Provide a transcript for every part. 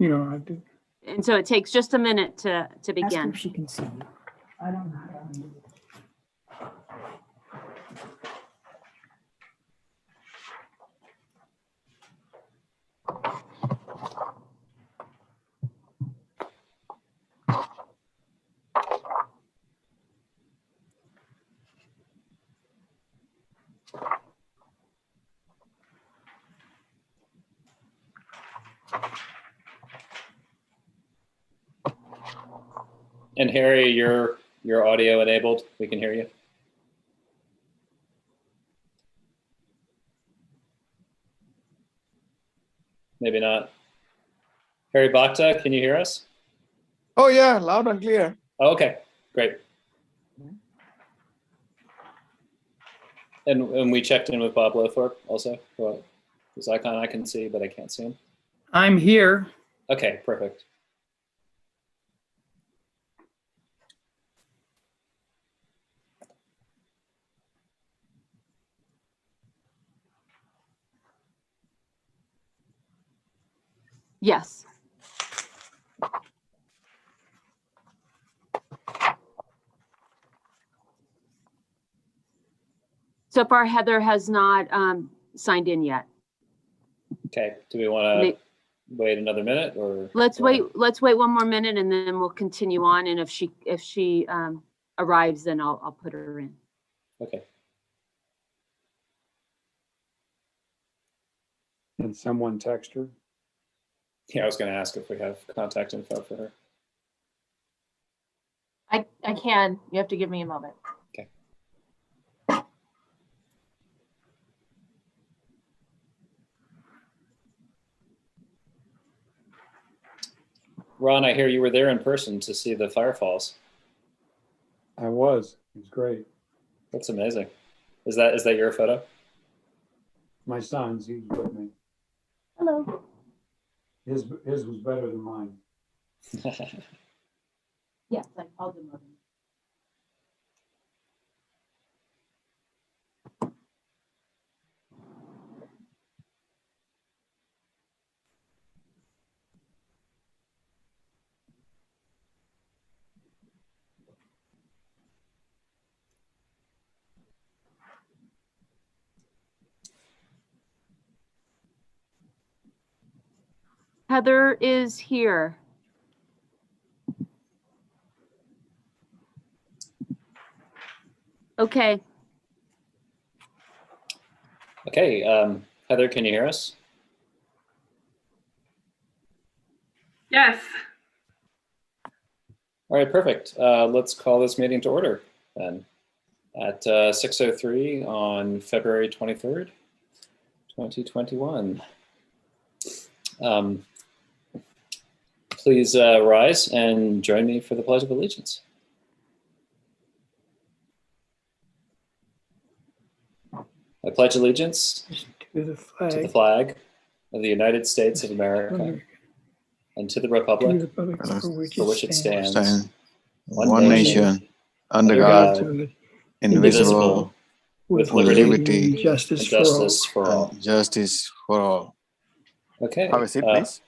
You know, I did. And so it takes just a minute to Ask her begin. if she can see. I don't know how to undo it. And Harry, your audio enabled. We can hear you. Maybe not. Harry Bhakta, can you hear us? Oh yeah, loud and clear. Oh, okay, great. And we checked in with Bob Lothorpe also. Well, his icon I can see, but I can't see him. I'm here. Okay, perfect. Yes. So far, Heather has not signed in yet. Okay, do we want to wait another minute or? Let's wait one more minute and then we'll continue on. And if she arrives, then I'll put her in. Okay. Can someone text her? Yeah, I was going to ask if we have contact info for her. I can. You have to give me a moment. Okay. Ron, I hear you were there in person to see the firefalls. I was. It was great. That's amazing. Is that your photo? My son's, he's with me. Hello. His was better than mine. Yes, I called him over. Heather is here. Okay. Okay, Heather, can you hear us? Yes. All right, perfect. Let's call this meeting to order then at 6:03 on February 23rd, 2021. Please rise and join me for the Pledge of Allegiance. I pledge allegiance To the to the flag. flag of the United States of America and to the To the republic republic for for which it stands, Stand one nation, under under God, God, indivisible, with with liberty and justice and for all. justice for all. and justice for all. Okay. Have a seat, please.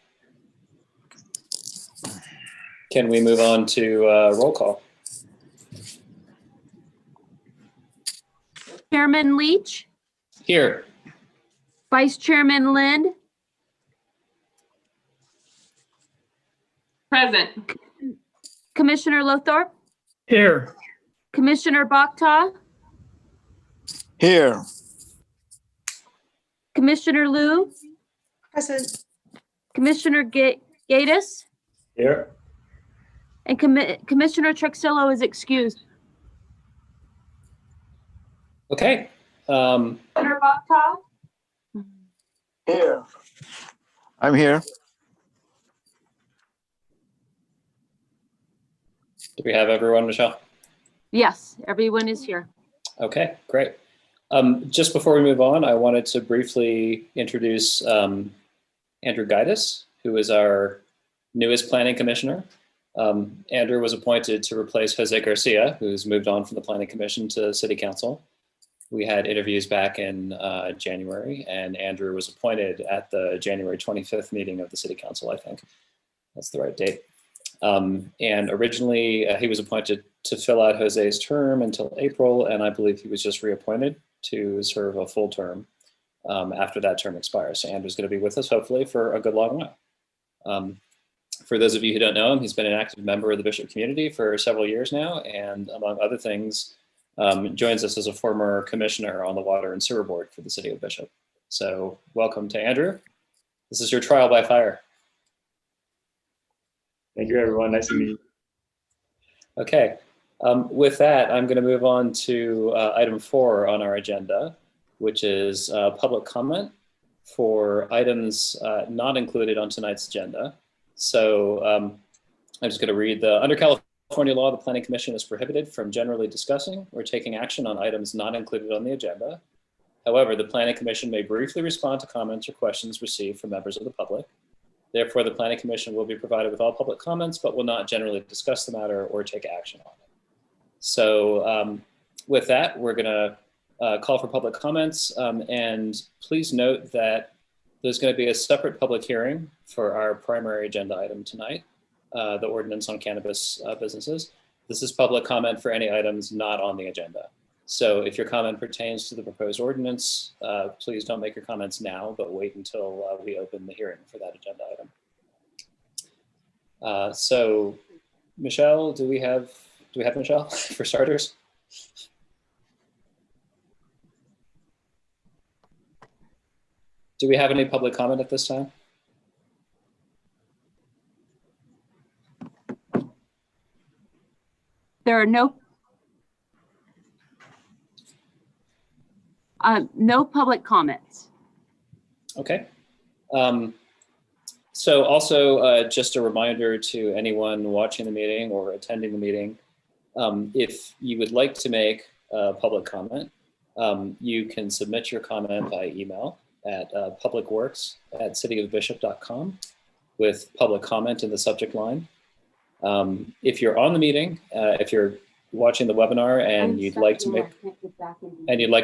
Can we move on to roll call? Chairman Leach, Here. Vice Chairman Lind, Present. Commissioner Lothorpe, Here. Commissioner Bokta, Here. Commissioner Liu, Present. Commissioner Gatiss, Here. and Commissioner Truxillo is excused. Okay. Commissioner Bokta? Here. I'm here. Do we have everyone, Michelle? Yes, everyone is here. Okay, great. Just before we move on, I wanted to briefly introduce Andrew Gaitis, who is our newest planning commissioner. Andrew was appointed to replace Jose Garcia, who's moved on from the planning commission to city council. We had interviews back in January, and Andrew was appointed at the January 25th meeting of the city council, I think. That's the right date. And originally, he was appointed to fill out Jose's term until April, and I believe he was just reappointed to serve a full term after that term expires. So Andrew's going to be with us, hopefully, for a good long while. For those of you who don't know him, he's been an active member of the Bishop community for several years now, and among other things, joins us as a former commissioner on the Water and Sewer Board for the City of Bishop. So welcome to Andrew. This is your trial by fire. Thank you, everyone. Nice to meet you. Okay, with that, I'm going to move on to item 4 on our agenda, which is public comment for items not included on tonight's agenda. So I'm just going to read under California law, the Planning Commission is prohibited from generally discussing or taking action on items not included on the agenda. However, the Planning Commission may briefly respond to comments or questions received from members of the public. Therefore, the Planning Commission will be provided with all public comments, but will not generally discuss the matter or take action on it. So with that, we're going to call for public comments. And please note that there's going to be a separate public hearing for our primary agenda item tonight, the ordinance on cannabis businesses. This is public comment for any items not on the agenda. So if your comment pertains to the proposed ordinance, please don't make your comments now, but wait until we open the hearing for that agenda item. So Michelle, do we have Michelle for starters? Do we have any public comment at this time? There are no public comments. Okay. So also just a reminder to anyone watching the meeting or attending the meeting, if you would like to make a public comment, you can submit your comment by email at publicworks@cityofbishop.com with public comment in the subject line. If you're on the meeting, if you're watching the webinar and you'd like to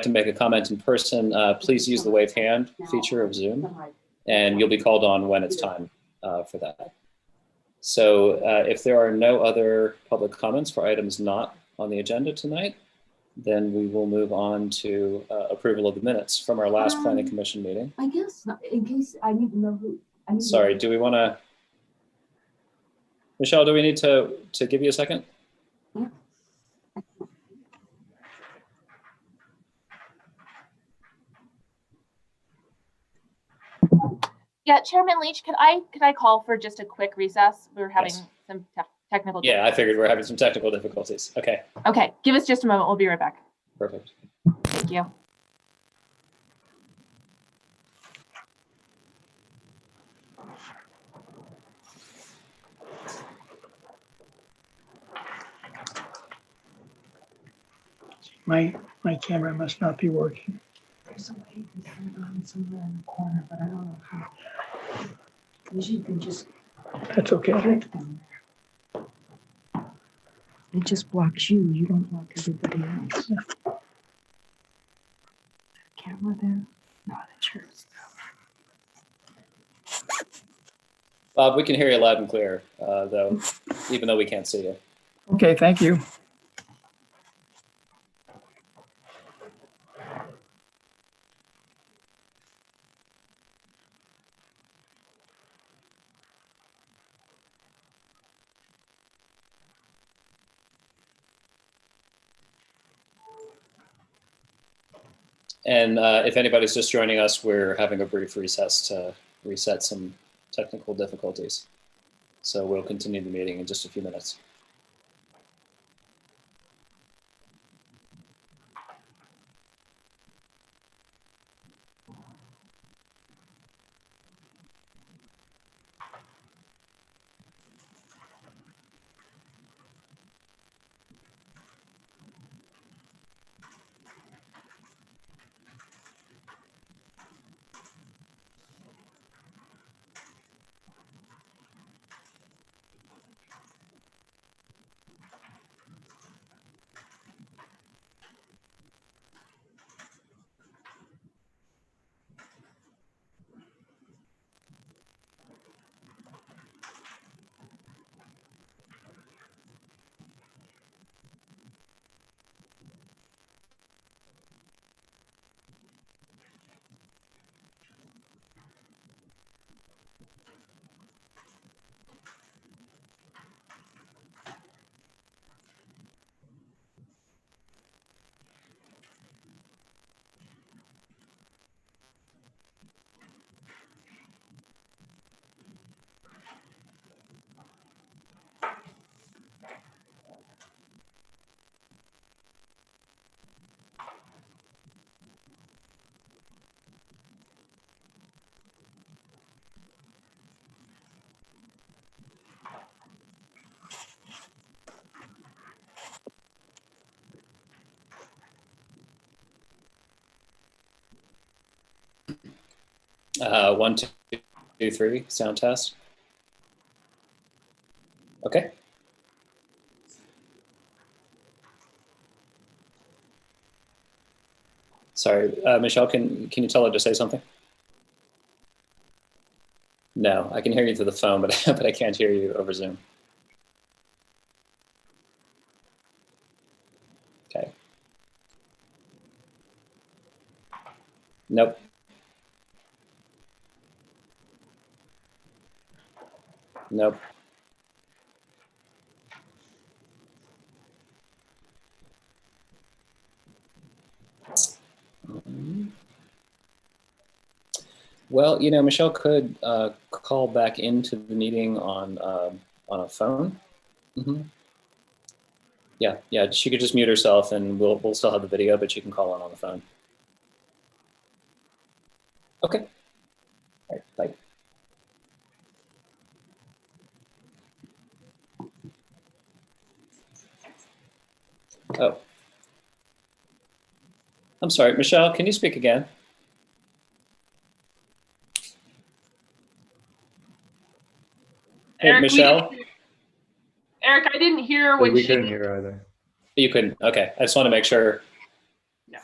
make a comment in person, please use the wave hand feature of Zoom, and you'll be called on when it's time for that. So if there are no other public comments for items not on the agenda tonight, then we will move on to approval of the minutes from our last Planning Commission meeting. I guess not, in case I need to know who. Sorry, do we want to, Michelle, do we need to give you a second? Yeah. Yeah, Chairman Leach, could I call for just a quick recess? We were having Yes. some technical. Yeah, I figured we're having some technical difficulties. Okay, Okay, give us just a moment. We'll be right back. perfect. Thank you. My camera must not be working. There's a way you can turn it on somewhere in the corner, but I don't know how. Usually you can just That's okay. click them there. It just blocks you. You don't block everybody else. Camera there? No, that's yours. Bob, we can hear you loud and clear, though, even though we can't see you. Okay, thank you. And if anybody's just joining us, we're having a brief recess to reset some technical difficulties. So we'll continue the meeting in just a few minutes. 1, 2, 3, sound test. Okay. Sorry, Michelle, can you tell her to say something? No, I can hear you through the phone, but, but I can't hear you over Zoom. Okay. Nope. Nope. Well, you know, Michelle could call back into the meeting on a phone. Mm-hmm. Yeah, she could just mute herself, and we'll still have the video, but she can call in on the phone. Okay. All right. Bye. Oh, I'm sorry, Michelle. Can you speak again? Hey, Eric, Michelle. Eric, I didn't hear when We she. couldn't hear either. You couldn't. Okay. I just want to make sure. No.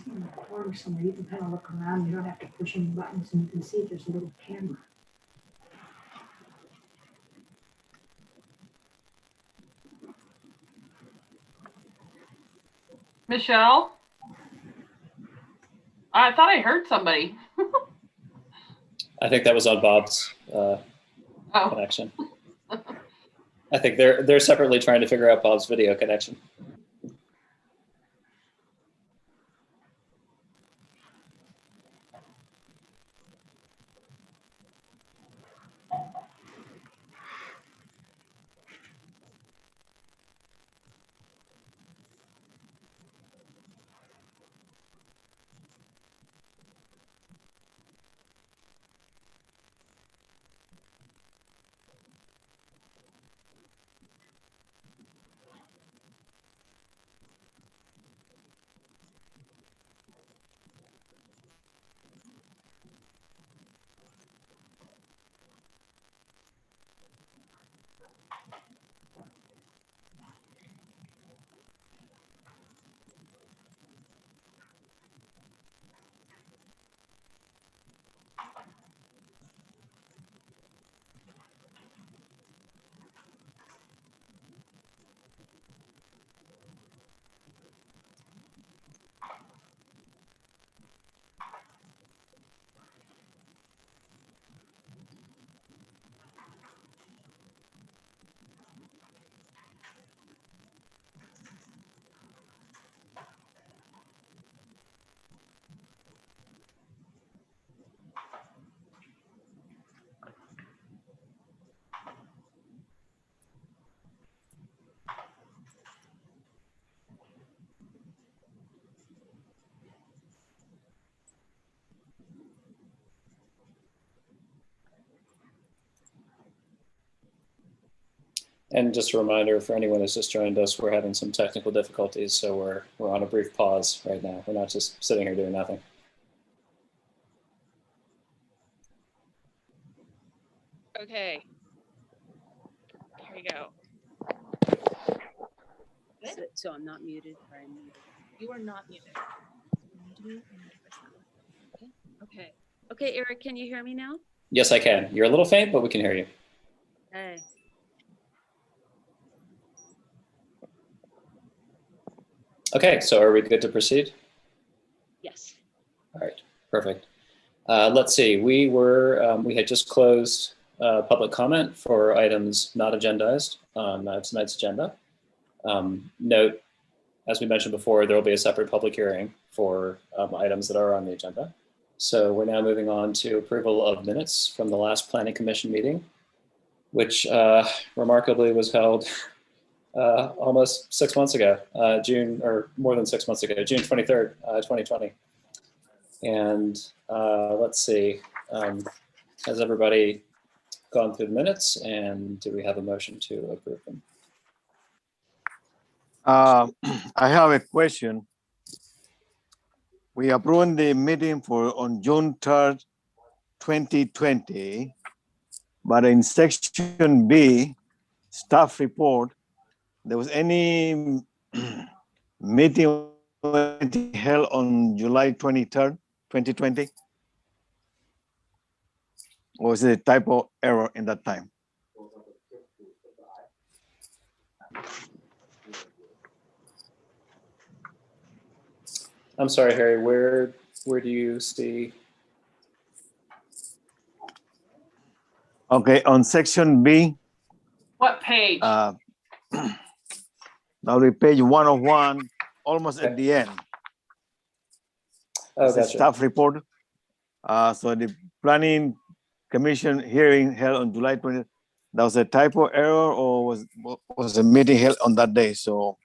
In the corner somewhere, you can kind of look around. You don't have to push any buttons, and you can see there's a little camera. Michelle? I thought I heard somebody. I think that was on Bob's Oh, connection. I think they're separately trying to figure out Bob's video connection. And just a reminder for anyone who's just joined us, we're having some technical difficulties, so we're on a brief pause right now. We're not just sitting here doing nothing. Okay. Here you go. So I'm not muted, or I'm muted. You are not muted. Okay. Okay, Eric, can you hear me now? Yes, I can. You're a little faint, but we can hear you. Hey. Okay, so are we good to proceed? Yes. All right, perfect. Let's see. We had just closed public comment for items not agendized on tonight's agenda. Note, as we mentioned before, there will be a separate public hearing for items that are on the agenda. So we're now moving on to approval of minutes from the last Planning Commission meeting, which remarkably was held almost 6 months ago, June, or more than 6 months ago, June 23rd, 2020. And let's see, has everybody gone through the minutes, and do we have a motion to approve them? I have a question. We approved the meeting on June 3rd, 2020, but in section B, staff report, there was any meeting held on July 23rd, 2020? Or was it a typo error in that time? I'm sorry, Harry, where do you see? Okay, on section B, What page? now the page 101, almost at the end. Oh, It's a gotcha. staff report. So the planning commission hearing held on July 20th, that was a typo error, or was the meeting held on that day? So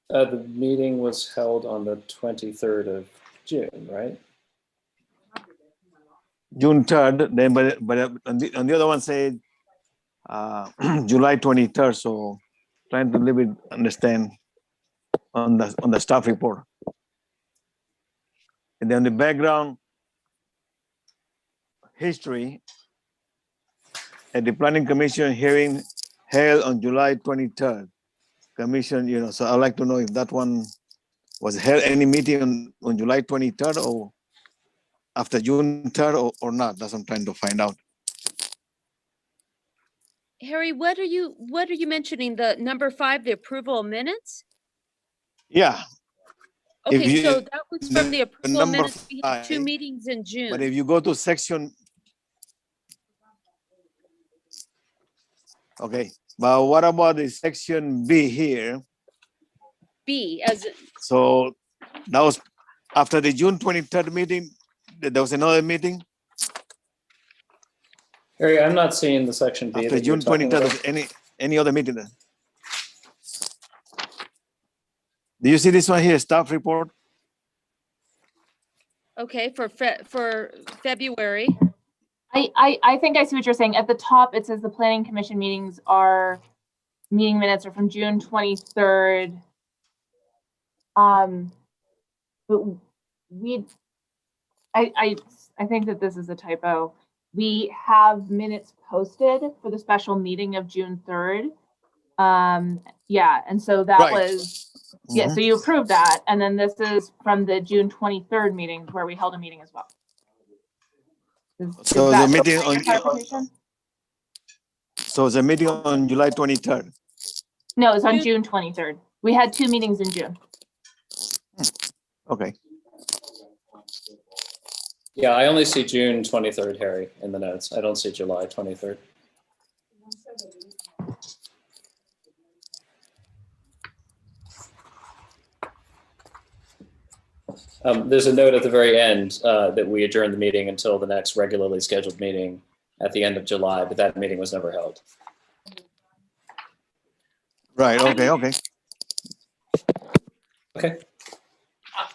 The meeting was held on the 23rd of June, right? June 3rd, then but on the other one said July 23rd. So trying to a little bit understand on the staff report. And then the background history at the planning commission hearing held on July 23rd. Commission, so I'd like to know if that one was held any meeting on July 23rd or after June 3rd or not. That's what I'm trying to find out. Harry, what are you mentioning? The number 5, the approval of minutes? Yeah, If Okay, you- so that was from the approval of number minutes. We had 2 5, meetings in but June. if you go to section, okay, but what about the section B here? B, as So that was after the June 23rd meeting, there was another meeting Harry, I'm not seeing the section B. after that you're June talking 23rd. about. Was any other meeting then? Do you see this one here, staff report? okay, for February. I think I see what you're saying. At the top, it says the planning commission meeting minutes are from June 23rd. But I think that this is a typo. We have minutes posted for the special meeting of June 3rd. Yeah, and so that Right. was, yeah, so you approved that. And then this is from the June 23rd meeting where we held a meeting as well. So the meeting on, Clarification? so the meeting on July 23rd. No, it's on June 23rd. We had 2 meetings in June. Okay, Yeah, I only see June 23rd, Harry, in the notes. I don't see July 23rd. There's a note at the very end that we adjourned the meeting until the next regularly scheduled meeting at the end of July, but that meeting was never held. right, okay. Okay.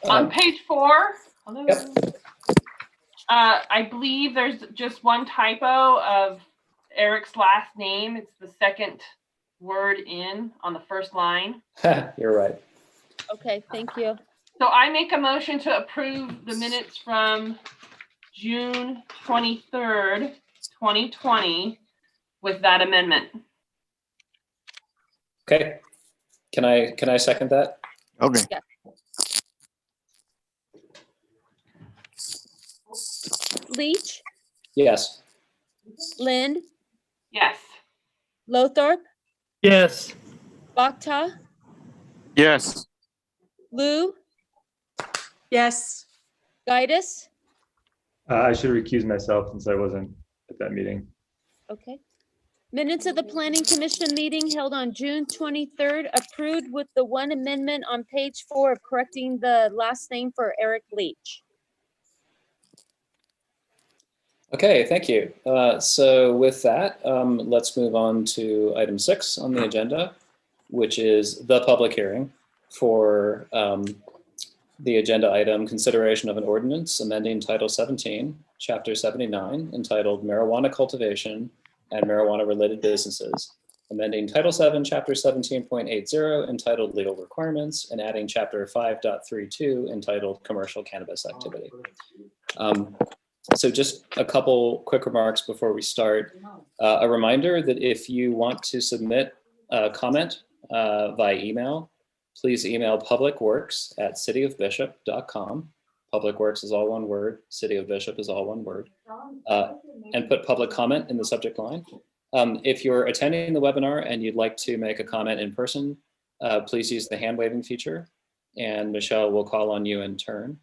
On page 4, hello. Yep. I believe there's just one typo of Eric's last name. It's the second word in on the first line. You're right. Okay, thank you. So I make a motion to approve the minutes from June 23rd, 2020 with that amendment. Okay. Can I second that? Okay, Leach, Yes. Lind, Yes. Lothorpe, Yes. Bakta, yes. Lou, Yes. Gaitis, I should recuse myself since I wasn't that meeting. Okay. Minutes of the Planning Commission meeting held on June 23rd, approved with the one amendment on page 4 of correcting the last name for Eric Leach. Okay, thank you. So with that, let's move on to item 6 on the agenda, which is the public hearing for the agenda item, consideration of an ordinance amending Title 17, Chapter 79, entitled Marijuana Cultivation and Marijuana-Related Businesses, amending Title 7, Chapter 17.80, entitled Legal Requirements, and adding Chapter 5.32, entitled Commercial Cannabis Activity. So just a couple quick remarks before we start. A reminder that if you want to submit a comment via email, please email publicworks@cityofbishop.com. Publicworks is all one word, City of Bishop is all one word, and put public comment in the subject line. If you're attending the webinar and you'd like to make a comment in person, please use the hand waving feature and Michelle will call on you in turn.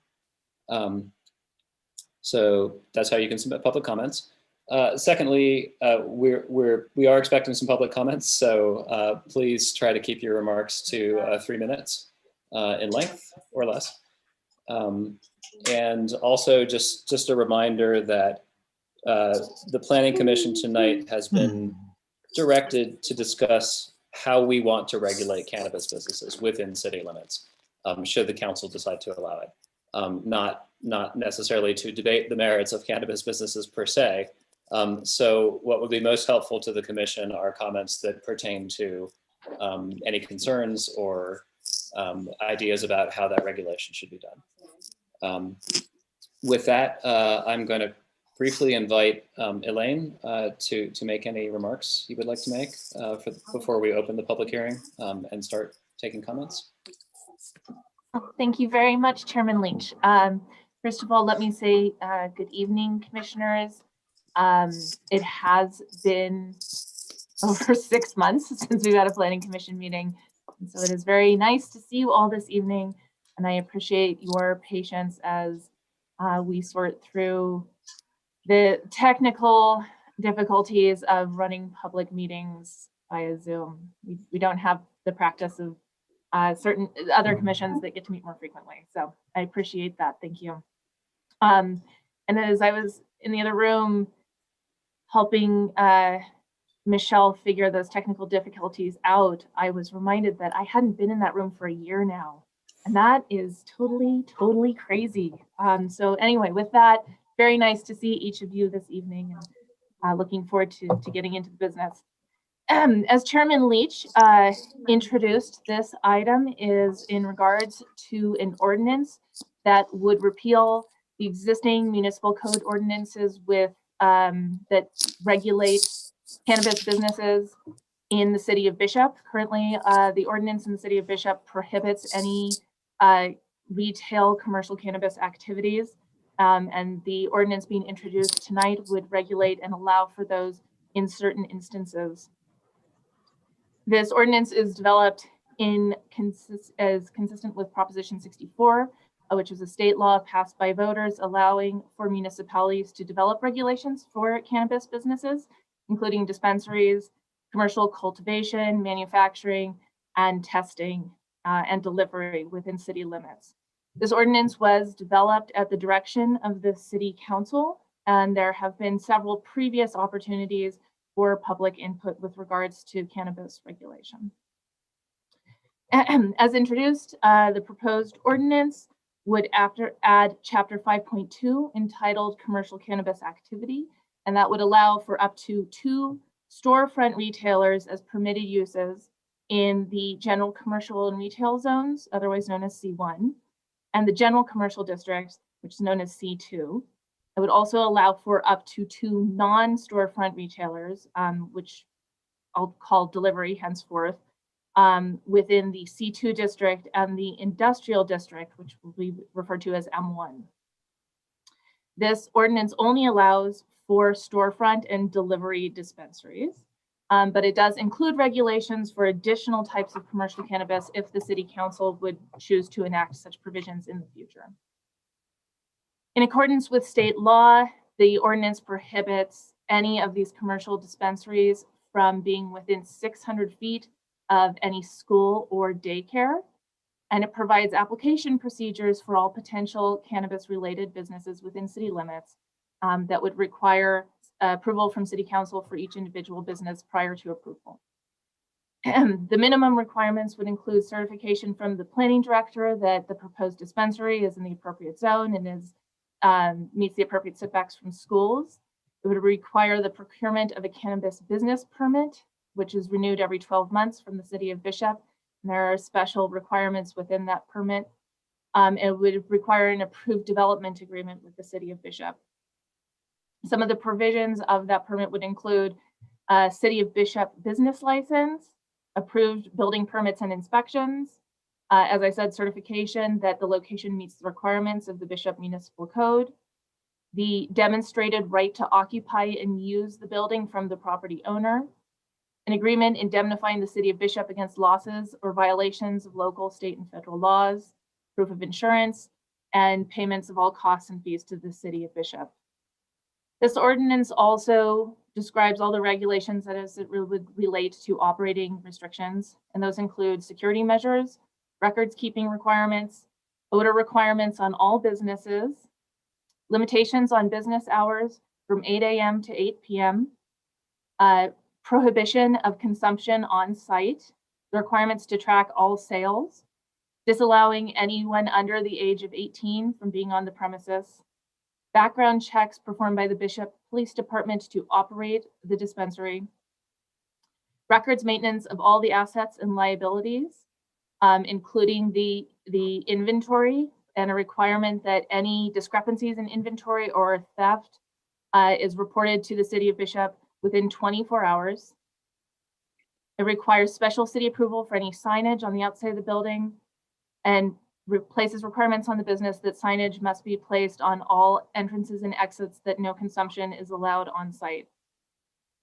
So that's how you can submit public comments. Secondly, we are expecting some public comments, so please try to keep your remarks to 3 minutes in length or less. And also just a reminder that the Planning Commission tonight has been directed to discuss how we want to regulate cannabis businesses within city limits, should the council decide to allow it. Not necessarily to debate the merits of cannabis businesses per se. So what would be most helpful to the commission are comments that pertain to any concerns or ideas about how that regulation should be done. With that, I'm going to briefly invite Elaine to make any remarks you would like to make before we open the public hearing and start taking comments. Thank you very much, Chairman Leach. First of all, let me say good evening, commissioners. It has been over 6 months since we've had a Planning Commission meeting. And so it is very nice to see you all this evening. And I appreciate your patience as we sort through the technical difficulties of running public meetings via Zoom. We don't have the practice of certain other commissions that get to meet more frequently. So I appreciate that. Thank you. And as I was in the other room helping Michelle figure those technical difficulties out, I was reminded that I hadn't been in that room for a year now. And that is totally crazy. So anyway, with that, very nice to see each of you this evening and looking forward to getting into the business. As Chairman Leach introduced, this item is in regards to an ordinance that would repeal the existing municipal code ordinances with that regulate cannabis businesses in the city of Bishop. Currently, the ordinance in the city of Bishop prohibits any retail commercial cannabis activities. And the ordinance being introduced tonight would regulate and allow for those in certain instances. This ordinance is developed as consistent with Proposition 64, which is a state law passed by voters allowing for municipalities to develop regulations for cannabis businesses, including dispensaries, commercial cultivation, manufacturing, and testing and delivery within city limits. This ordinance was developed at the direction of the City Council, and there have been several previous opportunities for public input with regards to cannabis regulation. As introduced, the proposed ordinance would add Chapter 5.2 entitled Commercial Cannabis Activity, and that would allow for up to 2 storefront retailers as permitted uses in the general commercial and retail zones, otherwise known as C1, and the general commercial district, which is known as C2. It would also allow for up to 2 non-storefront retailers, which I'll call delivery henceforth, within the C2 district and the industrial district, which will be referred to as M1. This ordinance only allows for storefront and delivery dispensaries, but it does include regulations for additional types of commercial cannabis if the City Council would choose to enact such provisions in the future. In accordance with state law, the ordinance prohibits any of these commercial dispensaries from being within 600 feet of any school or daycare. And it provides application procedures for all potential cannabis-related businesses within city limits that would require approval from City Council for each individual business prior to approval. The minimum requirements would include certification from the planning director that the proposed dispensary is in the appropriate zone and is meets the appropriate setbacks from schools. It would require the procurement of a cannabis business permit, which is renewed every 12 months from the City of Bishop. And there are special requirements within that permit. It would require an approved development agreement with the City of Bishop. Some of the provisions of that permit would include a City of Bishop business license, approved building permits and inspections. As I said, certification that the location meets the requirements of the Bishop Municipal Code, the demonstrated right to occupy and use the building from the property owner, an agreement indemnifying the City of Bishop against losses or violations of local, state, and federal laws, proof of insurance, and payments of all costs and fees to the City of Bishop. This ordinance also describes all the regulations that as it would relate to operating restrictions, and those include security measures, records keeping requirements, odor requirements on all businesses, limitations on business hours from 8 a.m. to 8 p.m., prohibition of consumption on site, the requirements to track all sales, disallowing anyone under the age of 18 from being on the premises, background checks performed by the Bishop Police Department to operate the dispensary, records maintenance of all the assets and liabilities, including the inventory, and a requirement that any discrepancies in inventory or theft is reported to the City of Bishop within 24 hours. It requires special city approval for any signage on the outside of the building and places requirements on the business that signage must be placed on all entrances and exits, that no consumption is allowed on site.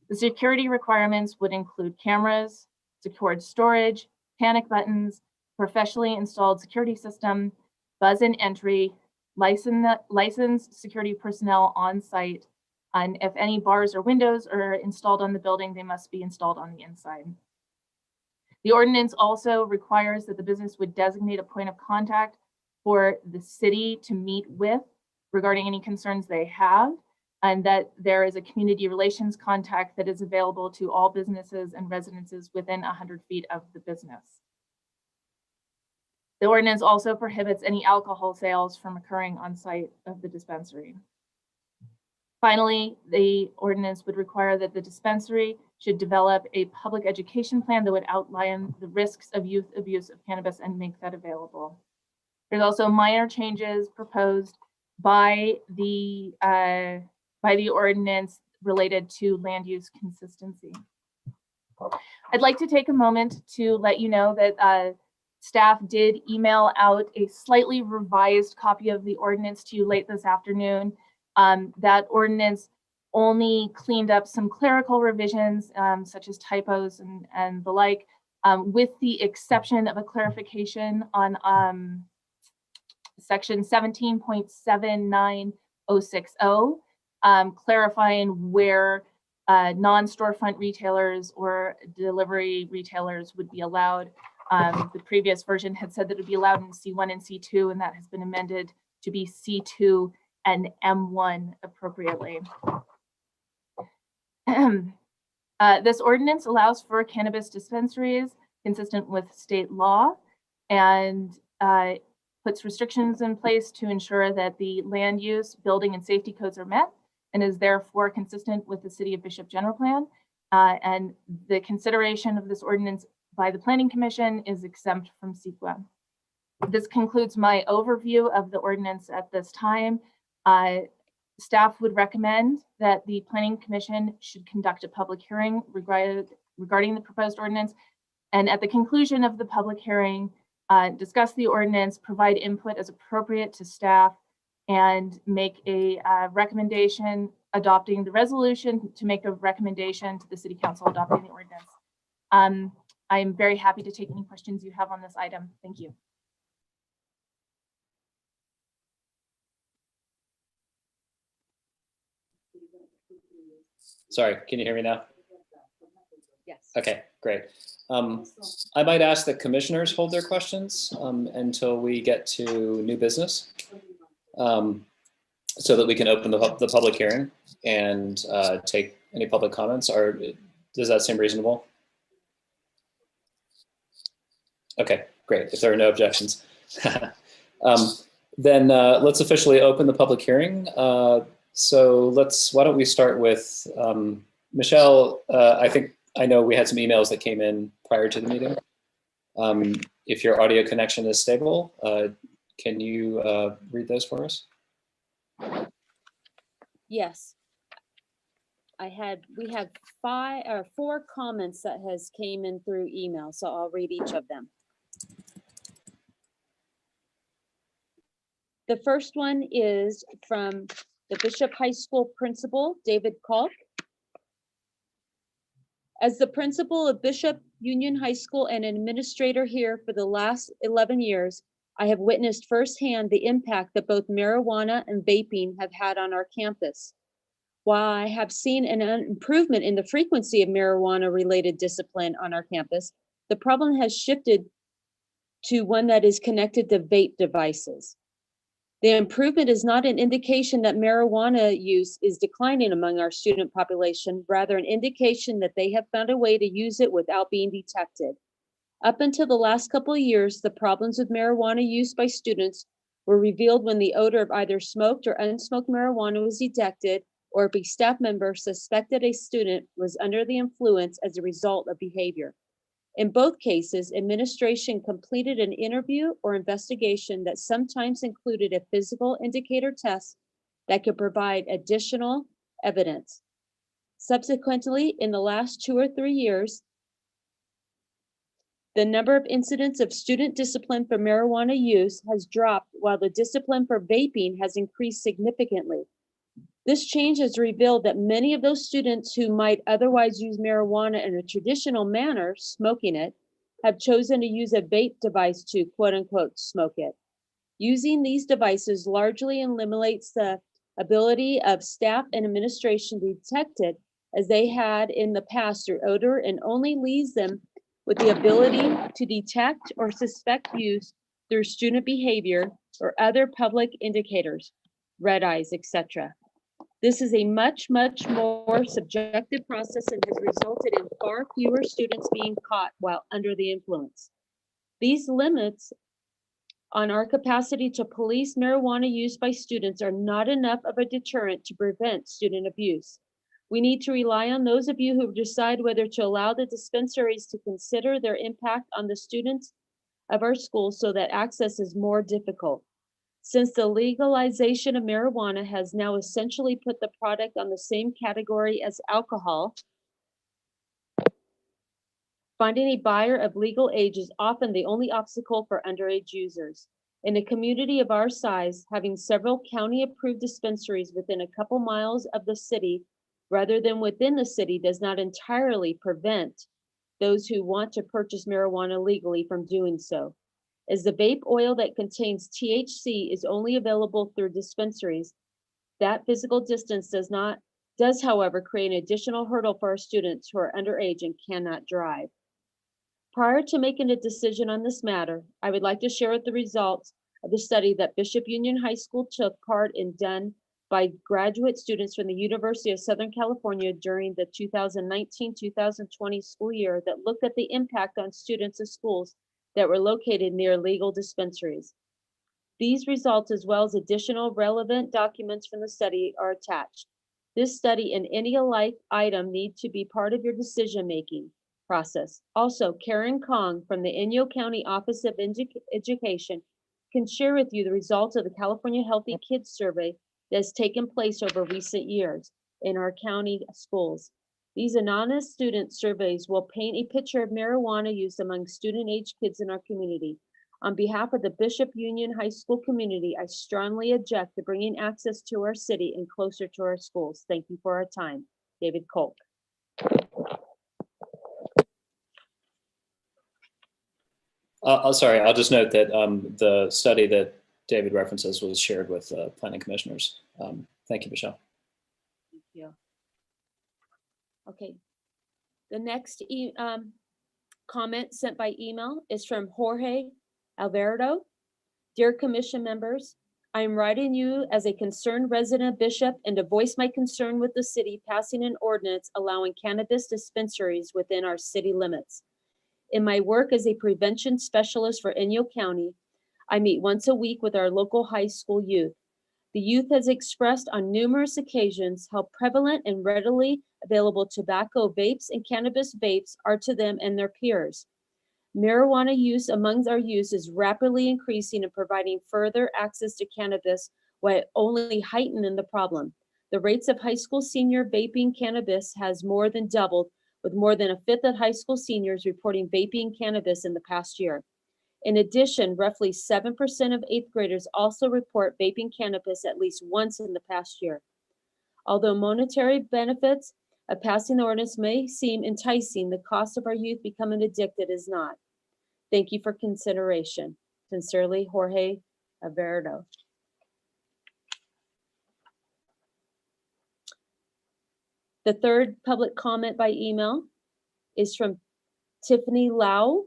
The security requirements would include cameras, secured storage, panic buttons, professionally installed security system, buzz-in entry, licensed security personnel on site, and if any bars or windows are installed on the building, they must be installed on the inside. The ordinance also requires that the business would designate a point of contact for the city to meet with regarding any concerns they have, and that there is a community relations contact that is available to all businesses and residences within 100 feet of the business. The ordinance also prohibits any alcohol sales from occurring on site of the dispensary. Finally, the ordinance would require that the dispensary should develop a public education plan that would outline the risks of youth abuse of cannabis and make that available. There's also minor changes proposed by the ordinance related to land use consistency. I'd like to take a moment to let you know that staff did email out a slightly revised copy of the ordinance to you late this afternoon. That ordinance only cleaned up some clerical revisions, such as typos and the like, with the exception of a clarification on section 17.79060, clarifying where non-storefront retailers or delivery retailers would be allowed. The previous version had said that it would be allowed in C1 and C2, and that has been amended to be C2 and M1 appropriately. This ordinance allows for cannabis dispensaries consistent with state law and puts restrictions in place to ensure that the land use, building, and safety codes are met, and is therefore consistent with the City of Bishop General Plan. And the consideration of this ordinance by the Planning Commission is exempt from CEQA. This concludes my overview of the ordinance at this time. Staff would recommend that the Planning Commission should conduct a public hearing regarding the proposed ordinance, and at the conclusion of the public hearing, discuss the ordinance, provide input as appropriate to staff, and make a recommendation adopting the resolution to make a recommendation to the City Council adopting the ordinance. I'm very happy to take any questions you have on this item. Thank you. Sorry, can you hear me now? Yes. Okay, great. I might ask that commissioners hold their questions until we get to new business, so that we can open the public hearing and take any public comments. Or does that seem reasonable? Okay, great. If there are no objections, then let's officially open the public hearing. So why don't we start with Michelle? I know we had some emails that came in prior to the meeting. If your audio connection is stable, can you read those for us? Yes. We have 4 comments that has came in through email, so I'll read each of them. The first one is from the Bishop High School principal, David Kalk. As the principal of Bishop Union High School and an administrator here for the last 11 years, I have witnessed firsthand the impact that both marijuana and vaping have had on our campus. While I have seen an improvement in the frequency of marijuana-related discipline on our campus, the problem has shifted to one that is connected to vape devices. The improvement is not an indication that marijuana use is declining among our student population, rather an indication that they have found a way to use it without being detected. Up until the last couple of years, the problems with marijuana use by students were revealed when the odor of either smoked or unsmoked marijuana was detected, or if a staff member suspected a student was under the influence as a result of behavior. In both cases, administration completed an interview or investigation that sometimes included a physical indicator test that could provide additional evidence. Subsequently, in the last 2 or 3 years, the number of incidents of student discipline for marijuana use has dropped, while the discipline for vaping has increased significantly. This change has revealed that many of those students who might otherwise use marijuana in a traditional manner, smoking it, have chosen to use a vape device to quote unquote smoke it. Using these devices largely eliminates the ability of staff and administration to detect it as they had in the past through odor, and only leaves them with the ability to detect or suspect use through student behavior or other public indicators, red eyes, etc. This is a much more subjective process and has resulted in far fewer students being caught while under the influence. These limits on our capacity to police marijuana use by students are not enough of a deterrent to prevent student abuse. We need to rely on those of you who decide whether to allow the dispensaries to consider their impact on the students of our schools so that access is more difficult. Since the legalization of marijuana has now essentially put the product on the same category as alcohol, finding a buyer of legal age is often the only obstacle for underage users. In a community of our size, having several county-approved dispensaries within a couple miles of the city rather than within the city does not entirely prevent those who want to purchase marijuana legally from doing so. As the vape oil that contains THC is only available through dispensaries, that physical distance does however create an additional hurdle for our students who are underage and cannot drive. Prior to making a decision on this matter, I would like to share the results of the study that Bishop Union High School took part in, done by graduate students from the University of Southern California during the 2019-2020 school year that looked at the impact on students of schools that were located near legal dispensaries. These results, as well as additional relevant documents from the study, are attached. This study and any alike item need to be part of your decision-making process. Also, Karen Kong from the Inyo County Office of Education can share with you the results of the California Healthy Kids Survey that has taken place over recent years in our county schools. These anonymous student surveys will paint a picture of marijuana use among student-age kids in our community. On behalf of the Bishop Union High School community, I strongly object to bringing access to our city and closer to our schools. Thank you for our time. David Kolk. Sorry, I'll just note that the study that David references was shared with planning commissioners. Thank you, Michelle. Thank you. Okay. The next comment sent by email is from Jorge Alvarado. Dear Commission members, I am writing you as a concerned resident of Bishop and to voice my concern with the city passing an ordinance allowing cannabis dispensaries within our city limits. In my work as a prevention specialist for Inyo County, I meet once a week with our local high school youth. The youth has expressed on numerous occasions how prevalent and readily available tobacco vapes and cannabis vapes are to them and their peers. Marijuana use among our youth is rapidly increasing and providing further access to cannabis while only heightening the problem. The rates of high school senior vaping cannabis has more than doubled, with more than a fifth of high school seniors reporting vaping cannabis in the past year. In addition, roughly 7% of eighth graders also report vaping cannabis at least once in the past year. Although monetary benefits of passing the ordinance may seem enticing, the cost of our youth becoming addicted is not. Thank you for consideration. Sincerely, Jorge Alvarado. The third public comment by email is from Tiffany Lau.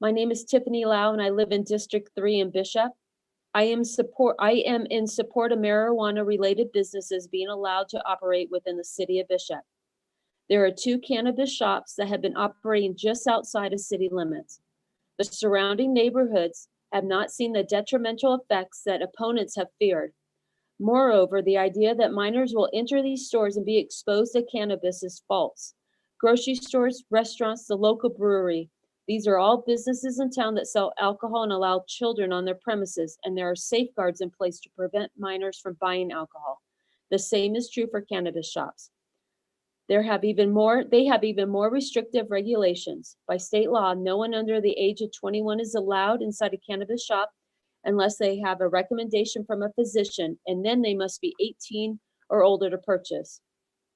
My name is Tiffany Lau and I live in District 3 in Bishop. I am in support of marijuana related businesses being allowed to operate within the city of Bishop. There are 2 cannabis shops that have been operating just outside of city limits. The surrounding neighborhoods have not seen the detrimental effects that opponents have feared. Moreover, the idea that minors will enter these stores and be exposed to cannabis is false. Grocery stores, restaurants, the local brewery, these are all businesses in town that sell alcohol and allow children on their premises, and there are safeguards in place to prevent minors from buying alcohol. The same is true for cannabis shops. They have even more restrictive regulations. By state law, no one under the age of 21 is allowed inside a cannabis shop unless they have a recommendation from a physician, and then they must be 18 or older to purchase.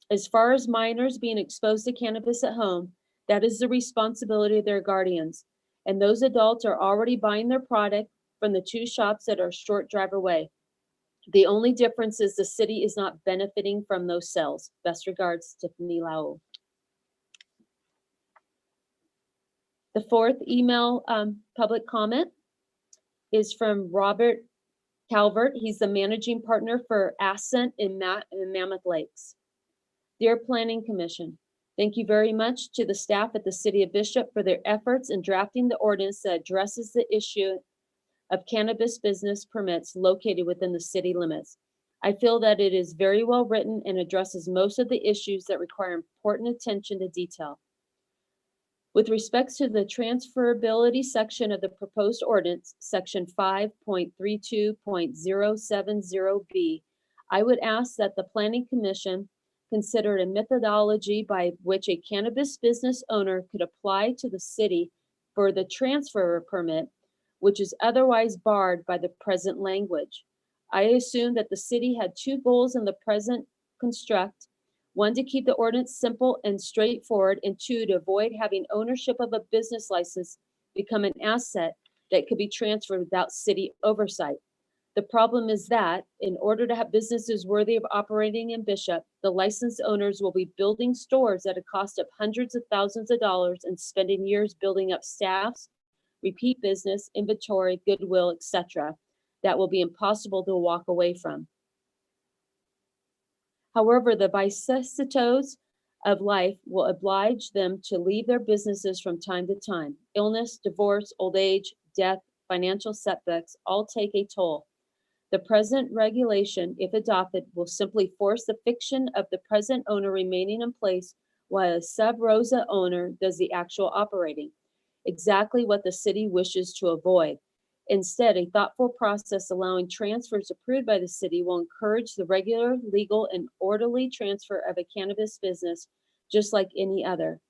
As far as minors being exposed to cannabis at home, that is the responsibility of their guardians, and those adults are already buying their product from the 2 shops that are a short drive away. The only difference is the city is not benefiting from those sales. Best regards, Tiffany Lau. The fourth email public comment is from Robert Calvert. He's the managing partner for Ascent in Mammoth Lakes. Dear Planning Commission, thank you very much to the staff at the City of Bishop for their efforts in drafting the ordinance that addresses the issue of cannabis business permits located within the city limits. I feel that it is very well written and addresses most of the issues that require important attention to detail. With respect to the transferability section of the proposed ordinance, section 5.32.070B, I would ask that the Planning Commission consider a methodology by which a cannabis business owner could apply to the city for the transfer permit, which is otherwise barred by the present language. I assume that the city had 2 goals in the present construct: 1, to keep the ordinance simple and straightforward, and 2, to avoid having ownership of a business license become an asset that could be transferred without city oversight. The problem is that in order to have businesses worthy of operating in Bishop, the licensed owners will be building stores at a cost of hundreds of thousands of dollars and spending years building up staffs, repeat business, inventory, goodwill, etc., that will be impossible to walk away from. However, the vicissitudes of life will oblige them to leave their businesses from time to time. Illness, divorce, old age, death, financial setbacks all take a toll. The present regulation, if adopted, will simply force the fiction of the present owner remaining in place while a sub rosa owner does the actual operating, exactly what the city wishes to avoid. Instead, a thoughtful process allowing transfers approved by the city will encourage the regular, legal, and orderly transfer of a cannabis business, just like any other.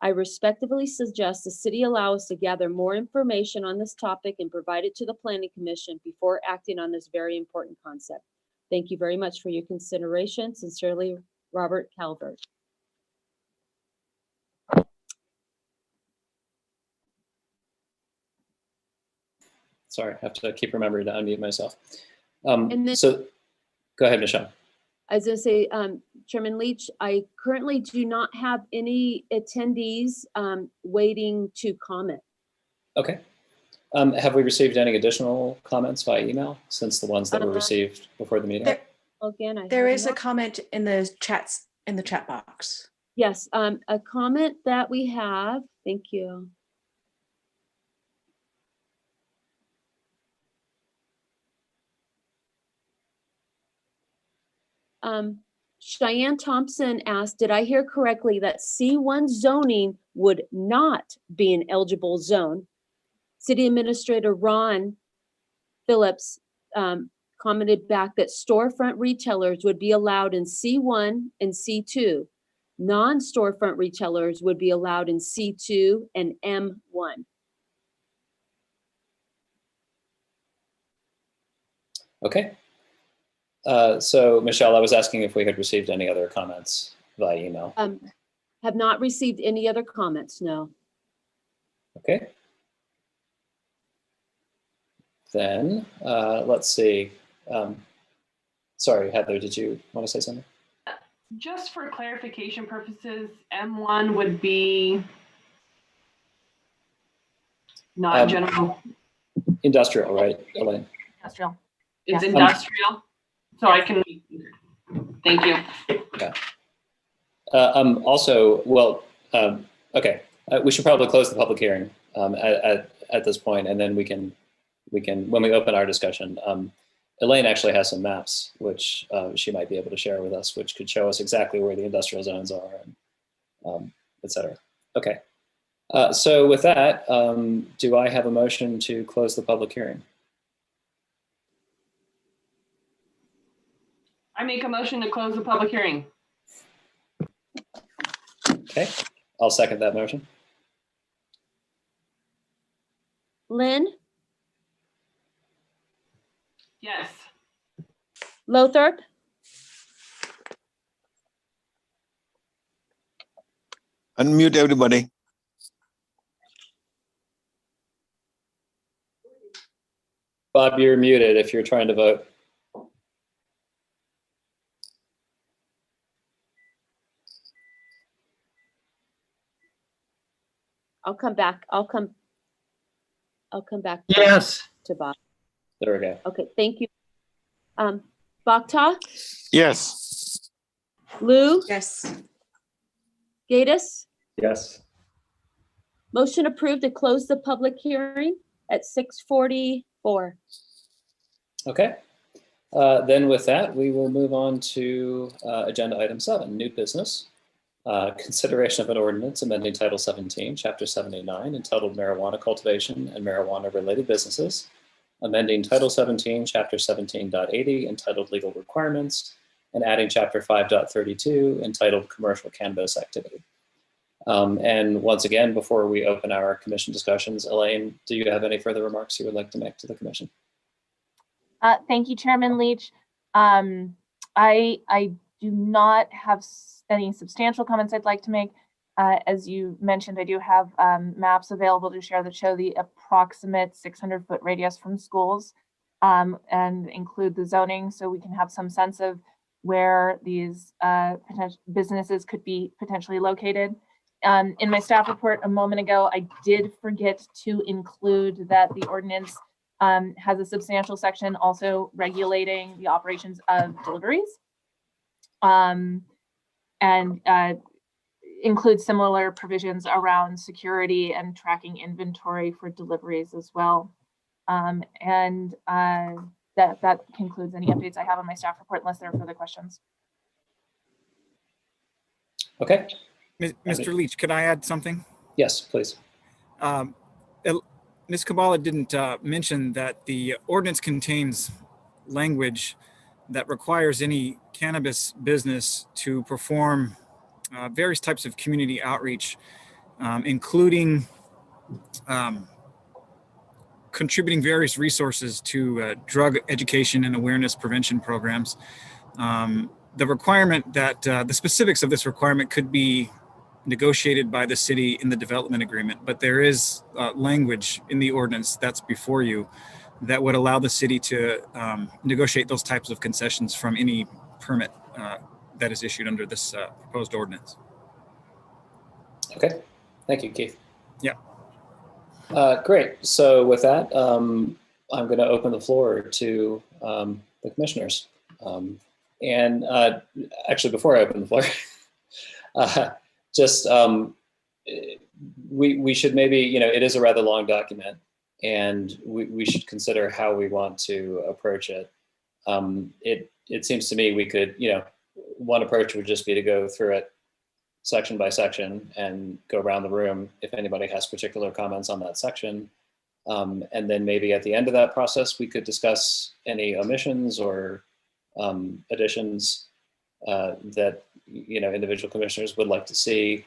I respectfully suggest the city allow us to gather more information on this topic and provide it to the Planning Commission before acting on this very important concept. Thank you very much for your consideration. Sincerely, Robert Calvert. Sorry, I have to keep remembering to unmute myself. And then- So go ahead, Michelle. I was gonna say, Chairman Leach, I currently do not have any attendees waiting to comment. Okay. Have we received any additional comments via email since the ones that were received before the meeting? There, Again, I there have is a not. comment in the chats, in the chat box. Yes, a comment that we have, thank you. Cheyenne Thompson asked, did I hear correctly that C1 zoning would not be an eligible zone? City Administrator Ron Phillips commented back that storefront retailers would be allowed in C1 and C2. Non-storefront retailers would be allowed in C2 and M1. Okay. So Michelle, I was asking if we had received any other comments via email. Have not received any other comments, no. Okay. Then let's see. Sorry, Heather, did you want to say something? Just for clarification purposes, M1 would be not general, Industrial, right, Elaine? Industrial. it's Yes. industrial. So I can, thank you. Also, well, okay, we should probably close the public hearing at this point, and then we can, when we open our discussion, Elaine actually has some maps, which she might be able to share with us, which could show us exactly where the industrial zones are, and et cetera. Okay, so with that, do I have a motion to close the public hearing? I make a motion to close the public hearing. Okay, I'll second that motion. Lynn, Yes. Lotharp, Unmute everybody. Bob, you're muted if you're trying to vote. I'll come back. I'll come back. Yes. To Bob. There we go. Okay, thank you. Bakta, Yes. Lou, Yes. Gatus, Yes. motion approved to close the public hearing at 6:44. Okay. Then with that, we will move on to agenda item 7, new business. Consideration of an ordinance amending Title 17, Chapter 79, entitled Marijuana Cultivation and Marijuana-Related Businesses, amending Title 17, Chapter 17.80, entitled Legal Requirements, and adding Chapter 5.32, entitled Commercial Cannabis Activity. And once again, before we open our commission discussions, Elaine, do you have any further remarks you would like to make to the commission? Thank you, Chairman Leach. I do not have any substantial comments I'd like to make. As you mentioned, I do have maps available to share that show the approximate 600-foot radius from schools and include the zoning, so we can have some sense of where these potential businesses could be potentially located. In my staff report a moment ago, I did forget to include that the ordinance has a substantial section also regulating the operations of deliveries. And include similar provisions around security and tracking inventory for deliveries as well. That concludes any updates I have on my staff report, unless there are further questions. Okay. Mr. Leach, could I add something? Yes, please. Ms. Kabala didn't mention that the ordinance contains language that requires any cannabis business to perform various types of community outreach, including contributing various resources to drug education and awareness prevention programs. The requirement that the specifics of this requirement could be negotiated by the city in the development agreement, but there is language in the ordinance that's before you that would allow the city to negotiate those types of concessions from any permit that is issued under this proposed ordinance. Okay, thank you, Keith. Yeah. Great. So with that, I'm going to open the floor to the commissioners. Actually, before I open the floor, we should maybe, it is a rather long document, and we should consider how we want to approach it. It seems to me we could, one approach would just be to go through it section by section and go around the room if anybody has particular comments on that section. And then maybe at the end of that process, we could discuss any omissions or additions that individual commissioners would like to see.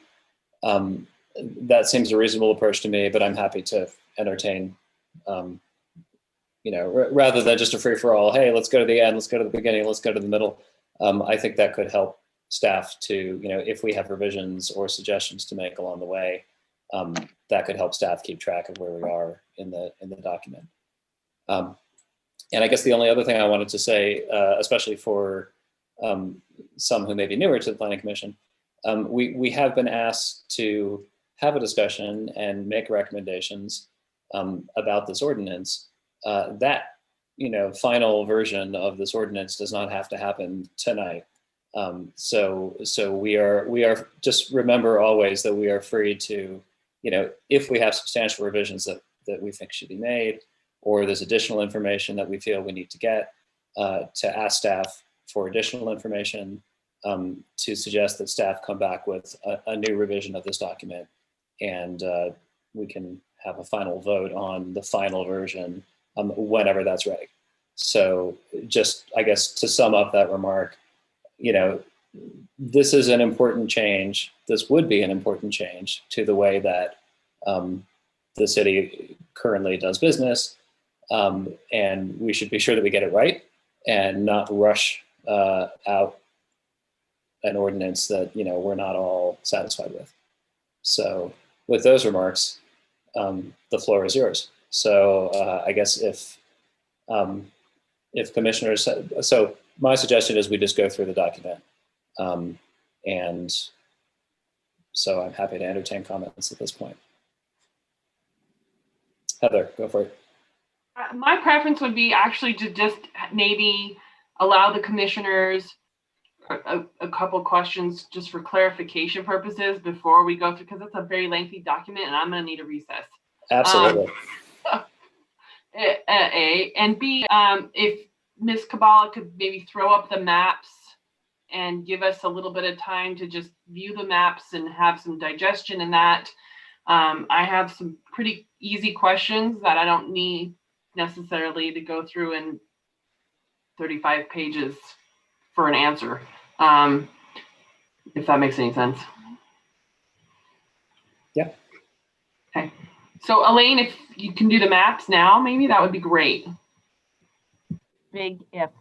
That seems a reasonable approach to me, but I'm happy to entertain, rather than just a free for all. Hey, let's go to the end, let's go to the beginning, let's go to the middle. I think that could help staff to, if we have revisions or suggestions to make along the way, that could help staff keep track of where we are in the document. And I guess the only other thing I wanted to say, especially for some who may be newer to the Planning Commission, we have been asked to have a discussion and make recommendations about this ordinance. That final version of this ordinance does not have to happen tonight. So we are just remember always that we are free to, if we have substantial revisions that we think should be made, or there's additional information that we feel we need to get, to ask staff for additional information, to suggest that staff come back with a new revision of this document, and we can have a final vote on the final version whenever that's ready. So just, I guess, to sum up that remark, this is an important change. This would be an important change to the way that the city currently does business. And we should be sure that we get it right and not rush out an ordinance that, we're not all satisfied with. So with those remarks, the floor is yours. So I guess if commissioners, so my suggestion is we just go through the document. And so I'm happy to entertain comments at this point. Heather, go for it. My preference would be actually to just maybe allow the commissioners a couple questions just for clarification purposes before we go through, because it's a very lengthy document and I'm going to need a recess. Absolutely. A and B, if Ms. Kabbalah could maybe throw up the maps and give us a little bit of time to just view the maps and have some digestion in that. I have some pretty easy questions that I don't need necessarily to go through in 35 pages for an answer, if that makes any sense. Yeah. Okay. So Elaine, if you can do the maps now, maybe that would be great. Big if.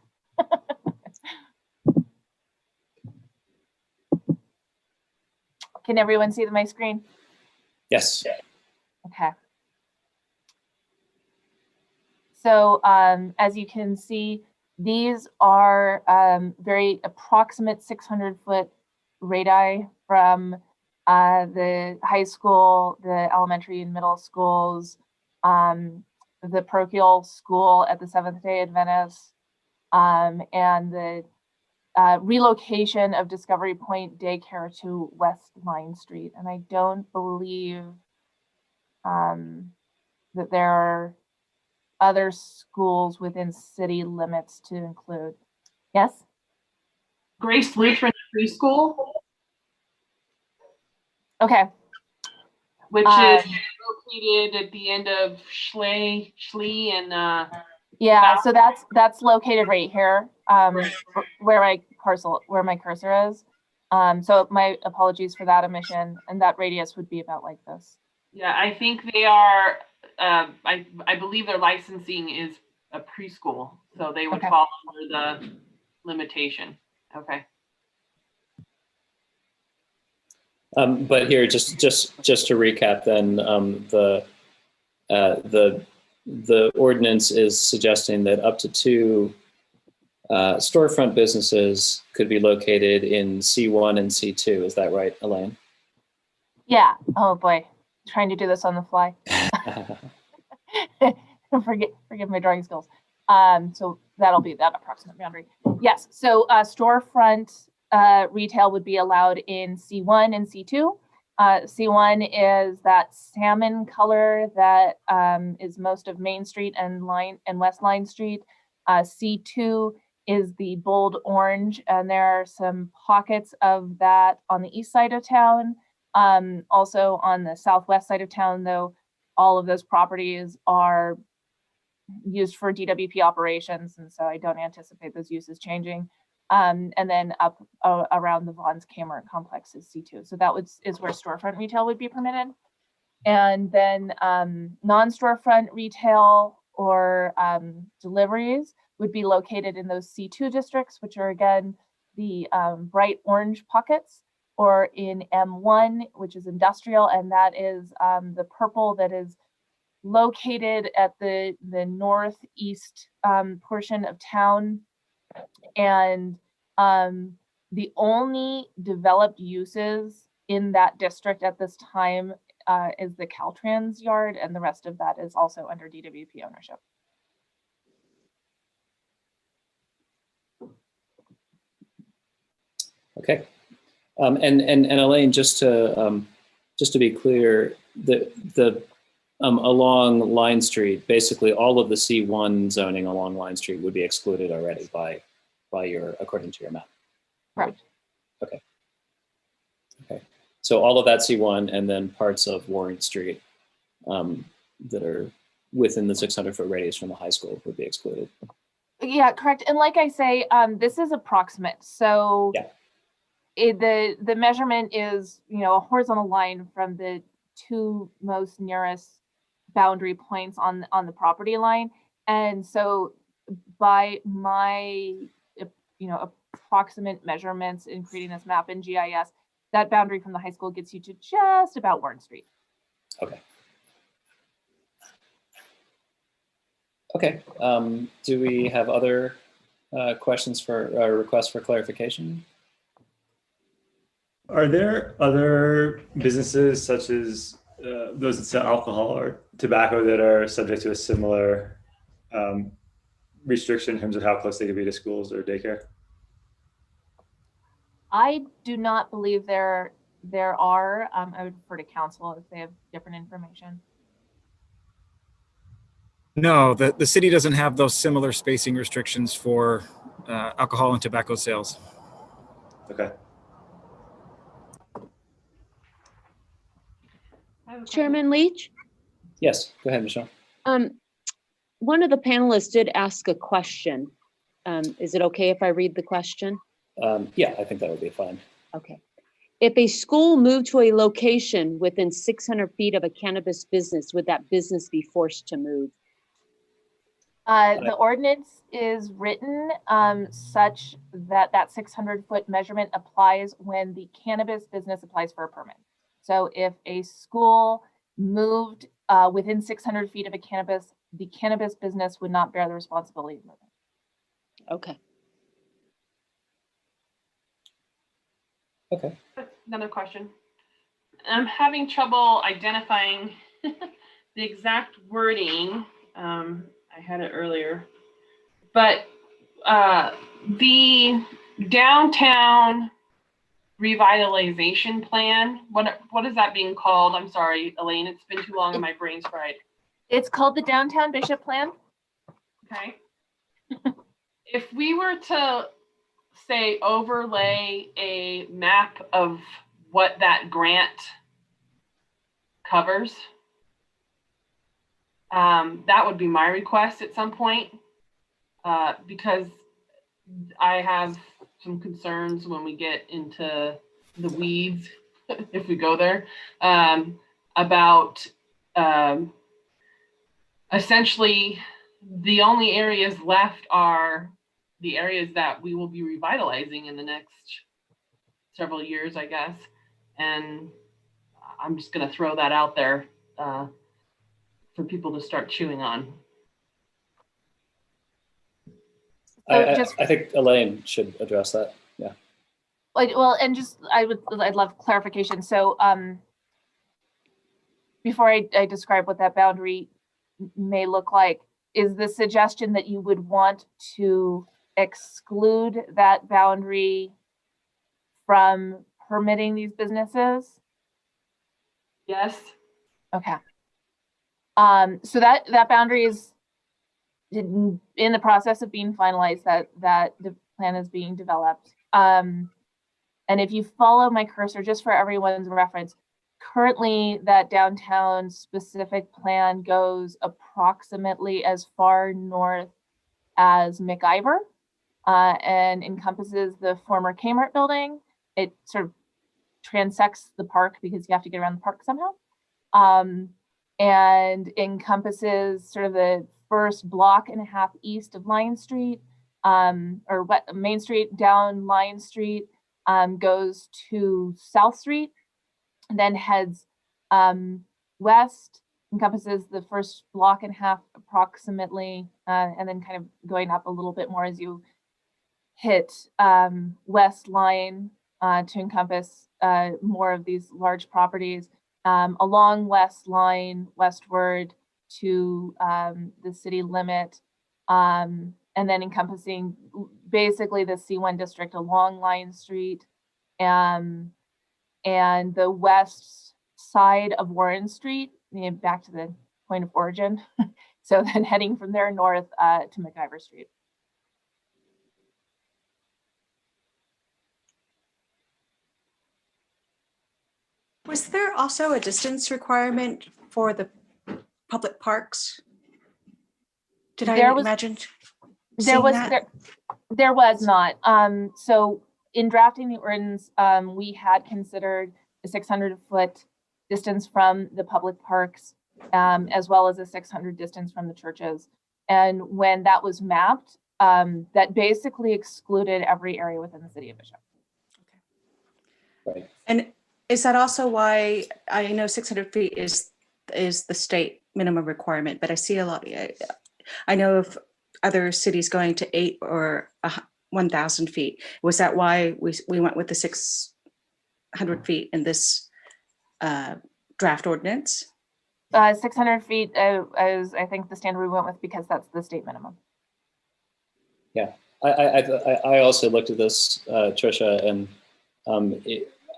Can everyone see my screen? Yes. Okay. So as you can see, these are very approximate 600-foot radii from the high school, the elementary and middle schools, the parochial school at the Seventh-day Adventist, and the relocation of Discovery Point Daycare to West Line Street. And I don't believe that there are other schools within city limits to include. Yes? Grace Lutheran Preschool, Okay. which is located at the end of Schley and Yeah, so that's located right here, where my cursor is. So my apologies for that omission, and that radius would be about like this. yeah, I think they are, I believe their licensing is a preschool, so they would Okay. fall under the limitation. Okay. But here, just to recap, then the ordinance is suggesting that up to two storefront businesses could be located in C1 and C2. Is that right, Elaine? Yeah. Oh boy, trying to do this on the fly. Forgive my drawing skills. So that'll be that approximate boundary. Yes. So storefront retail would be allowed in C1 and C2. C1 is that salmon color that is most of Main Street and West Line Street. C2 is the bold orange, and there are some pockets of that on the east side of town. Also on the southwest side of town, though, all of those properties are used for DWP operations, and so I don't anticipate those uses changing. And then up around the Vaughn's Kmart complex is C2. So that is where storefront retail would be permitted. And then non-storefront retail or deliveries would be located in those C2 districts, which are again the bright orange pockets, or in M1, which is industrial, and that is the purple that is located at the northeast portion of town. And the only developed uses in that district at this time is the Caltrans yard, and the rest of that is also under DWP ownership. Okay. And Elaine, just to be clear, the along Line Street, basically all of the C1 zoning along Line Street would be excluded already by according to your map. Right. Okay. Okay. So all of that C1 and then parts of Warren Street that are within the 600-foot radius from the high school would be excluded. Yeah, correct. And like I say, this is approximate. So yeah. The measurement is, a horizontal line from the two most nearest boundary points on the property line. And so by my, approximate measurements in creating this map in GIS, that boundary from the high school gets you to just about Warren Street. Okay. Okay. Do we have other questions for requests for clarification? Are there other businesses such as those that sell alcohol or tobacco that are subject to a similar restriction in terms of how close they could be to schools or daycare? I do not believe there are. I would refer to council if they have different information. No, the city doesn't have those similar spacing restrictions for alcohol and tobacco sales. Okay. Chairman Leach? Yes, go ahead, Michelle. One of the panelists did ask a question. Is it okay if I read the question? Yeah, I think that would be fine. Okay. If a school moved to a location within 600 feet of a cannabis business, would that business be forced to move? The ordinance is written such that that 600-foot measurement applies when the cannabis business applies for a permit. So if a school moved within 600 feet of the cannabis business would not bear the responsibility of moving. Okay. Okay. Another question. I'm having trouble identifying the exact wording. I had it earlier, but the downtown revitalization plan, what is that being called? I'm sorry, Elaine, it's been too long and my brain's fried. It's called the Downtown Bishop Plan. Okay. If we were to say overlay a map of what that grant covers, that would be my request at some point, because I have some concerns when we get into the weeds, if we go there, about essentially the only areas left are the areas that we will be revitalizing in the next several years, I guess. And I'm just going to throw that out there for people to start chewing on. I think Elaine should address that. Yeah. Well, and just, I'd love clarification. So before I describe what that boundary may look like, is the suggestion that you would want to exclude that boundary from permitting these businesses? Yes. Okay. So that boundary is in the process of being finalized, that the plan is being developed. And if you follow my cursor, just for everyone's reference, currently that downtown specific plan goes approximately as far north as McIver and encompasses the former Kmart building. It sort of transects the park because you have to get around the park somehow. And encompasses sort of the first block and a half east of Lion Street, or Main Street down Lion Street, goes to South Street, and then heads west, encompasses the first block and a half approximately, and then kind of going up a little bit more as you hit West Line to encompass more of these large properties. Along West Line westward to the city limit, and then encompassing basically the C1 district along Lion Street, and the west side of Warren Street, back to the point of origin. So then heading from there north to McIver Street. Was there also a distance requirement for the public parks? Did I imagine? There was not. So in drafting the ordinance, we had considered a 600-foot distance from the public parks, as well as a 600 distance from the churches. And when that was mapped, that basically excluded every area within the city of Bishop. Right. And is that also why I know 600 feet is the state minimum requirement, but I see a lot, I know of other cities going to 8 or 1,000 feet. Was that why we went with the 600 feet in this draft ordinance? 600 feet is, I think, the standard we went with because that's the state minimum. Yeah, I also looked at this, Trisha, and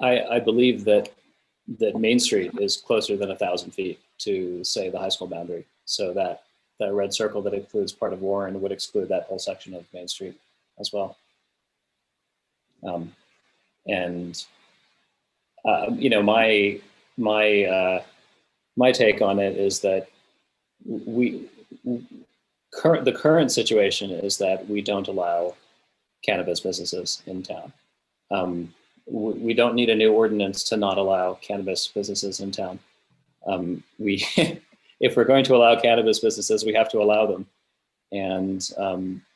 I believe that Main Street is closer than 1,000 feet to, say, the high school boundary. So that red circle that includes part of Warren would exclude that whole section of Main Street as well. You know, my take on it is that the current situation is that we don't allow cannabis businesses in town. We don't need a new ordinance to not allow cannabis businesses in town. If we're going to allow cannabis businesses, we have to allow them. And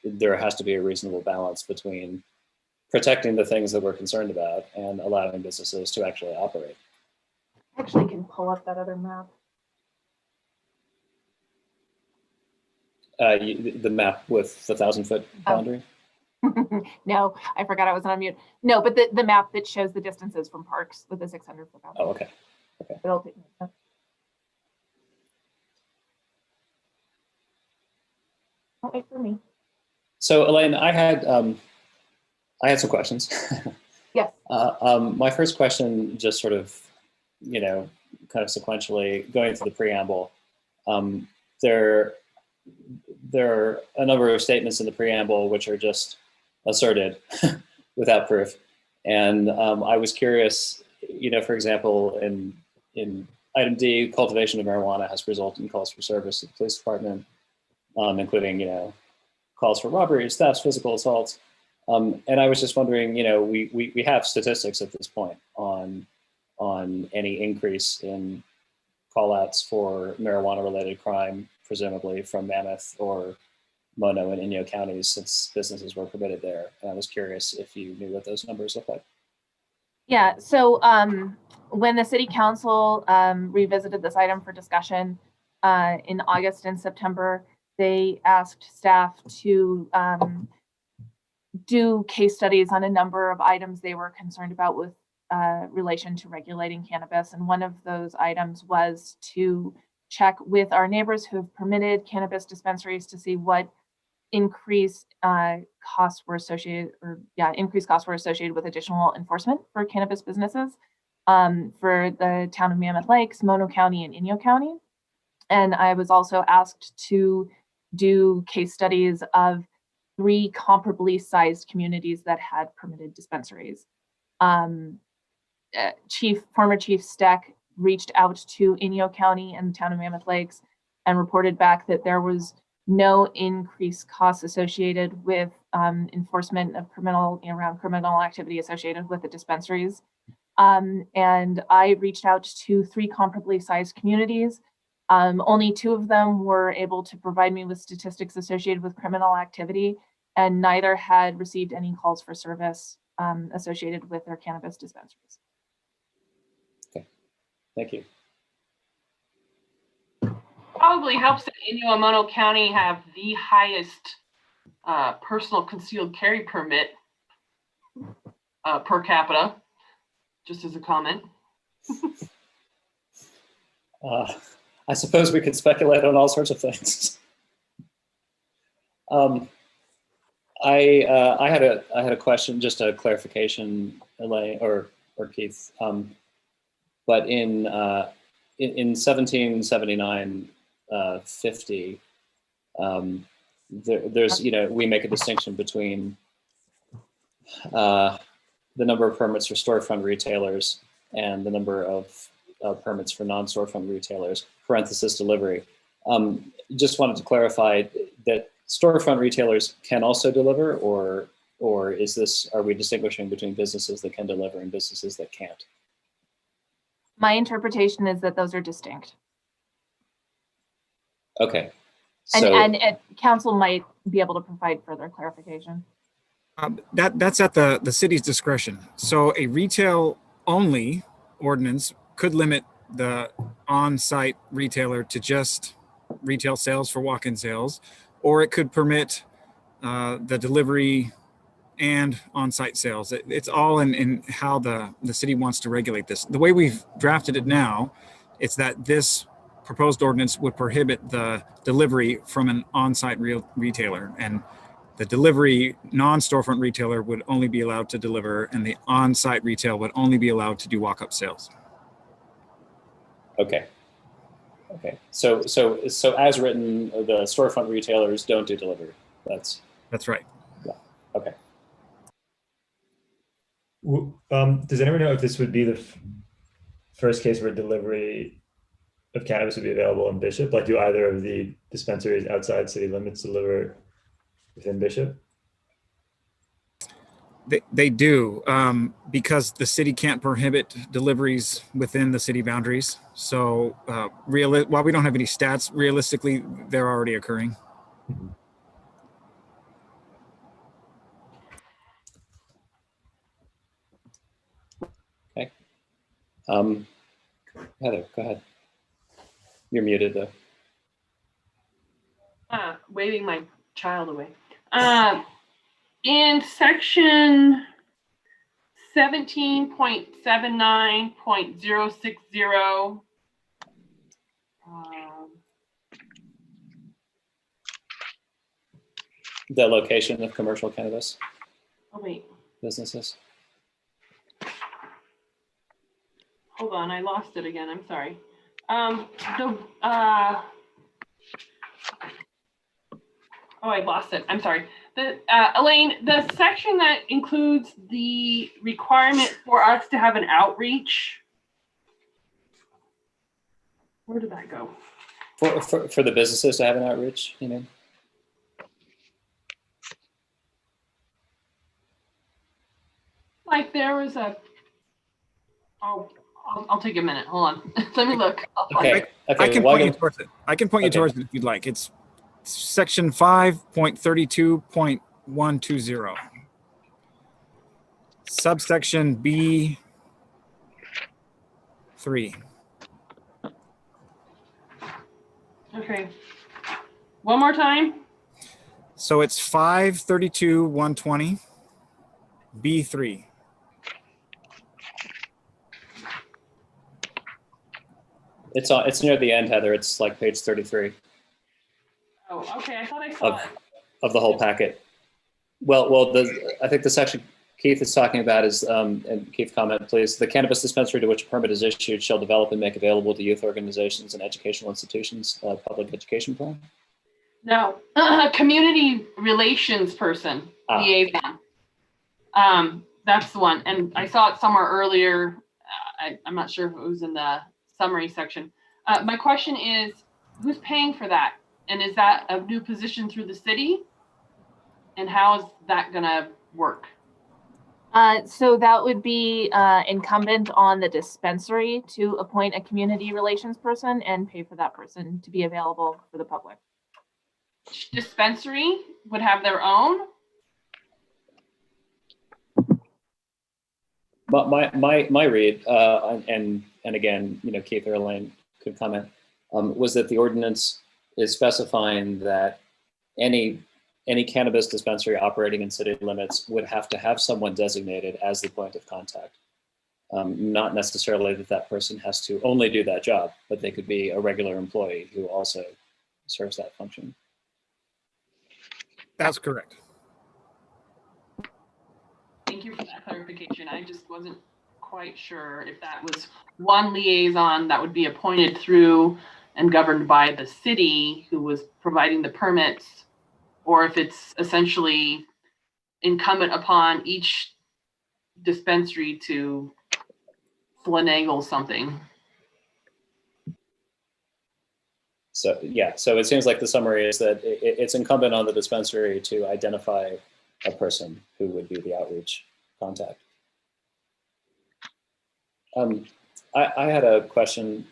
there has to be a reasonable balance between protecting the things that we're concerned about and allowing businesses to actually operate. Actually, can pull up that other map. The map with the 1,000-foot boundary? No, I forgot I was on mute. No, but the map that shows the distances from parks with the 600-foot boundary. Oh, okay. Okay. It'll take me. Don't wait for me. So, Elaine, I had some questions. Yes. My first question, just sort of, you know, kind of sequentially going through the preamble. There are a number of statements in the preamble which are just asserted without proof. And I was curious, you know, for example, in item D, cultivation of marijuana has resulted in calls for service to the police department, including, you know, calls for robberies, thefts, physical assaults. And I was just wondering, you know, we have statistics at this point on any increase in call-outs for marijuana-related crime, presumably from Mammoth or Mono and Inyo counties, since businesses were permitted there. And I was curious if you knew what those numbers look like. Yeah, so when the city council revisited this item for discussion in August and September, they asked staff to do case studies on a number of items they were concerned about with relation to regulating cannabis. And one of those items was to check with our neighbors who have permitted cannabis dispensaries to see what increased costs were associated with additional enforcement for cannabis businesses for the town of Mammoth Lakes, Mono County, and Inyo County. And I was also asked to do case studies of 3 comparably sized communities that had permitted dispensaries. Former Chief Steck reached out to Inyo County and the town of Mammoth Lakes and reported back that there was no increased costs associated with enforcement of criminal activity associated with the dispensaries. And I reached out to 3 comparably sized communities. Only 2 of them were able to provide me with statistics associated with criminal activity, and neither had received any calls for service associated with their cannabis dispensaries. Okay, thank you. Probably helps that Inyo and Mono County have the highest personal concealed carry permit per capita, just as a comment. I suppose we could speculate on all sorts of things. I had a question, just a clarification, Elaine or Keith. But in 1779, 50, there's we make a distinction between the number of permits for storefront retailers and the number of permits for non-storefront retailers, parenthesis delivery. Just wanted to clarify that storefront retailers can also deliver, or are we distinguishing between businesses that can deliver and businesses that can't? My interpretation is that those are distinct. Okay. So, and council might be able to provide further clarification. That's at the city's discretion. So a retail only ordinance could limit the on-site retailer to just retail sales for walk-in sales, or it could permit the delivery and on-site sales. It's all in how the city wants to regulate this. The way we've drafted it now, it's that this proposed ordinance would prohibit the delivery from an on-site retailer, and the delivery non-storefront retailer would only be allowed to deliver, and the on-site retail would only be allowed to do walk-up sales. Okay. Okay. So as written, the storefront retailers don't do delivery. That's right. Yeah. Okay. Does anyone know if this would be the first case where delivery of cannabis would be available in Bishop? Like, do either of the dispensaries outside city limits deliver within Bishop? They do, because the city can't prohibit deliveries within the city boundaries. So while we don't have any stats, realistically, they're already occurring. Okay. Heather, go ahead. You're muted though. Waving my child away. In section 17.79.060, The location of commercial cannabis oh wait, businesses. hold on, I lost it again. I'm sorry. Oh, I lost it. I'm sorry. Elaine, the section that includes the requirement for us to have an outreach, where did that go? For the businesses to have an outreach, you mean? Like there was a, oh, I'll take a minute. Hold on. Let me look. Okay. I can point you towards it. I can point you towards it if you'd like. It's section 5.32.120. Subsection B3. Okay. One more time. So it's 532.120. B3. It's near the end, Heather. It's like page 33 Oh, okay, I thought I saw it. of the whole packet. Well, I think the section Keith is talking about is, and Keith, comment please, the cannabis dispensary to which a permit is issued shall develop and make available to youth organizations and educational institutions, public education plan. No, community relations person, liaison. That's the one, and I saw it somewhere earlier. I'm not sure if it was in the summary section. My question is, who's paying for that? And is that a new position through the city? And how is that gonna work? So that would be incumbent on the dispensary to appoint a community relations person and pay for that person to be available for the public. Dispensary would have their own? But my read, and again, Keith or Elaine could comment, was that the ordinance is specifying that any cannabis dispensary operating in city limits would have to have someone designated as the point of contact. Not necessarily that person has to only do that job, but they could be a regular employee who also serves that function. That's correct. Thank you for that clarification. I just wasn't quite sure if that was one liaison that would be appointed through and governed by the city who was providing the permits, or if it's essentially incumbent upon each dispensary to finagle something. So yeah, so it seems like the summary is that it's incumbent on the dispensary to identify a person who would be the outreach contact. I had a question.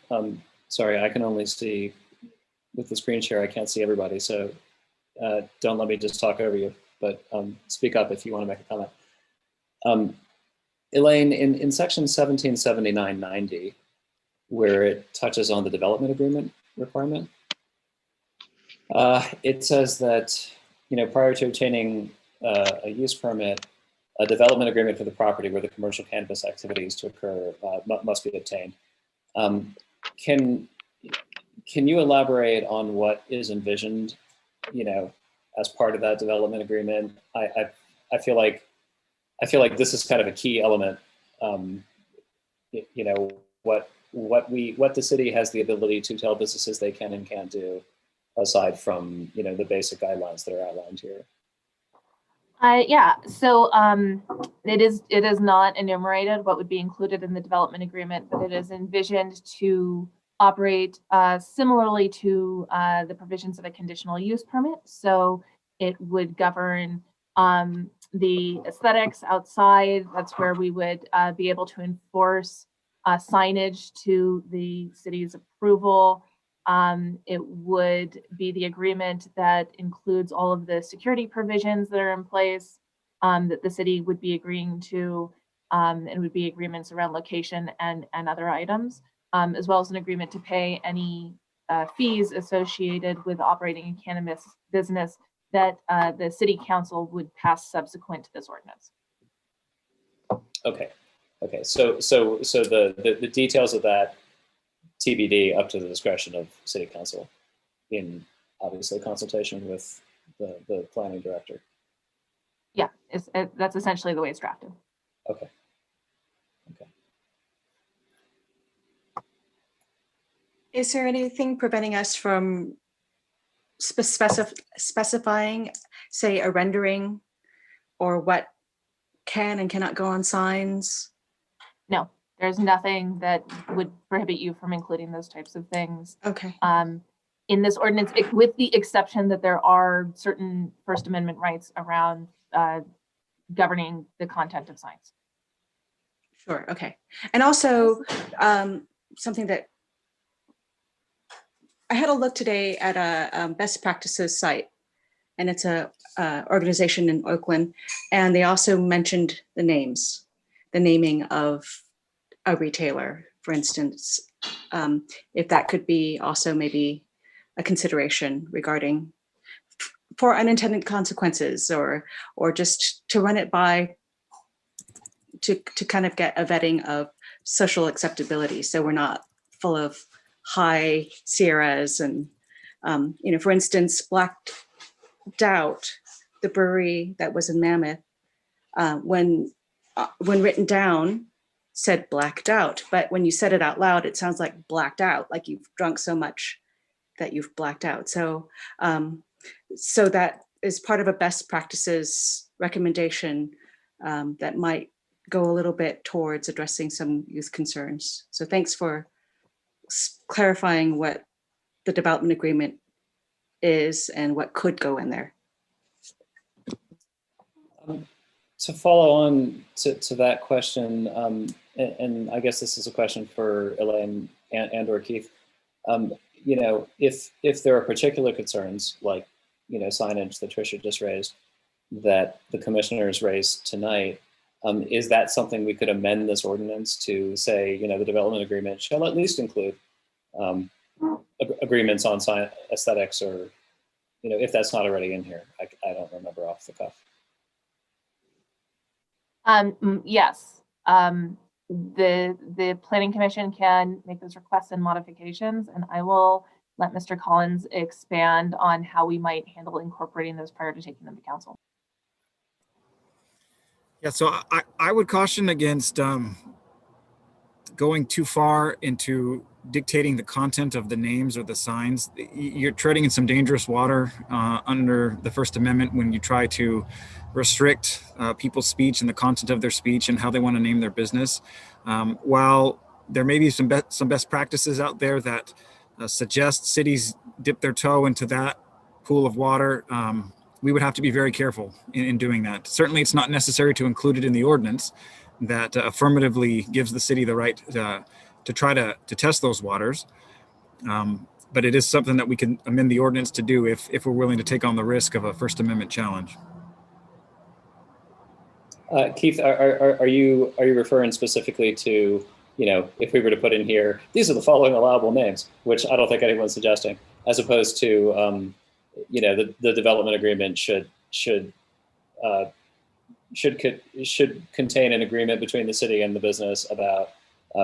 Sorry, I can only see with the screen share. I can't see everybody, so don't let me just talk over you, but speak up if you want to make a comment. Elaine, in section 177990, where it touches on the development agreement requirement, it says that, prior to obtaining a use permit, a development agreement for the property where the commercial cannabis activities to occur must be obtained. Can you elaborate on what is envisioned, as part of that development agreement? I feel like this is kind of a key element. What the city has the ability to tell businesses they can and can't do, aside from the basic guidelines that are outlined here. Yeah, so it is not enumerated what would be included in the development agreement, but it is envisioned to operate similarly to the provisions of a conditional use permit. So it would govern the aesthetics outside. That's where we would be able to enforce signage to the city's approval. It would be the agreement that includes all of the security provisions that are in place that the city would be agreeing to, and would be agreements around location and other items, as well as an agreement to pay any fees associated with operating a cannabis business that the city council would pass subsequent to this ordinance. Okay. So the details of that TBD, up to the discretion of city council, in obviously consultation with the planning director. Yeah, that's essentially the way it's drafted. Okay. Is there anything preventing us from specifying, say, a rendering or what can and cannot go on signs? No, there's nothing that would prohibit you from including those types of things. Okay. In this ordinance, with the exception that there are certain First Amendment rights around governing the content of signs. Sure, okay. And also something that I had a look today at a best practices site, and it's a organization in Oakland, and they also mentioned the naming of a retailer, for instance, if that could be also maybe a consideration regarding for unintended consequences, or just to run it by to kind of get a vetting of social acceptability. So we're not full of high Sierras and, for instance, Blacked Out, the brewery that was in Mammoth, when written down, said blacked out, but when you said it out loud, it sounds like blacked out, like you've drunk so much that you've blacked out. So, so that is part of a best practices recommendation that might go a little bit towards addressing some youth concerns. So thanks for clarifying what the development agreement is and what could go in there. To follow on to that question, and I guess this is a question for Elaine and or Keith, if there are particular concerns like, signage that Tricia just raised, that the commissioners raised tonight, is that something we could amend this ordinance to say, the development agreement shall at least include agreements on sign aesthetics, or, if that's not already in here? I don't remember off the cuff. Yes, the Planning Commission can make those requests and modifications, and I will let Mr. Collins expand on how we might handle incorporating those prior to taking them to council. Yeah, so I would caution against going too far into dictating the content of the names or the signs. You're treading in some dangerous water under the First Amendment when you try to restrict people's speech and the content of their speech and how they want to name their business. While there may be some best practices out there that suggest cities dip their toe into that pool of water, we would have to be very careful in doing that. Certainly, it's not necessary to include it in the ordinance that affirmatively gives the city the right to try to test those waters. But it is something that we can amend the ordinance to do if we're willing to take on the risk of a First Amendment challenge. Keith, are you referring specifically to, if we were to put in here, these are the following allowable names, which I don't think anyone's suggesting, as opposed to, the development agreement should contain an agreement between the city and the business about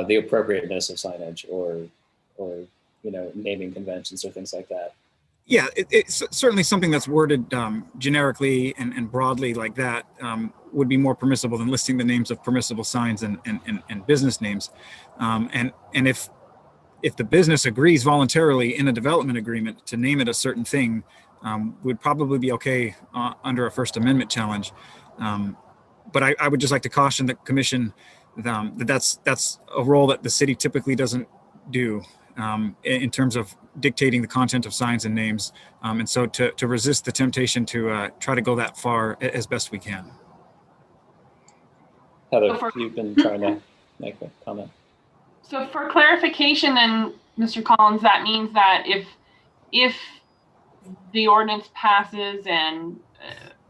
the appropriateness of signage or naming conventions or things like that. Yeah, it's certainly something that's worded generically and broadly like that would be more permissible than listing the names of permissible signs and business names. And if the business agrees voluntarily in a development agreement to name it a certain thing, would probably be okay under a First Amendment challenge. But I would just like to caution the commission that's a role that the city typically doesn't do in terms of dictating the content of signs and names. And so to resist the temptation to try to go that far as best we can. Heather, you've been trying to make a comment. So for clarification, then, Mr. Collins, that means that if the ordinance passes and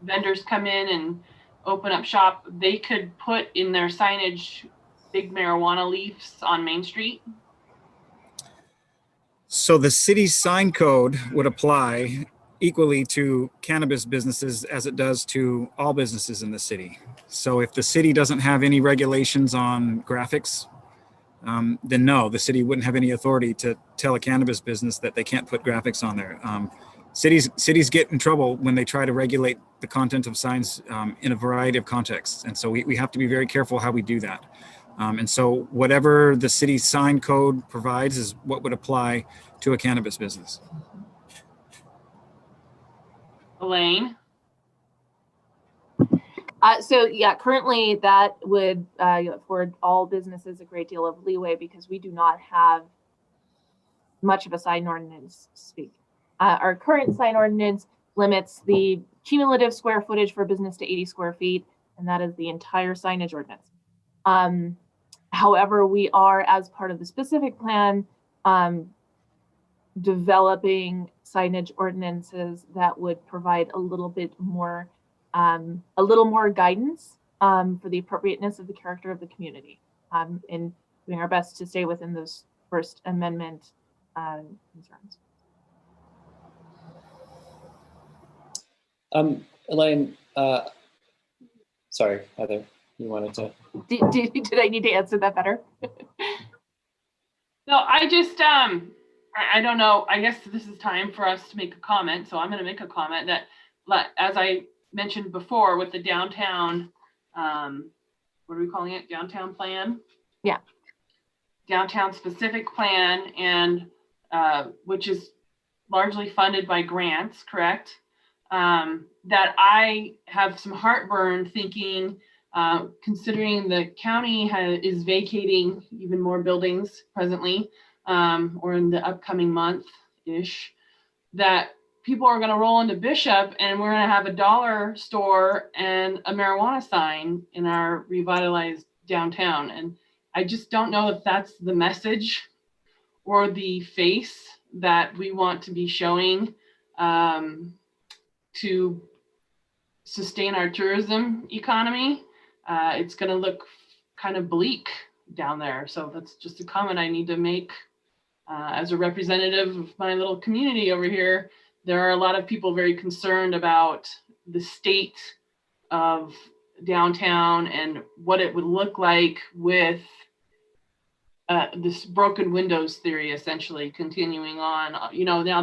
vendors come in and open up shop, they could put in their signage big marijuana leaves on Main Street? So the city's sign code would apply equally to cannabis businesses as it does to all businesses in the city. So if the city doesn't have any regulations on graphics, then no, the city wouldn't have any authority to tell a cannabis business that they can't put graphics on there. Cities get in trouble when they try to regulate the content of signs in a variety of contexts. And so we have to be very careful how we do that. And so whatever the city's sign code provides is what would apply to a cannabis business. Elaine? So yeah, currently that would afford all businesses a great deal of leeway because we do not have much of a sign ordinance speak. Our current sign ordinance limits the cumulative square footage for business to 80 square feet, and that is the entire signage ordinance. However, we are, as part of the specific plan, developing signage ordinances that would provide a little more guidance for the appropriateness of the character of the community, and doing our best to stay within those First Amendment concerns. Elaine, sorry, Heather. you wanted to. Did I need to answer that better? No, I just, I don't know. I guess this is time for us to make a comment. So I'm going to make a comment that, as I mentioned before, with the downtown, what are we calling it? Downtown plan? Yeah. Downtown specific plan, and which is largely funded by grants, correct? That I have some heartburn thinking, considering the county is vacating even more buildings presently, or in the upcoming month-ish, that people are going to roll into Bishop and we're going to have a dollar store and a marijuana sign in our revitalized downtown. And I just don't know if that's the message or the face that we want to be showing to sustain our tourism economy. It's going to look kind of bleak down there. So that's just a comment I need to make. As a representative of my little community over here, there are a lot of people very concerned about the state of downtown and what it would look like with this broken windows theory essentially continuing on. You know, now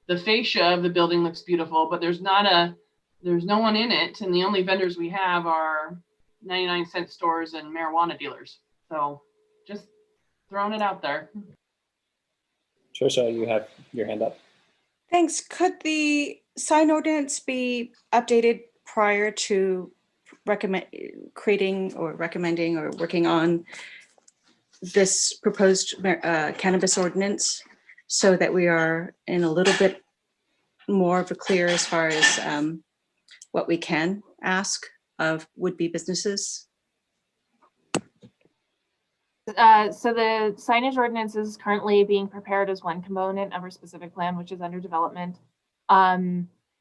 the fascia of the building looks beautiful, but there's no one in it, and the only vendors we have are 99-cent stores and marijuana dealers. So just throwing it out there. Trisha, you have your hand up. Thanks. Could the sign ordinance be updated prior to creating or recommending or working on this proposed cannabis ordinance, so that we are in a little bit more of a clear as far as what we can ask of would-be businesses? So the signage ordinance is currently being prepared as one component of our specific plan, which is under development.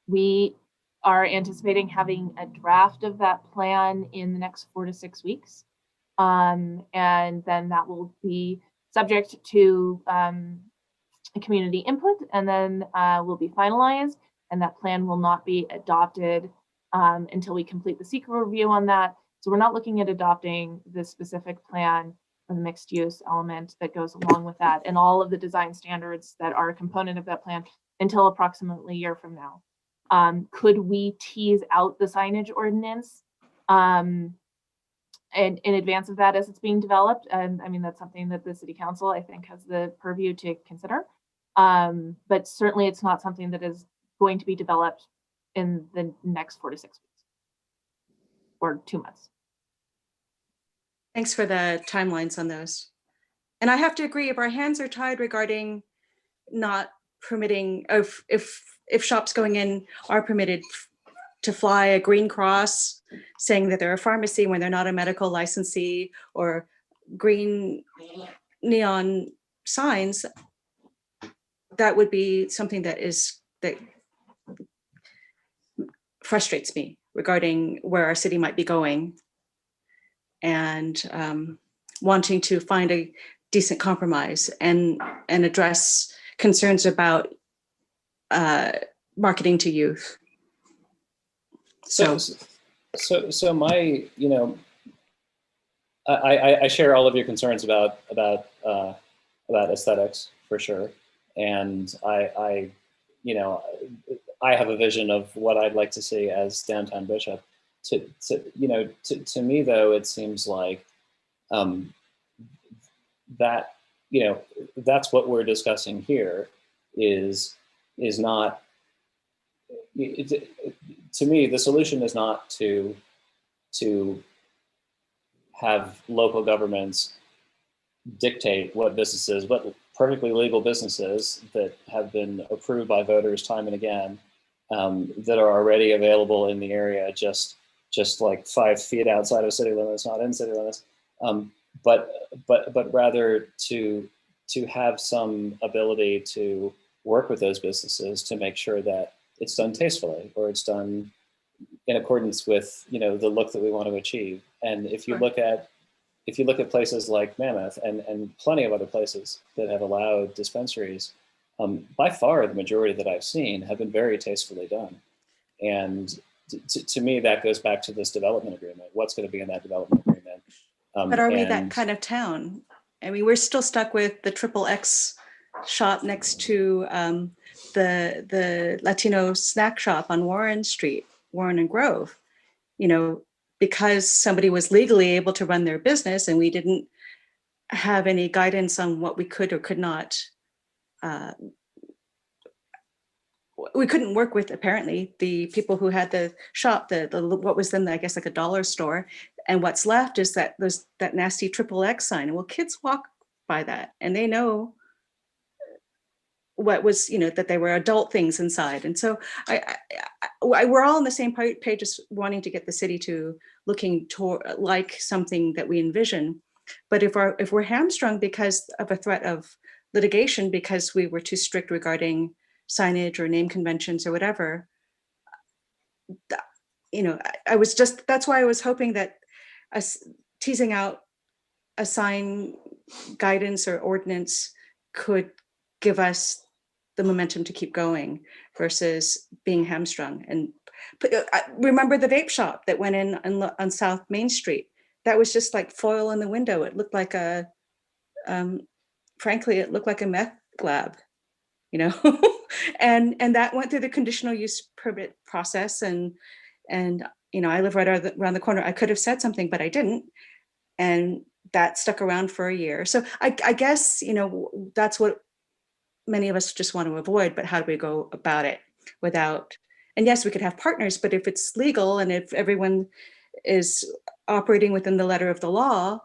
We are anticipating having a draft of that plan in the next 4 to 6 weeks. And then that will be subject to community input, and then will be finalized. And that plan will not be adopted until we complete the secret review on that. So we're not looking at adopting the specific plan or the mixed use element that goes along with that and all of the design standards that are a component of that plan until approximately a year from now. Could we tease out the signage ordinance and in advance of that as it's being developed? And I mean, that's something that the city council, I think, has the purview to consider. But certainly it's not something that is going to be developed in the next 4 to 6 weeks or 2 months. Thanks for the timelines on those. And I have to agree, if our hands are tied regarding not permitting, if shops going in are permitted to fly a green cross saying that they're a pharmacy when they're not a medical licensee, or green neon signs, that would be something that frustrates me regarding where our city might be going, and wanting to find a decent compromise and address concerns about marketing to youth. So my, you know, I share all of your concerns about aesthetics for sure, and I you know, I have a vision of what I'd like to see as downtown Bishop. To me though, it seems like that, you know, that's what we're discussing here is not, to me, the solution is not to have local governments dictate what businesses, what perfectly legal businesses that have been approved by voters time and again, that are already available in the area, just like 5 feet outside of city limits, not in city limits, but rather to have some ability to work with those businesses to make sure that it's done tastefully, or it's done in accordance with, you know, the look that we want to achieve. And if you look at places like Mammoth and plenty of other places that have allowed dispensaries, by far the majority that I've seen have been very tastefully done. And to me, that goes back to this development agreement. What's going to be in that development agreement? But are we that and- kind of town? I mean, we're still stuck with the XXX shop next to the Latino snack shop on Warren Street, Warren and Grove, you know, because somebody was legally able to run their business and we didn't have any guidance on what we could or could not. We couldn't work with, apparently, the people who had the shop, the what was then, I guess, like a dollar store. And what's left is that nasty XXX sign. Well, kids walk by that and they know what was, you know, that there were adult things inside. And so we're all on the same page, just wanting to get the city to looking toward like something that we envision. But if we're hamstrung because of a threat of litigation, because we were too strict regarding signage or name conventions or whatever, you know, that's why I was hoping that teasing out a sign guidance or ordinance could give us the momentum to keep going versus being hamstrung. And remember the vape shop that went in on South Main Street? That was just like foil in the window. It looked like frankly, it looked like a meth lab, you know? and that went through the conditional use permit process. And you know, I live right around the corner. I could have said something, but I didn't. And that stuck around for a year. So I guess, you know, that's what many of us just want to avoid, but how do we go about it without, and yes, we could have partners, but if it's legal and if everyone is operating within the letter of the law,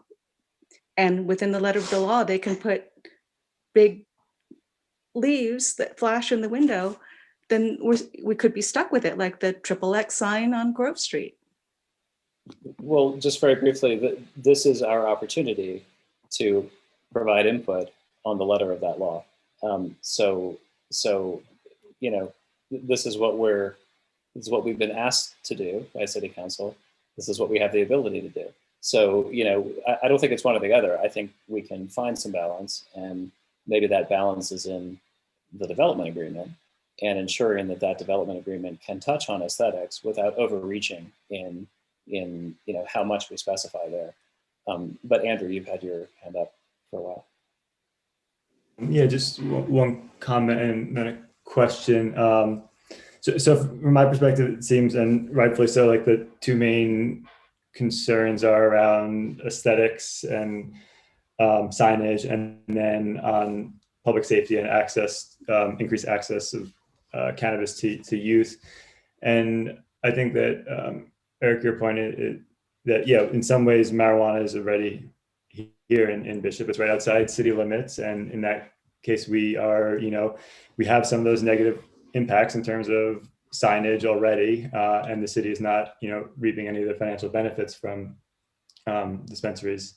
and within the letter of the law, they can put big leaves that flash in the window, then we could be stuck with it, like the XXX sign on Grove Street. Well, just very briefly, this is our opportunity to provide input on the letter of that law. So you know, this is what we've been asked to do by City Council. This is what we have the ability to do. So, you know, I don't think it's one or the other. I think we can find some balance, and maybe that balance is in the development agreement and ensuring that development agreement can touch on aesthetics without overreaching in you know, how much we specify there. But Andrew, you've had your hand up for a while. Yeah, just one comment and then a question. So from my perspective, it seems, and rightfully so, like the two main concerns are around aesthetics and signage, and then on public safety and access, increased access of cannabis to youth. And I think that Eric, your point is that, yeah, in some ways marijuana is already here in Bishop. It's right outside city limits, and in that case, we are, you know, we have some of those negative impacts in terms of signage already, and the city is not, you know, reaping any of the financial benefits from dispensaries.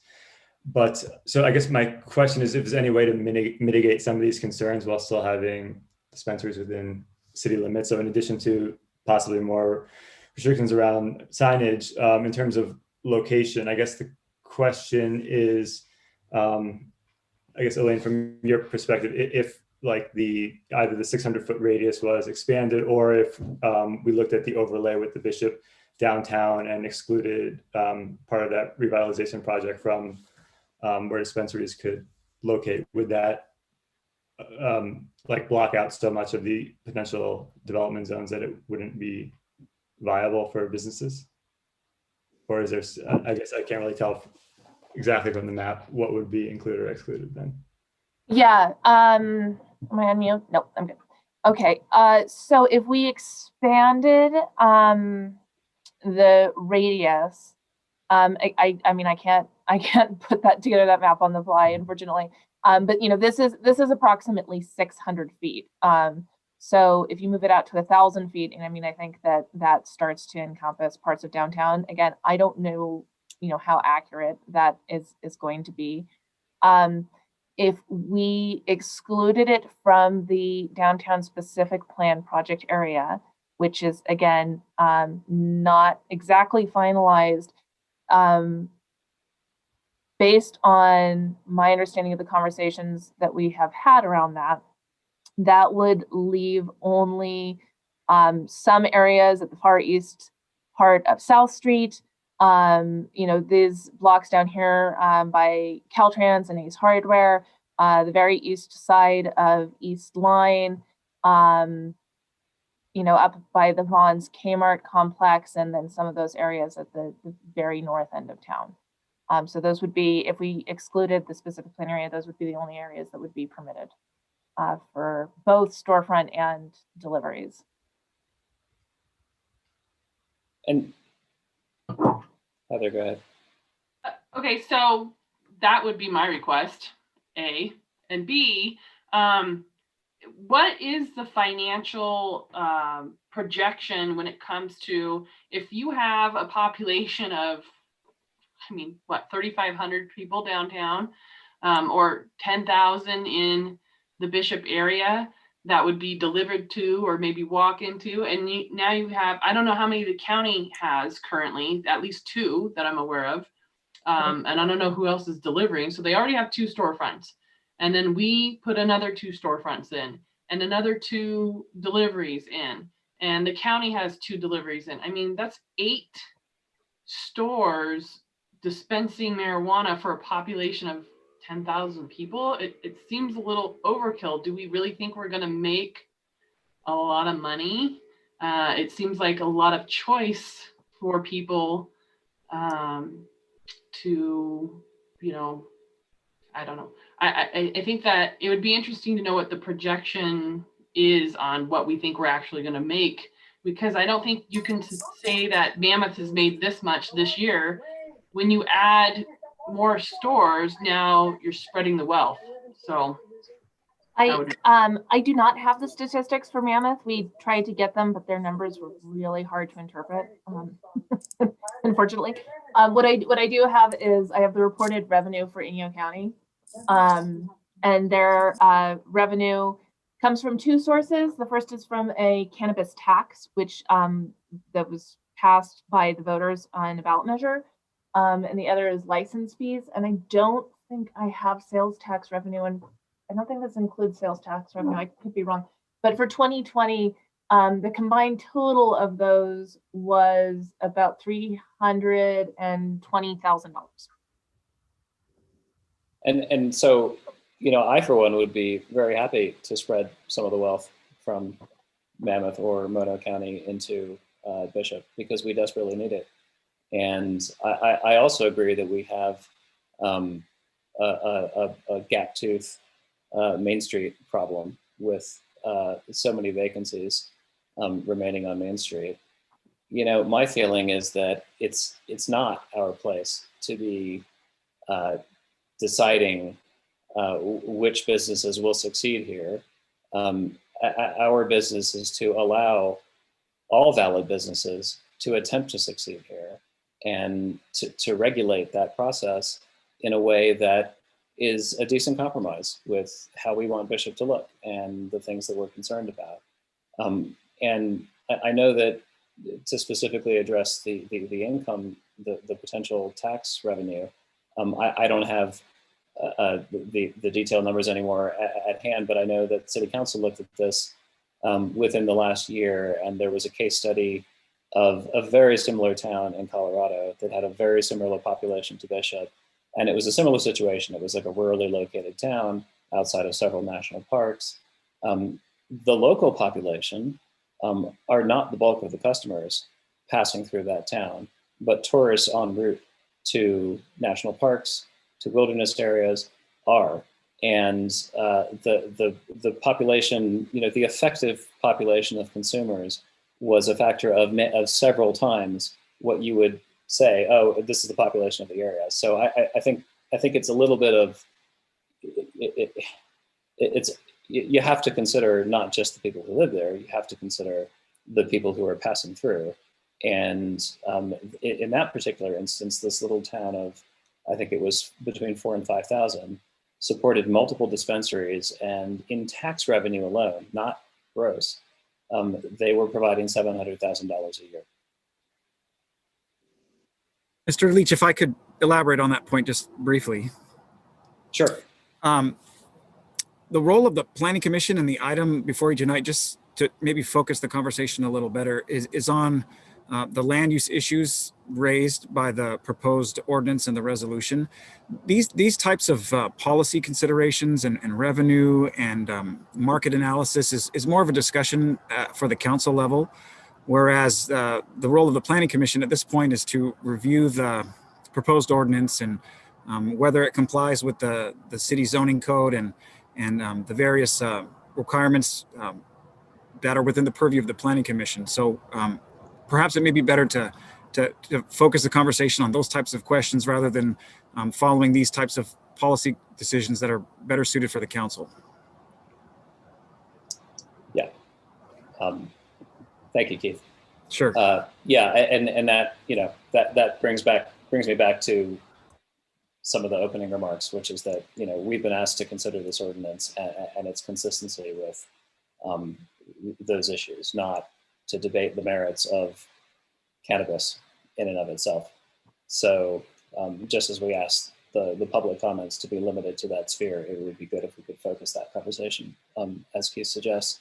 But so I guess my question is if there's any way to mitigate some of these concerns while still having dispensaries within city limits. So in addition to possibly more restrictions around signage, in terms of location, I guess the question is, I guess, Elaine, from your perspective, if like either the 600-foot radius was expanded, or if we looked at the overlay with the Bishop downtown and excluded part of that revitalization project from where dispensaries could locate, would that like block out so much of the potential development zones that it wouldn't be viable for businesses? Or is there, I guess I can't really tell exactly from the map what would be included or excluded then. Yeah, am I on mute? No, I'm good. Okay, so if we expanded the radius, I mean, I can't put that together, that map on the fly, unfortunately. But you know, this is approximately 600 feet. So if you move it out to 1,000 feet, and I mean, I think that starts to encompass parts of downtown. Again, I don't know, you know, how accurate that is going to be. If we excluded it from the downtown specific plan project area, which is again not exactly finalized, based on my understanding of the conversations that we have had around that would leave only some areas at the far east part of South Street. You know, these blocks down here by Caltrans and Ace Hardware, the very east side of East Line, you know, up by the Vaughn's Kmart complex, and then some of those areas at the very north end of town. So those would be, if we excluded the specific plan area, those would be the only areas that would be permitted for both storefront and deliveries. And Heather, go ahead. Okay, so that would be my request, A. And B, what is the financial projection when it comes to, if you have a population of, I mean, what, 3,500 people downtown, or 10,000 in the Bishop area that would be delivered to or maybe walk into, and now you have, I don't know how many the county has currently, at least 2 that I'm aware of, and I don't know who else is delivering. So they already have 2 storefronts, and then we put another 2 storefronts in, and another 2 deliveries in, and the county has 2 deliveries in. I mean, that's 8 stores dispensing marijuana for a population of 10,000 people. It seems a little overkill. Do we really think we're going to make a lot of money? It seems like a lot of choice for people to, you know, I don't know. I think that it would be interesting to know what the projection is on what we think we're actually going to make, because I don't think you can say that Mammoth has made this much this year. When you add more stores, now you're spreading the wealth. So I do not have the statistics for Mammoth. We tried to get them, but their numbers were really hard to interpret, unfortunately. What I do have is I have the reported revenue for Inyo County, and their revenue comes from 2 sources. The first is from a cannabis tax, which that was passed by the voters on a ballot measure. And the other is license fees. And I don't think I have sales tax revenue, and I don't think this includes sales tax revenue. I could be wrong. But for 2020, the combined total of those was about $320,000. And so, you know, I for one would be very happy to spread some of the wealth from Mammoth or Mono County into Bishop, because we desperately need it. And I also agree that we have a gap tooth Main Street problem with so many vacancies remaining on Main Street. You know, my feeling is that it's not our place to be deciding which businesses will succeed here. Our business is to allow all valid businesses to attempt to succeed here, and to regulate that process in a way that is a decent compromise with how we want Bishop to look and the things that we're concerned about. And I know that to specifically address the income, the potential tax revenue, I don't have the detailed numbers anymore at hand, but I know that City Council looked at this within the last year, and there was a case study of a very similar town in Colorado that had a very similar population to Bishop. And it was a similar situation. It was like a rurally located town outside of several national parks. The local population are not the bulk of the customers passing through that town, but tourists en route to national parks, to wilderness areas are. And the population, you know, the effective population of consumers was a factor of several times what you would say, oh, this is the population of the area. So I think it's a little bit of, you have to consider not just the people who live there, you have to consider the people who are passing through. And in that particular instance, this little town of, I think it was between 4,000 and 5,000, supported multiple dispensaries, and in tax revenue alone, not gross, they were providing $700,000 a year. Mr. Leach, if I could elaborate on that point just briefly. Sure. The role of the Planning Commission and the item before you tonight, just to maybe focus the conversation a little better, is on the land use issues raised by the proposed ordinance and the resolution. These types of policy considerations and revenue and market analysis is more of a discussion for the council level, whereas the role of the Planning Commission at this point is to review the proposed ordinance and whether it complies with the city zoning code and the various requirements that are within the purview of the Planning Commission. So perhaps it may be better to focus the conversation on those types of questions rather than following these types of policy decisions that are better suited for the council. Yeah. Thank you, Keith. Sure. Yeah, and that, you know, that brings me back to some of the opening remarks, which is that, you know, we've been asked to consider this ordinance and its consistency with those issues, not to debate the merits of cannabis in and of itself. So just as we asked the public comments to be limited to that sphere, it would be good if we could focus that conversation, as Keith suggests.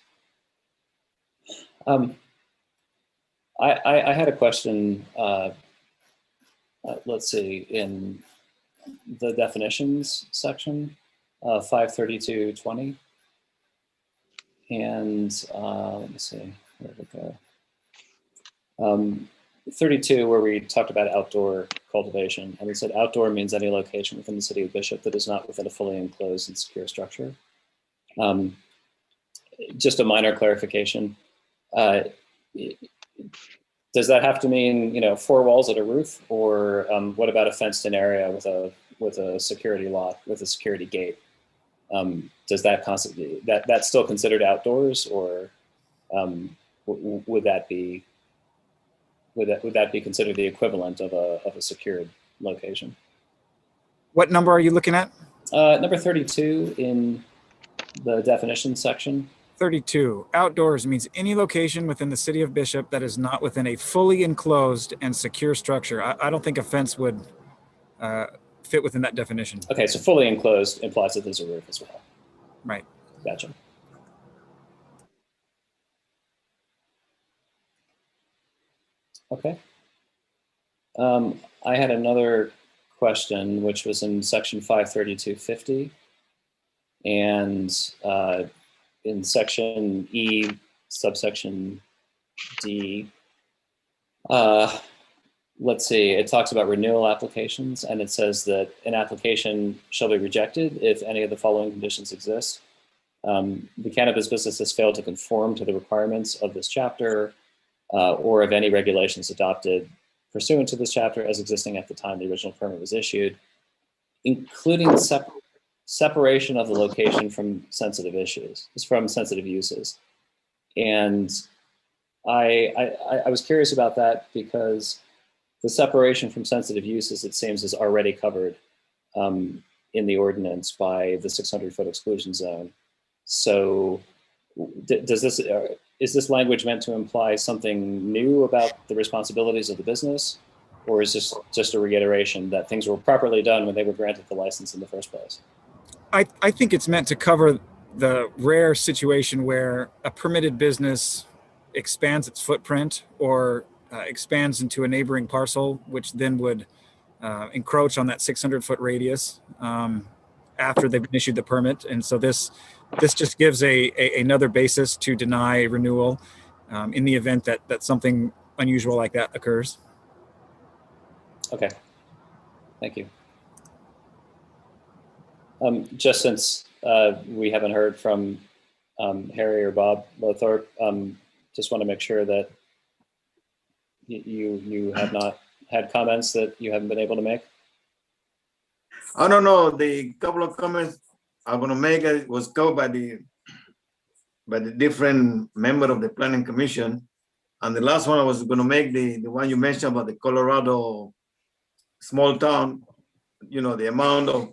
I had a question, let's see, in the definitions section, 532.20. And let me see, where did it go? 32, where we talked about outdoor cultivation, and we said outdoor means any location within the city of Bishop that is not within a fully enclosed and secure structure. Just a minor clarification. Does that have to mean, you know, 4 walls at a roof, or what about a fenced-in area with a security lock, with a security gate? Does that constitute that's still considered outdoors, or would that be considered the equivalent of a secured location? What number are you looking at? Number 32 in the definition section. 32. Outdoors means any location within the city of Bishop that is not within a fully enclosed and secure structure. I don't think a fence would fit within that definition. Okay, so fully enclosed implies that there's a roof as well. Right. Gotcha. Okay. I had another question, which was in section 532.50, and in section E, subsection D, let's see, it talks about renewal applications, and it says that an application shall be rejected if any of the following conditions exist. The cannabis business has failed to conform to the requirements of this chapter or of any regulations adopted pursuant to this chapter as existing at the time the original permit was issued, including separation of the location from sensitive issues, from sensitive uses. And I was curious about that because the separation from sensitive uses, it seems, is already covered in the ordinance by the 600-foot exclusion zone. So is this language meant to imply something new about the responsibilities of the business? Or is this just a reiteration that things were properly done when they were granted the license in the first place? I think it's meant to cover the rare situation where a permitted business expands its footprint or expands into a neighboring parcel, which then would encroach on that 600-foot radius after they've been issued the permit. And so this just gives another basis to deny renewal in the event that something unusual like that occurs. Okay, thank you. Just since we haven't heard from Harry or Bob Lothorpe, just want to make sure that you have not had comments that you haven't been able to make. I don't know. The couple of comments I'm going to make it was covered by the different member of the Planning Commission, and the last one I was going to make the one you mentioned about the Colorado small town. You know, the amount of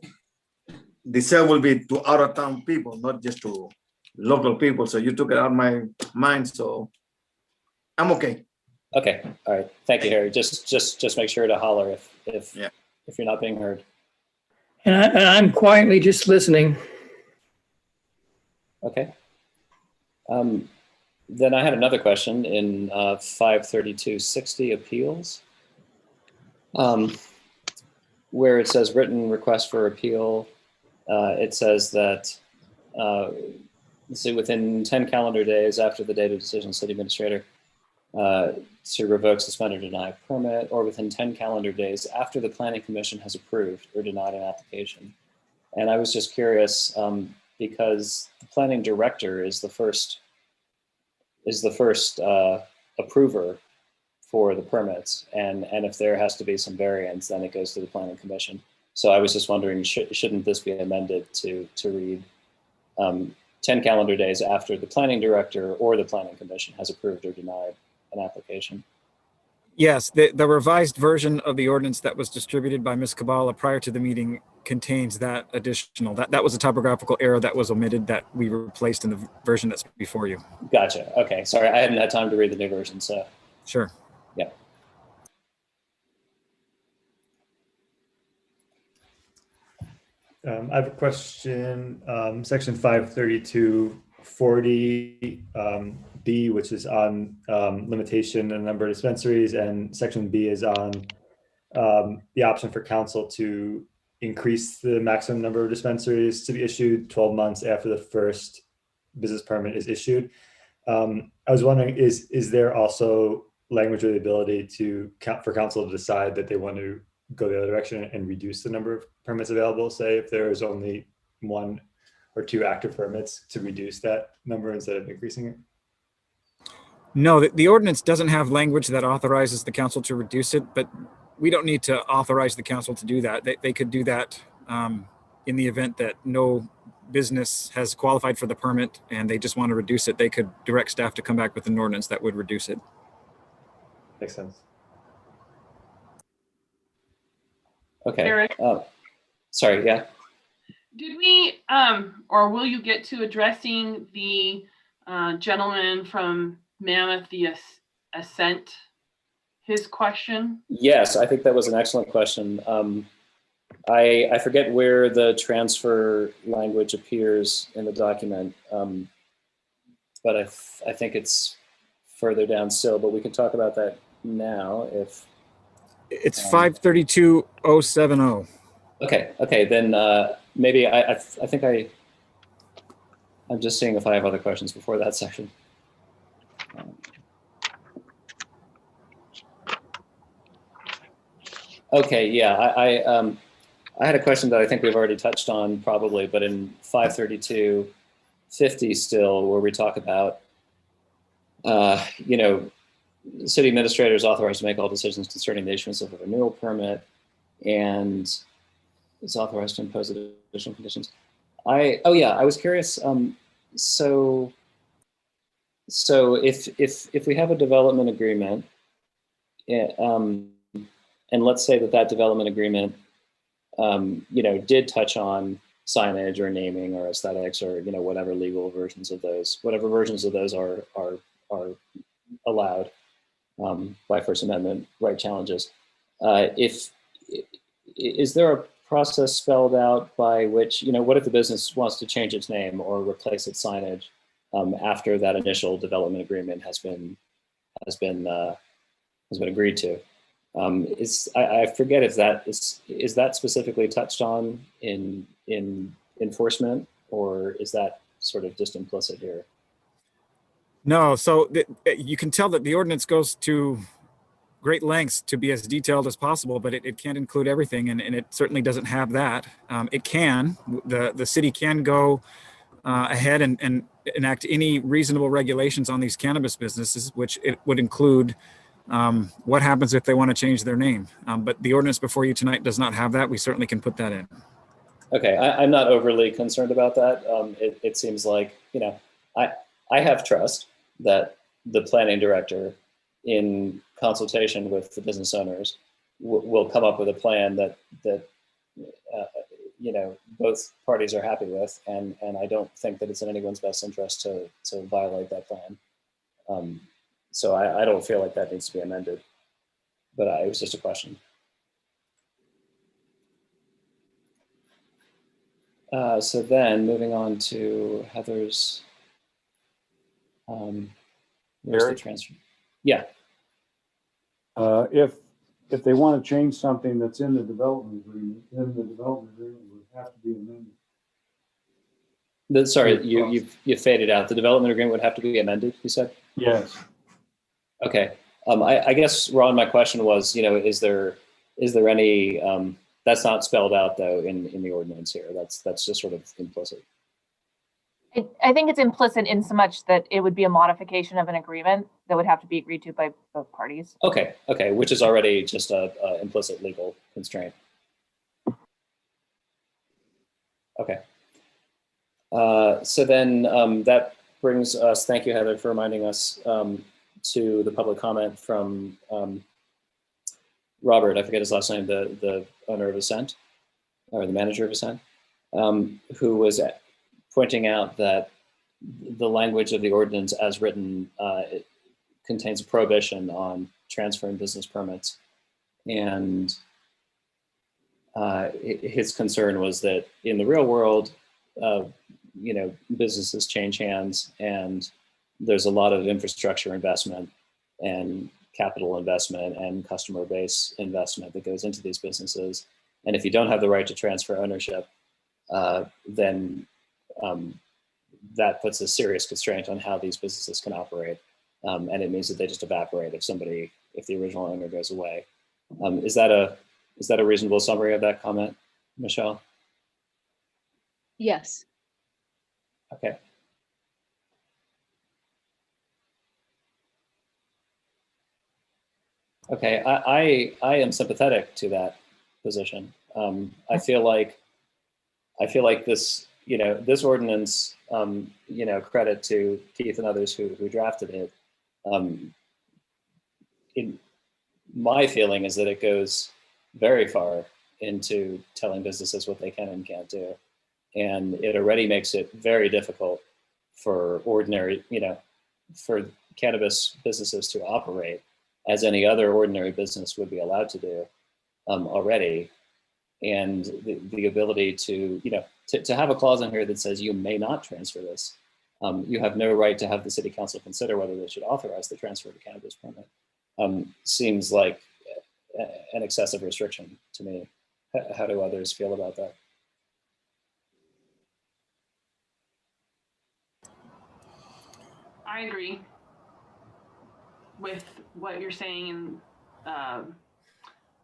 the sale will be to out of town people, not just to local people. So you took it out of my mind. So I'm okay. Okay. All right. Thank you, Harry. Just make sure to holler if you're not being heard. And I'm quietly just listening. Okay. Then I had another question in 53260 appeals, where it says written request for appeal. It says that let's see, within 10 calendar days after the date of decision, city administrator to revoke, suspend, or deny permit, or within 10 calendar days after the planning commission has approved or denied an application. And I was just curious because the planning director is the first approver for the permits, and if there has to be some variance, then it goes to the planning commission. So I was just wondering, shouldn't this be amended to read 10 calendar days after the planning director or the planning commission has approved or denied an application? Yes, the revised version of the ordinance that was distributed by Ms. Kabala prior to the meeting contains that additional, that was a typographical error that was omitted that we replaced in the version that's before you. Gotcha. Okay, sorry, I hadn't had time to read the new version, so. Sure. Yeah. I have a question, section 53240 B, which is on limitation and number of dispensaries, and section B is on the option for council to increase the maximum number of dispensaries to be issued 12 months after the first business permit is issued. I was wondering, is there also language or the ability for council to decide that they want to go the other direction and reduce the number of permits available? Say if there is only 1 or 2 active permits, to reduce that number instead of increasing it? No, the ordinance doesn't have language that authorizes the council to reduce it, but we don't need to authorize the council to do that. They could do that in the event that no business has qualified for the permit and they just want to reduce it. They could direct staff to come back with an ordinance that would reduce it. Makes sense. Okay. Eric? Sorry, yeah. Did we, or will you get to addressing the gentleman from Mammoth, the Ascent, his question? Yes, I think that was an excellent question. I forget where the transfer language appears in the document, but I think it's further down still, but we can talk about that now if... It's 532.070. Okay, then maybe I think I'm just seeing if I have other questions before that section. Okay, yeah, I had a question that I think we've already touched on probably, but in 532.50 still, where we talk about, city administrator is authorized to make all decisions concerning the issuance of a renewal permit and is authorized to impose additional conditions. I was curious. So if we have a development agreement, and let's say that development agreement, did touch on signage or naming or aesthetics or whatever legal versions of those, are allowed by First Amendment right challenges. Is there a process spelled out by which, what if the business wants to change its name or replace its signage after that initial development agreement has been agreed to? I forget if that is that specifically touched on in enforcement, or is that sort of just implicit here? No, so you can tell that the ordinance goes to great lengths to be as detailed as possible, but it can't include everything, and it certainly doesn't have that. It can, the city can go ahead and enact any reasonable regulations on these cannabis businesses, which it would include what happens if they want to change their name. But the ordinance before you tonight does not have that. We certainly can put that in. Okay, I'm not overly concerned about that. It seems like, I have trust that the planning director, in consultation with the business owners, will come up with a plan that both parties are happy with, and I don't think that it's in anyone's best interest to violate that plan. So I don't feel like that needs to be amended, but it was just a question. So then moving on to Heather's Where's the Eric? transfer? Yeah. If they want to change something that's in the development agreement, then the development agreement would have to be amended. Sorry, Yes. you faded out. The development agreement would have to be amended, you said? Yes. Okay. I guess, Ron, my question was, is there any, that's not spelled out though in the ordinance here. That's just sort of implicit. I think it's implicit in so much that it would be a modification of an agreement that would have to be agreed to by both parties. Okay, which is already just a implicit legal constraint. Okay. So then that brings us, thank you, Heather, for reminding us, to the public comment from Robert, I forget his last name, the owner of Ascent, or the manager of Ascent, who was pointing out that the language of the ordinance as written it contains a prohibition on transferring business permits. And his concern was that in the real world, businesses change hands and there's a lot of infrastructure investment and capital investment and customer base investment that goes into these businesses. And if you don't have the right to transfer ownership, then that puts a serious constraint on how these businesses can operate. And it means that they just evaporate if the original owner goes away. Is that a reasonable summary of that comment, Michelle? Yes. Okay. Okay, I am sympathetic to that position. I feel like this, this ordinance, credit to Keith and others who drafted it. My feeling is that it goes very far into telling businesses what they can and can't do. And it already makes it very difficult for ordinary, for cannabis businesses to operate as any other ordinary business would be allowed to do already. And the ability to, to have a clause in here that says you may not transfer this. You have no right to have the city council consider whether they should authorize the transfer of a cannabis permit. Seems like an excessive restriction to me. How do others feel about that? I agree with what you're saying in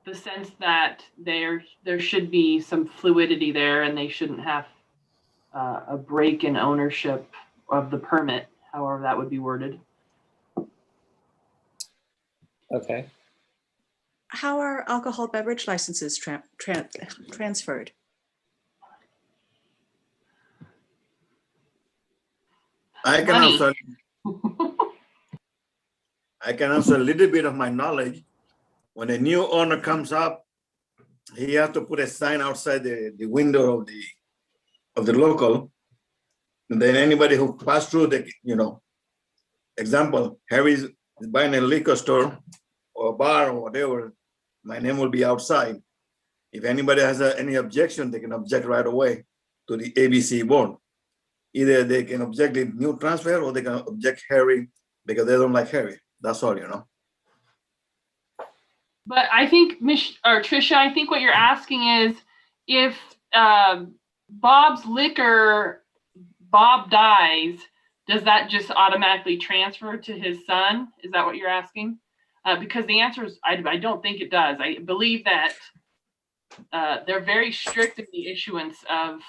the sense that there should be some fluidity there and they shouldn't have a break in ownership of the permit, however that would be worded. Okay. How are alcohol beverage licenses transferred? I can answer. I can answer a little bit of my knowledge. When a new owner comes up, he has to put a sign outside the window of the local. And then anybody who passed through the, example, Harry's buying a liquor store or a bar or whatever, my name will be outside. If anybody has any objection, they can object right away to the ABC board. Either they can object the new transfer or they can object Harry because they don't like Harry. That's all, But I think, Trisha, I think what you're asking is if Bob dies, does that just automatically transfer to his son? Is that what you're asking? Because the answer is, I don't think it does. I believe that they're very strict in the issuance of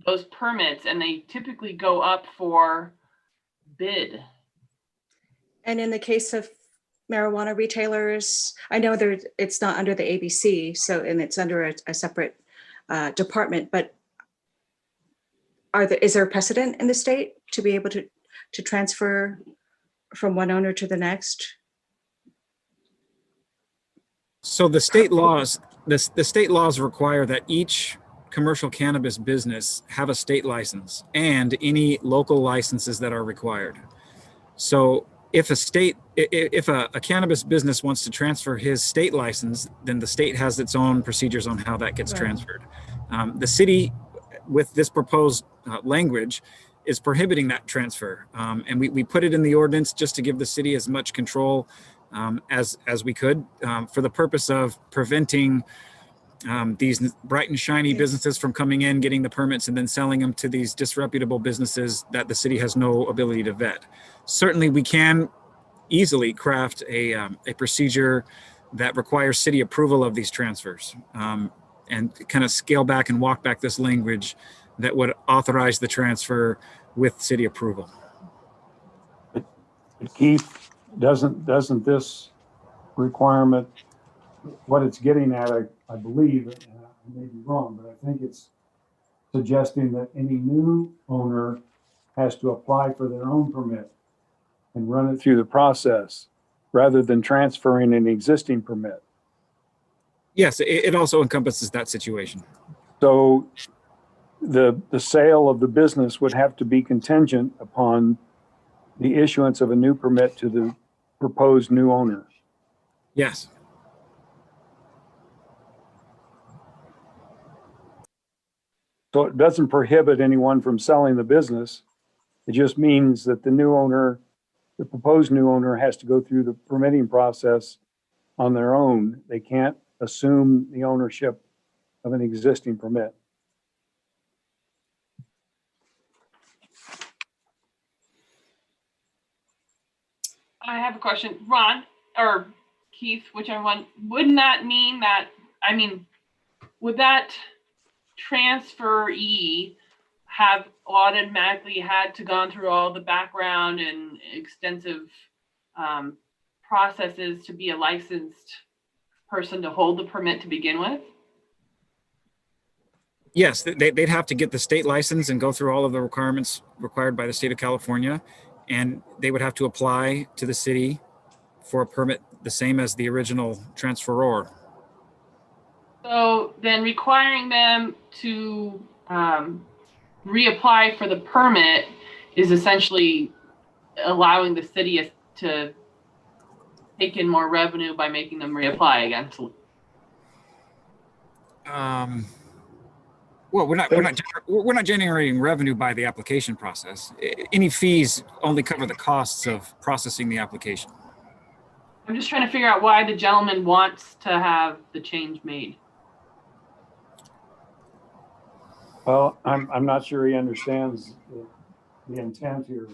those permits, and they typically go up for bid. And in the case of marijuana retailers, I know it's not under the ABC, and it's under a separate department, but is there a precedent in the state to be able to transfer from one owner to the next? So the state laws, the state laws require that each commercial cannabis business have a state license and any local licenses that are required. So if a cannabis business wants to transfer his state license, then the state has its own procedures on how that gets transferred. The city, with this proposed language, is prohibiting that transfer. And we put it in the ordinance just to give the city as much control as we could for the purpose of preventing these bright and shiny businesses from coming in, getting the permits, and then selling them to these disreputable businesses that the city has no ability to vet. Certainly, we can easily craft a procedure that requires city approval of these transfers and kind of scale back and walk back this language that would authorize the transfer with city approval. But Keith, doesn't this requirement, what it's getting at, I believe, and I may be wrong, but I think it's suggesting that any new owner has to apply for their own permit and run it through the process rather than transferring an existing permit. Yes, it also encompasses that situation. So the sale of the business would have to be contingent upon the issuance of a new permit to the proposed new owner. Yes. So it doesn't prohibit anyone from selling the business. It just means that the new owner, the proposed new owner, has to go through the permitting process on their own. They can't assume the ownership of an existing permit. I have a question, Ron or Keith, whichever one. Wouldn't that mean that, I mean, would that transferee have automatically had to gone through all the background and extensive processes to be a licensed person to hold the permit to begin with? Yes, they'd have to get the state license and go through all of the requirements required by the state of California. And they would have to apply to the city for a permit the same as the original transferor. So then requiring them to reapply for the permit is essentially allowing the city to take in more revenue by making them reapply again. Well, we're not generating revenue by the application process. Any fees only cover the costs of processing the application. I'm just trying to figure out why the gentleman wants to have the change made. Well, I'm not sure he understands the intent here,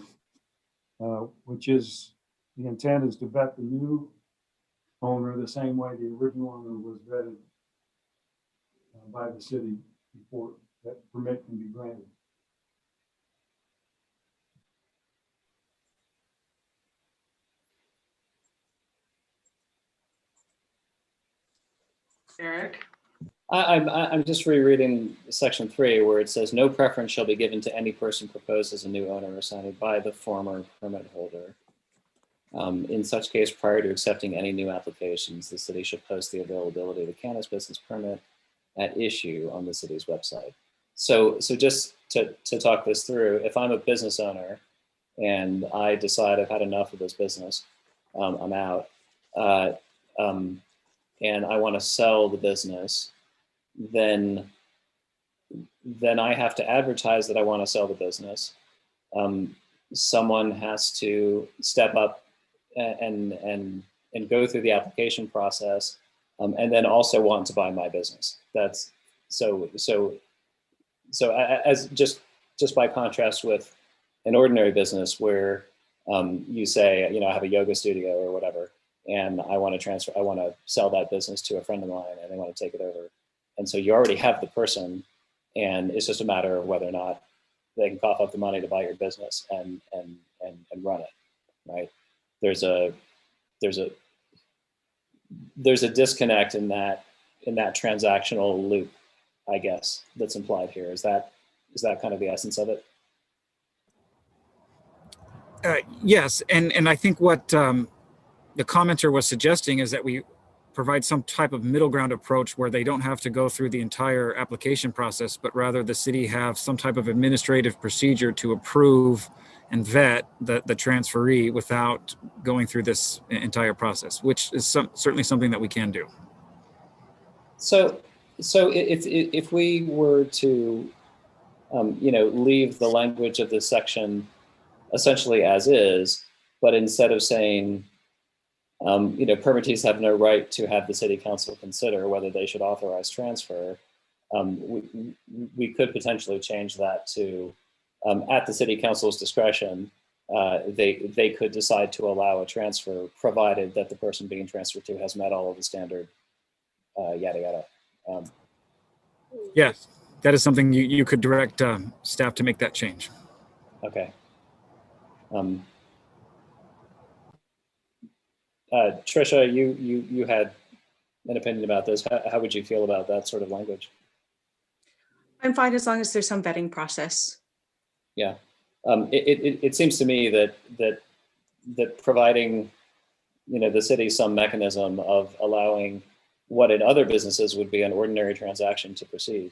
which is the intent is to vet the new owner the same way the original owner was vetted by the city before that permit can be granted. Eric? I'm just rereading section 3 where it says no preference shall be given to any person proposed as a new owner or signed by the former permit holder. In such case, prior to accepting any new applications, the city should post the availability of the cannabis business permit at issue on the city's website. So just to talk this through, if I'm a business owner and I decide I've had enough of this business, I'm out, and I want to sell the business, then I have to advertise that I want to sell the business. Someone has to step up and go through the application process, and then also want to buy my business. That's so as just by contrast with an ordinary business where you say, you know, I have a yoga studio or whatever, and I want to sell that business to a friend of mine, and they want to take it over. And so you already have the person, and it's just a matter of whether or not they can cough up the money to buy your business and run it, right? There's a disconnect in that transactional loop, I guess, that's implied here. Is that kind of the essence of it? Yes, and I think what the commenter was suggesting is that we provide some type of middle ground approach where they don't have to go through the entire application process, but rather the city have some type of administrative procedure to approve and vet the transferee without going through this entire process, which is certainly something that we can do. So if we were to leave the language of this section essentially as is, but instead of saying, permittees have no right to have the city council consider whether they should authorize transfer, we could potentially change that to, at the city council's discretion, they could decide to allow a transfer provided that the person being transferred to has met all of the standard yada yada. Yes, that is something you could direct staff to make that change. Okay. Trisha, you had an opinion about this. How would you feel about that sort of language? I'm fine as long as there's some vetting process. Yeah, it seems to me that providing, the city some mechanism of allowing what in other businesses would be an ordinary transaction to proceed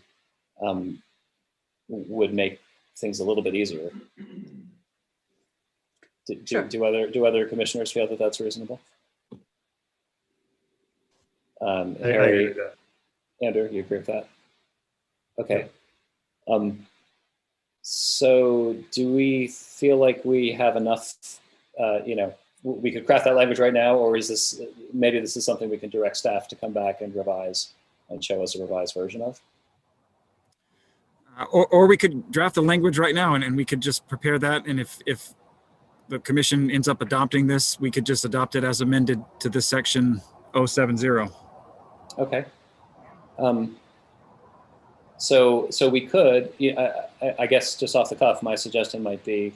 would make things a little bit easier. Sure. Do other commissioners feel that that's reasonable? I agree Harry, with that. Andrew, you agree with that? Okay. So do we feel like we have enough, we could craft that language right now, or is this, maybe this is something we can direct staff to come back and revise and show us a revised version of? Or we could draft the language right now and we could just prepare that. And if the commission ends up adopting this, we could just adopt it as amended to this section 070. Okay. So we could, I guess just off the cuff, my suggestion might be,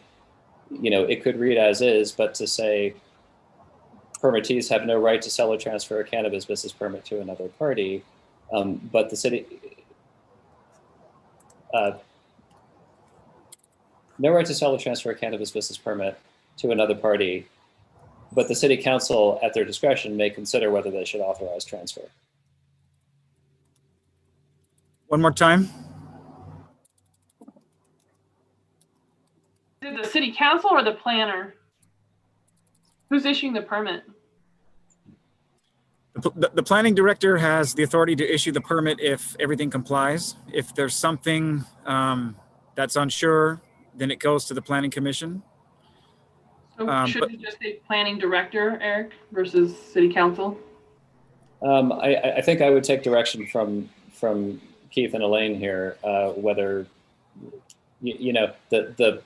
it could read as is, but to say permittees have no right to sell or transfer a cannabis business permit to another party, but the city, no right to sell or transfer a cannabis business permit to another party, but the city council at their discretion may consider whether they should authorize transfer. One more time. Is it the city council or the planner? Who's issuing the permit? The planning director has the authority to issue the permit if everything complies. If there's something that's unsure, then it goes to the planning commission. So should it just say planning director, Eric, versus city council? I think I would take direction from Keith and Elaine here, whether the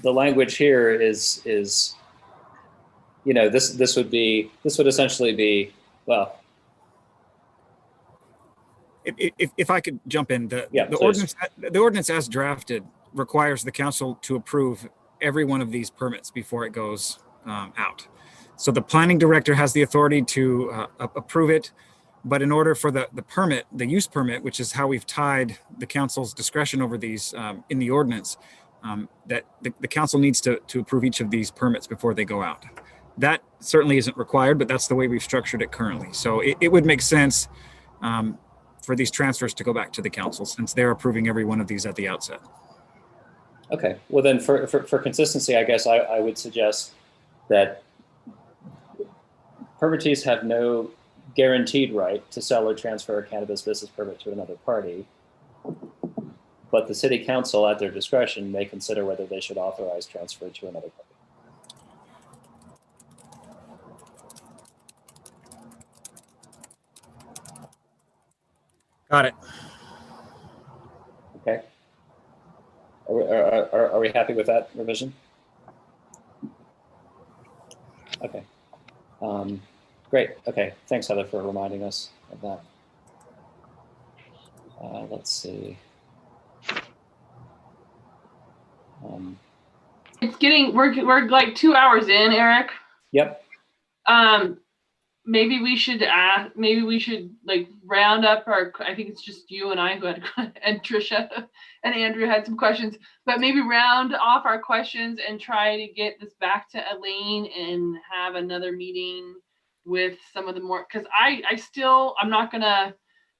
language here is this would essentially be, well, if I could jump in, the please. ordinance as drafted requires the council to approve every one of these permits before it goes out. So the planning director has the authority to approve it. But in order for the permit, the use permit, which is how we've tied the council's discretion over these in the ordinance, that the council needs to approve each of these permits before they go out. That certainly isn't required, but that's the way we've structured it currently. So it would make sense for these transfers to go back to the council since they're approving every one of these at the outset. Okay, well then for consistency, I guess I would suggest that permittees have no guaranteed right to sell or transfer a cannabis business permit to another party, but the city council at their discretion may consider whether they should authorize transfer to another party. Got it. Okay. Are we happy with that revision? Okay. Great. Okay. Thanks, Heather, for reminding us of that. Let's see. It's getting, we're like 2 hours in, Eric. Yep. Maybe we should like round up our, I think it's just you and I who had, and Trisha and Andrew had some questions, but maybe round off our questions and try to get this back to Elaine and have another meeting with some of the more, because I'm not gonna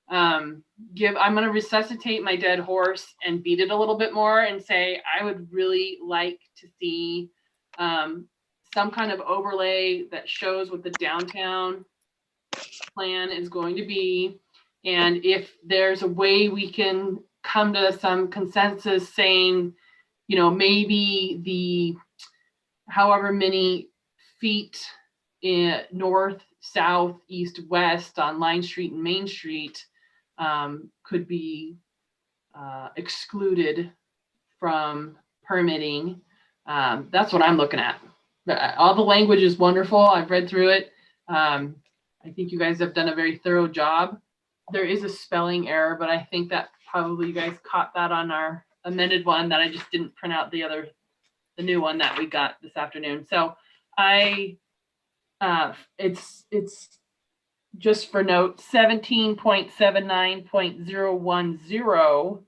I'm gonna resuscitate my dead horse and beat it a little bit more and say I would really like to see some kind of overlay that shows what the downtown plan is going to be, And if there's a way we can come to some consensus saying, you know, maybe the however many feet in north, south, east, west on Line Street and Main Street could be excluded from permitting. That's what I'm looking at. All the language is wonderful. I've read through it. I think you guys have done a very thorough job. There is a spelling error, but I think that probably you guys caught that on our amended one that I just didn't print out the new one that we got this afternoon. So it's just for note 17.79.010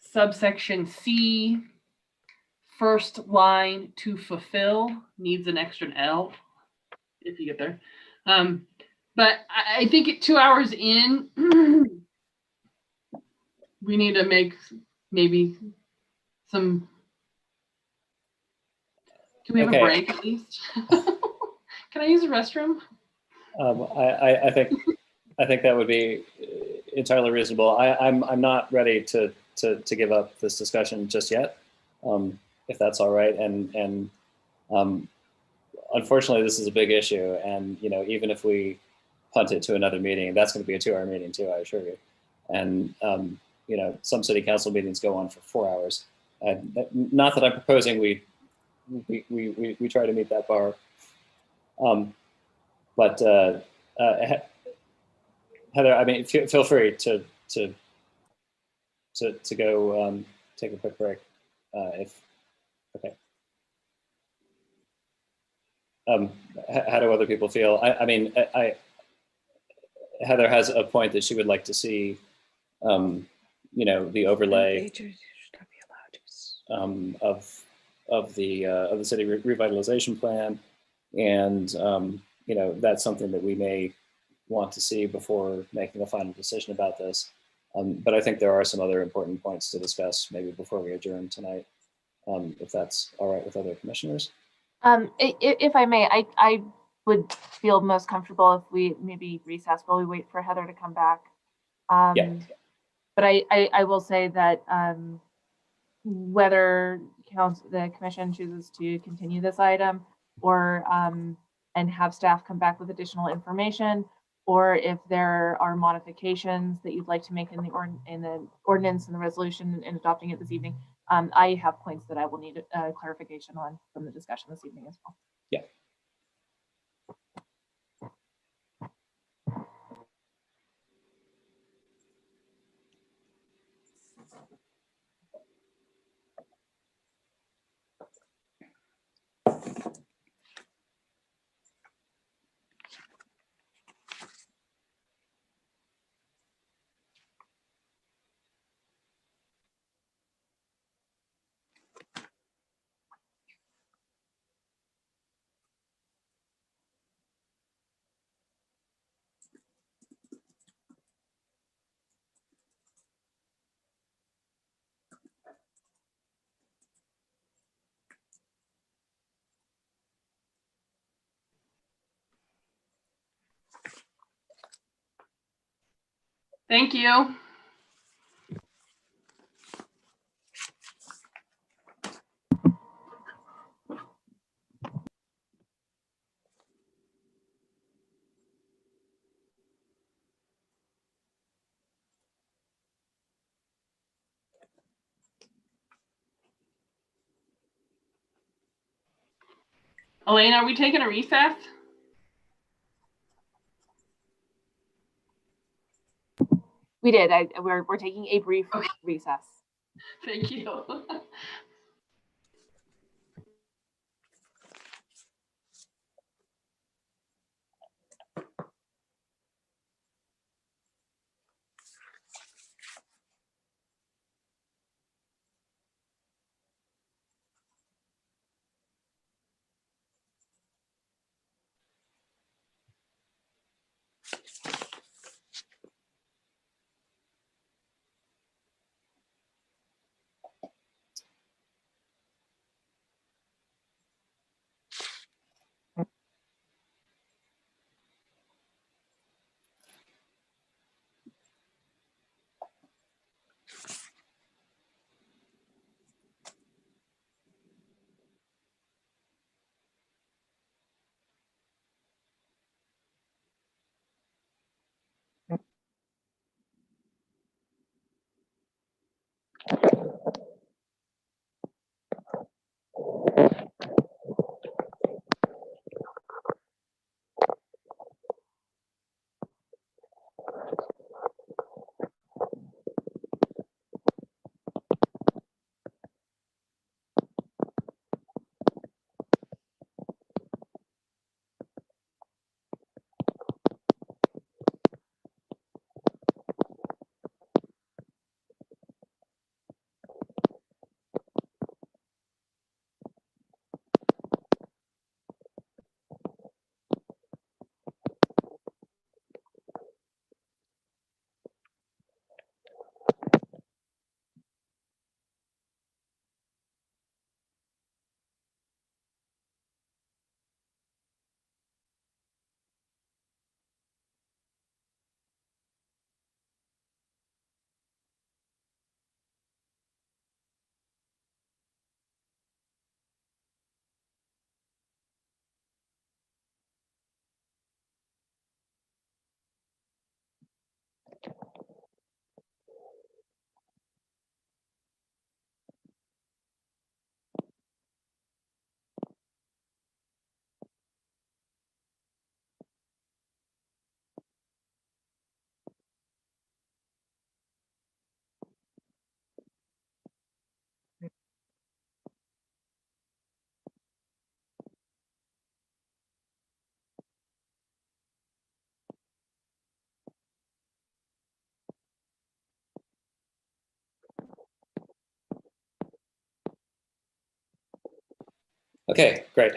subsection C, first line to fulfill needs an extra L if you get there. But I think at 2 hours in, we need to make maybe some. Can we have Okay. a break at least? Can I use the restroom? I think that would be entirely reasonable. I'm not ready to give up this discussion just yet, if that's all right. And unfortunately, this is a big issue. And you know, even if we punt it to another meeting, that's going to be a 2-hour meeting too, I assure you. And you know, some city council meetings go on for 4 hours. Not that I'm proposing we try to meet that bar. But Heather, I mean, feel free to go take a quick break if okay. How do other people feel? I mean, Heather has a point that she would like to see, you know, the overlay of the city revitalization plan, and you know, that's something that we may want to see before making a final decision about this. But I think there are some other important points to discuss maybe before we adjourn tonight, if that's all right with other commissioners. If I may, I would feel most comfortable if we maybe recess while we wait for Heather to come back. Yeah. But I will say that whether the commission chooses to continue this item or and have staff come back with additional information, or if there are modifications that you'd like to make in the ordinance and the resolution in adopting it this evening, I have points that I will need clarification on from the discussion this evening as well. Yeah. Thank you. Elaine, are we taking a recess? We did. We're taking a brief recess. Thank you. Okay, great.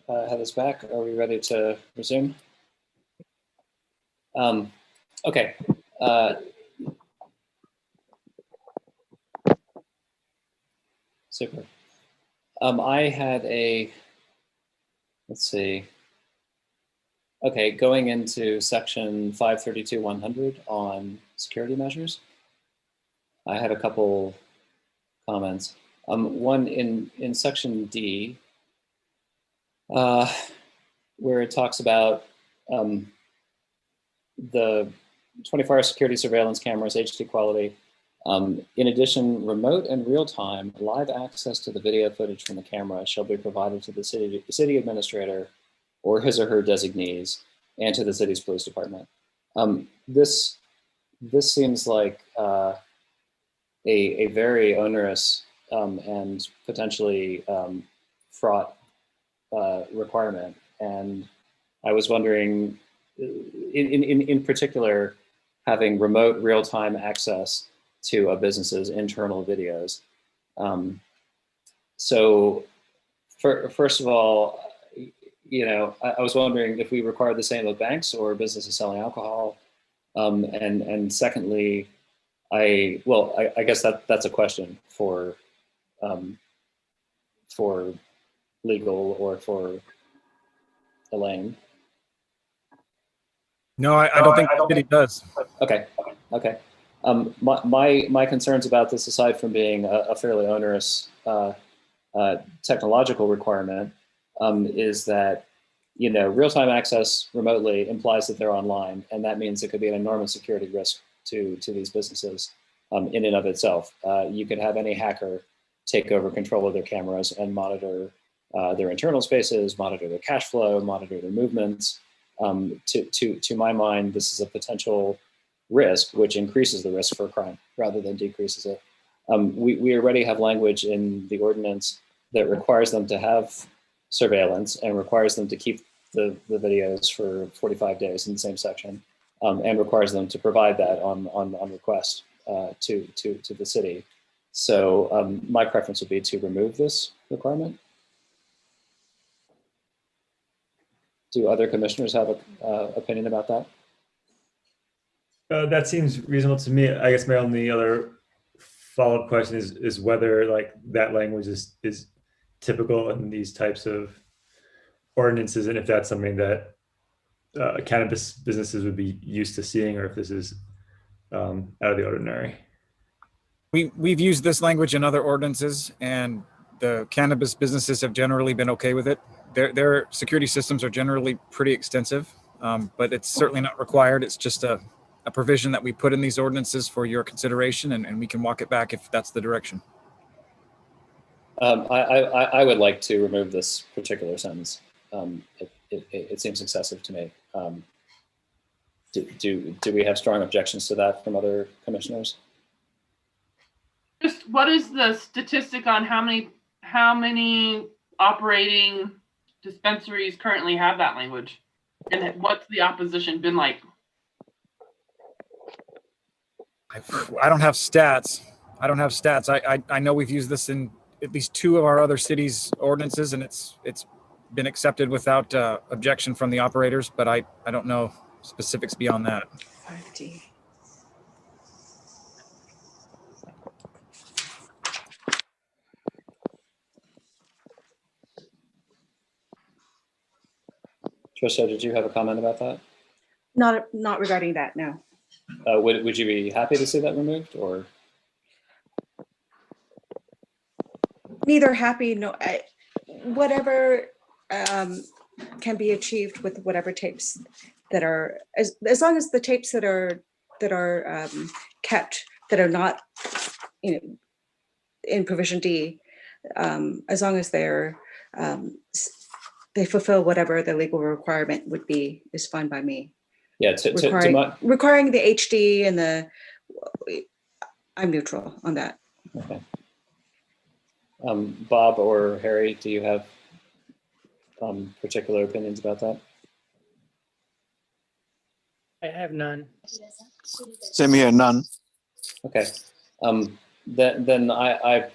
Have us back. Are we ready to resume? Okay. Super. I had let's see. Okay, going into section 532-100 on security measures, I had a couple comments. One in section D, where it talks about the 24-hour security surveillance cameras, HD quality. In addition, remote and real-time live access to the video footage from the camera shall be provided to the city administrator or his or her designees and to the city's police department. This seems like a very onerous and potentially fraught requirement. And I was wondering, in particular, having remote real-time access to a business's internal videos. So first of all, I was wondering if we require the same of banks or businesses selling alcohol. And secondly, I guess that's a question for legal or for Elaine. No, I don't think the city does. Okay. My concerns about this, aside from being a fairly onerous technological requirement, is that real-time access remotely implies that they're online, and that means it could be an enormous security risk to these businesses in and of itself. You could have any hacker take over control of their cameras and monitor their internal spaces, monitor their cash flow, monitor their movements. To my mind, this is a potential risk which increases the risk for crime rather than decreases it. We already have language in the ordinance that requires them to have surveillance and requires them to keep the videos for 45 days in the same section, and requires them to provide that on request to the city. So my preference would be to remove this requirement. Do other commissioners have an opinion about that? That seems reasonable to me. I guess my only other follow-up question is whether that language is typical in these types of ordinances, and if that's something that cannabis businesses would be used to seeing, or if this is out of the ordinary. We've used this language in other ordinances, and the cannabis businesses have generally been okay with it. Their security systems are generally pretty extensive, but it's certainly not required. It's just a provision that we put in these ordinances for your consideration, and we can walk it back if that's the direction. I would like to remove this particular sentence. It seems excessive to me. Do we have strong objections to that from other commissioners? Just what is the statistic on how many operating dispensaries currently have that language? And what's the opposition been like? I don't have stats. I know we've used this in at least 2 of our other cities' ordinances, and it's been accepted without objection from the operators, but I don't know specifics beyond that. 5D. Tricia, did you have a comment about that? Not regarding that, no. Would you be happy to see that removed, or? Neither happy, no, whatever can be achieved with whatever tapes that are, as long as the tapes that are kept, that are not, in provision D, as long as they fulfill whatever the legal requirement would be, is fine by me. Yeah, requiring the HD and I'm neutral on that. Okay. Bob or Harry, do you have particular opinions about that? I have none. Same here, none. Okay. Then I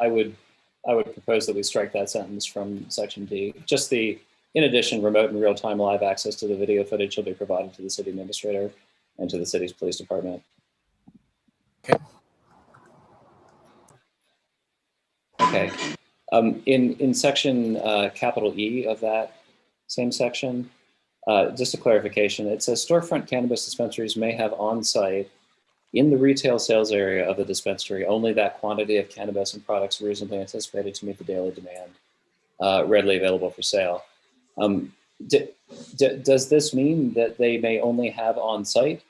would propose that we strike that sentence from section D. Just in addition, remote and real-time live access to the video footage shall be provided to the city administrator and to the city's police department. Okay. In section capital E of that same section, just a clarification, it says storefront cannabis dispensaries may have on-site in the retail sales area of the dispensary only that quantity of cannabis and products reasonably anticipated to meet the daily demand readily available for sale. Does this mean that they may only have on-site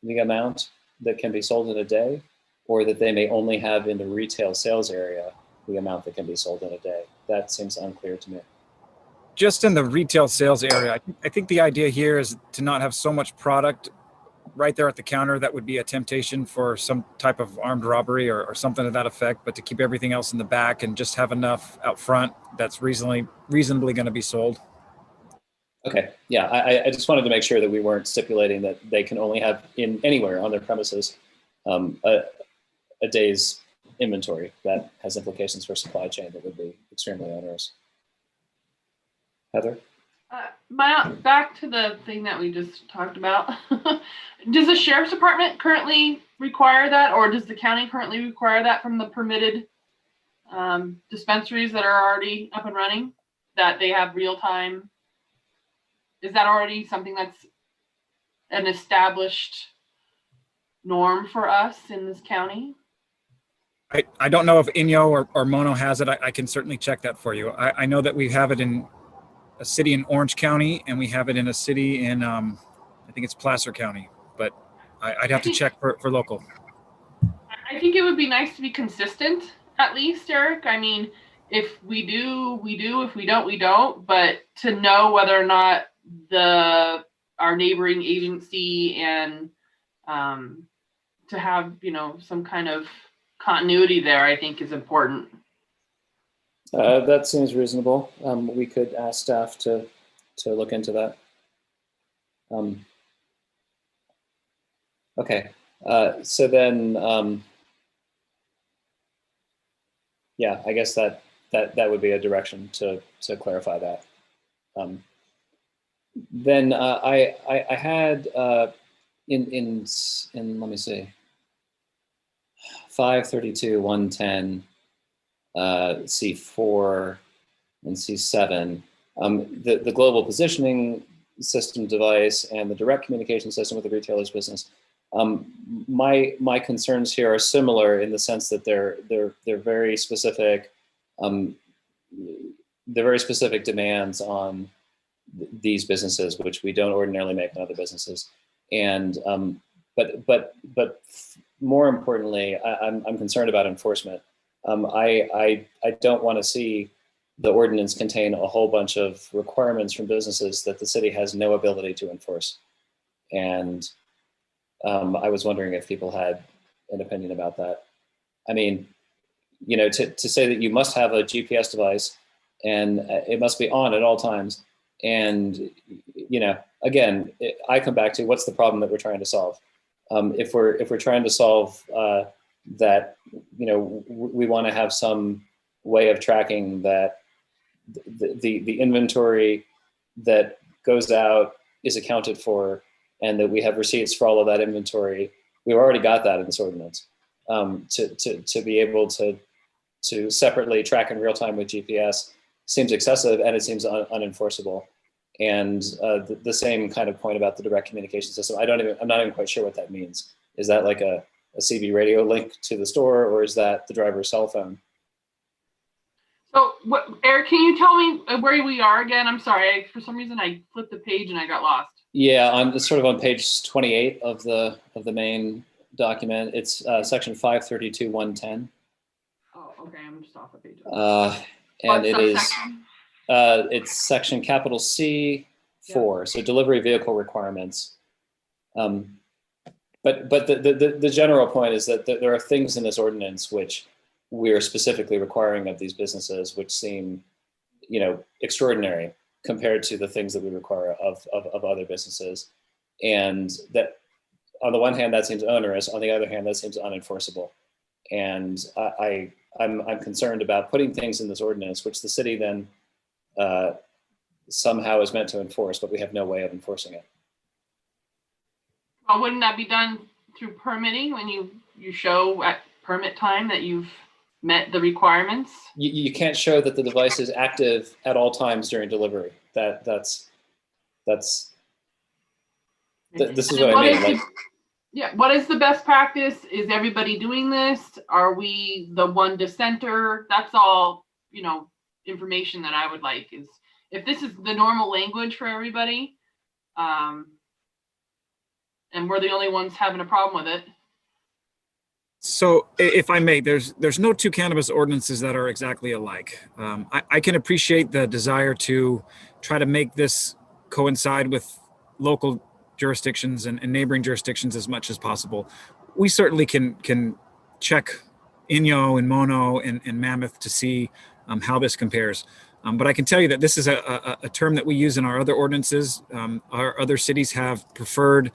the amount that can be sold in a day, or that they may only have in the retail sales area the amount that can be sold in a day? That seems unclear to me. Just in the retail sales area, I think the idea here is to not have so much product right there at the counter that would be a temptation for some type of armed robbery or something to that effect, but to keep everything else in the back and just have enough out front that's reasonably going to be sold. Okay, yeah, I just wanted to make sure that we weren't stipulating that they can only have anywhere on their premises a day's inventory. That has implications for supply chain that would be extremely onerous. Heather? Back to the thing that we just talked about. Does the sheriff's department currently require that, or does the county currently require that from the permitted dispensaries that are already up and running, that they have real time? Is that already something that's an established norm for us in this county? I don't know if Inyo or Mono has it. I can certainly check that for you. I know that we have it in a city in Orange County, and we have it in a city in, I think it's Placer County, but I'd have to check for local. I think it would be nice to be consistent, at least, Eric. I mean, if we do, we do. If we don't, we don't. But to know whether or not our neighboring agency and to have, some kind of continuity there, I think is important. That seems reasonable. We could ask staff to look into that. Okay, so then, yeah, I guess that would be a direction to clarify that. Then I had in let me see, 532, 110. C4 and C7, the global positioning system device and the direct communication system with the retailer's business. My concerns here are similar in the sense that they're very specific. They're very specific demands on these businesses, which we don't ordinarily make in other businesses. And but more importantly, I'm concerned about enforcement I don't want to see the ordinance contain a whole bunch of requirements from businesses that the city has no ability to enforce. And I was wondering if people had an opinion about that. I mean, you know, to say that you must have a GPS device and it must be on at all times. And, you know, again, I come back to what's the problem that we're trying to solve? If we're trying to solve that, you know, we want to have some way of tracking that the inventory that goes out is accounted for, and that we have receipts for all of that inventory. We've already got that in this ordinance. To be able to separately track in real time with GPS seems excessive, and it seems unenforceable. And the same kind of point about the direct communication system. I'm not even quite sure what that means. Is that like a CB radio link to the store, or is that the driver's cell phone? So, Eric, can you tell me where we are again? I'm sorry, for some reason I flipped the page and I got lost. Yeah, it's sort of on page 28 of the main document. It's section 532.110. Oh, okay, I'm just off the page. And it is, it's section capital C4, yeah. So delivery vehicle requirements. But the general point is that there are things in this ordinance which we are specifically requiring of these businesses, which seem, you know, extraordinary compared to the things that we require of other businesses. And that, on the one hand, that seems onerous. On the other hand, that seems unenforceable. And I'm concerned about putting things in this ordinance, which the city then somehow is meant to enforce, but we have no way of enforcing it. Well, wouldn't that be done through permitting when you show at permit time that you've met the requirements? You can't show that the device is active at all times during delivery. This is what I mean. Yeah, what is the best practice? Is everybody doing this? Are we the one dissenter? That's all, you know, information that I would like, is if this is the normal language for everybody, and we're the only ones having a problem with it. So if I may, there's no two cannabis ordinances that are exactly alike. I can appreciate the desire to try to make this coincide with local jurisdictions and neighboring jurisdictions as much as possible. We certainly can check Inyo and Mono and Mammoth to see how this compares. But I can tell you that this is a term that we use in our other ordinances. Our other cities have preferred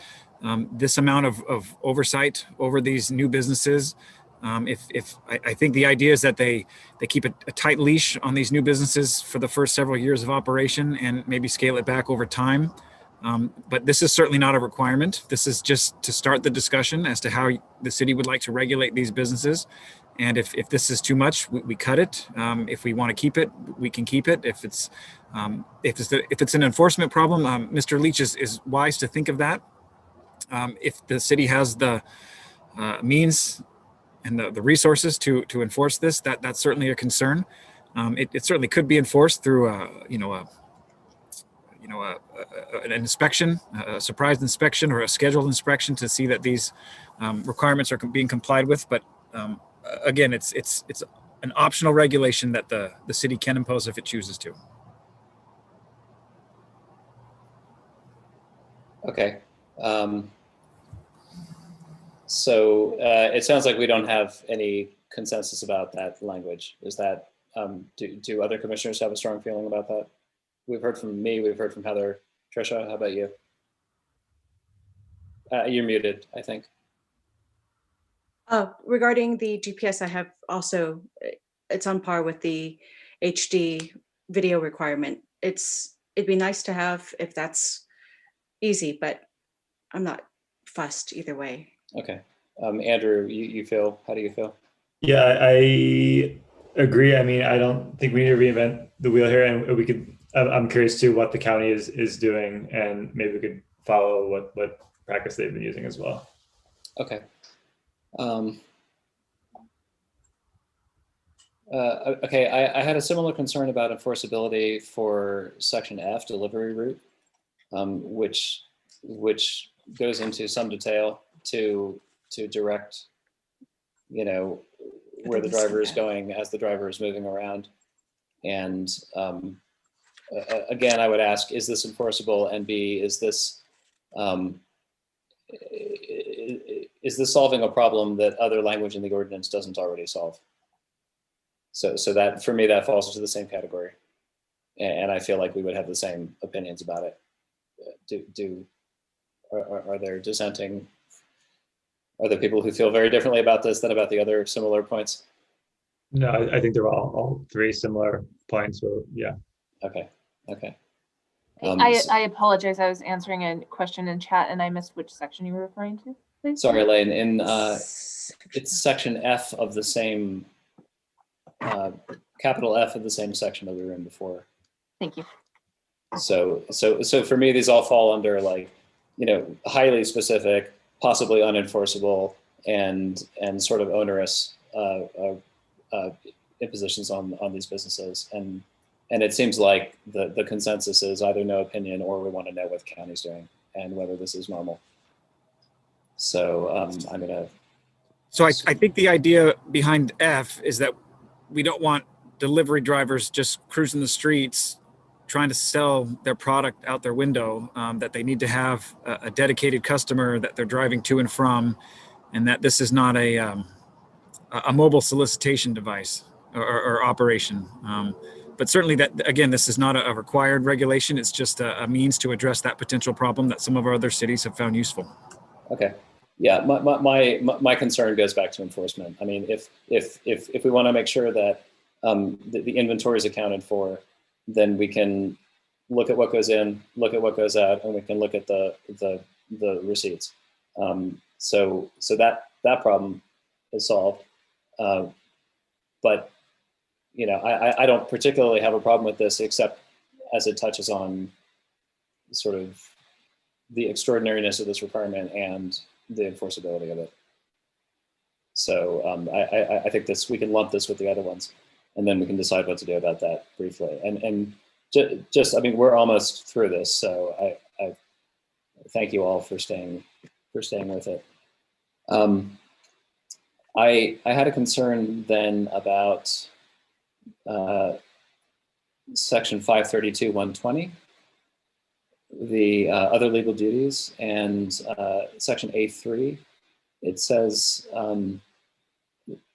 this amount of oversight over these new businesses. I think the idea is that they keep a tight leash on these new businesses for the first several years of operation and maybe scale it back over time. But this is certainly not a requirement. This is just to start the discussion as to how the city would like to regulate these businesses. And if this is too much, we cut it. If we want to keep it, we can keep it. If it's an enforcement problem, Mr. Leach is wise to think of that. If the city has the means and the resources to enforce this, that's certainly a concern. It certainly could be enforced through an inspection, a surprise inspection, or a scheduled inspection to see that these requirements are being complied with. But again, it's an optional regulation that the city can impose if it chooses to. Okay. So it sounds like we don't have any consensus about that language. Is that, do other commissioners have a strong feeling about that? We've heard from me, we've heard from Heather. Trisha, how about you? You're muted, I think. Regarding the GPS, I have also, it's on par with the HD video requirement. It'd be nice to have if that's easy, but I'm not fussed either way. Okay. Andrew, how do you feel? Yeah, I agree. I mean, I don't think we need to reinvent the wheel here, and I'm curious too what the county is doing, and maybe we could follow what practice they've been using as well. Okay. Okay, I had a similar concern about enforceability for section F, delivery route, which goes into some detail to direct, where the driver is going as the driver is moving around. And again, I would ask, is this enforceable? And B, is this solving a problem that other language in the ordinance doesn't already solve? So that, for me, that falls into the same category. And I feel like we would have the same opinions about it. Are there dissenting? Are there people who feel very differently about this than about the other similar points? No, I think they're all three similar points. So yeah. Okay. I apologize. I was answering a question in chat and I missed which section you were referring to, please. Sorry, Elaine. In it's section F of the same capital F of the same section that we were in before. Thank you. So for me, these all fall under, like, highly specific, possibly unenforceable, and sort of onerous impositions on these businesses. And it seems like the consensus is either no opinion or we want to know what the county's doing and whether this is normal. So I'm gonna. So I think the idea behind F is that we don't want delivery drivers just cruising the streets trying to sell their product out their window, that they need to have a dedicated customer that they're driving to and from, and that this is not a mobile solicitation device or operation. But certainly that, again, this is not a required regulation. It's just a means to address that potential problem that some of our other cities have found useful. Okay. Yeah, my concern goes back to enforcement. I mean, if we want to make sure that the inventory is accounted for, then we can look at what goes in, look at what goes out, and we can look at the receipts. So that problem is solved. But I don't particularly have a problem with this, except as it touches on sort of the extraordinariness of this requirement and the enforceability of it. So I think we can lump this with the other ones, and then we can decide what to do about that briefly. And just, I mean, we're almost through this, so I thank you all for staying with it. I had a concern then about section 532.120, the other legal duties, and section A3. It says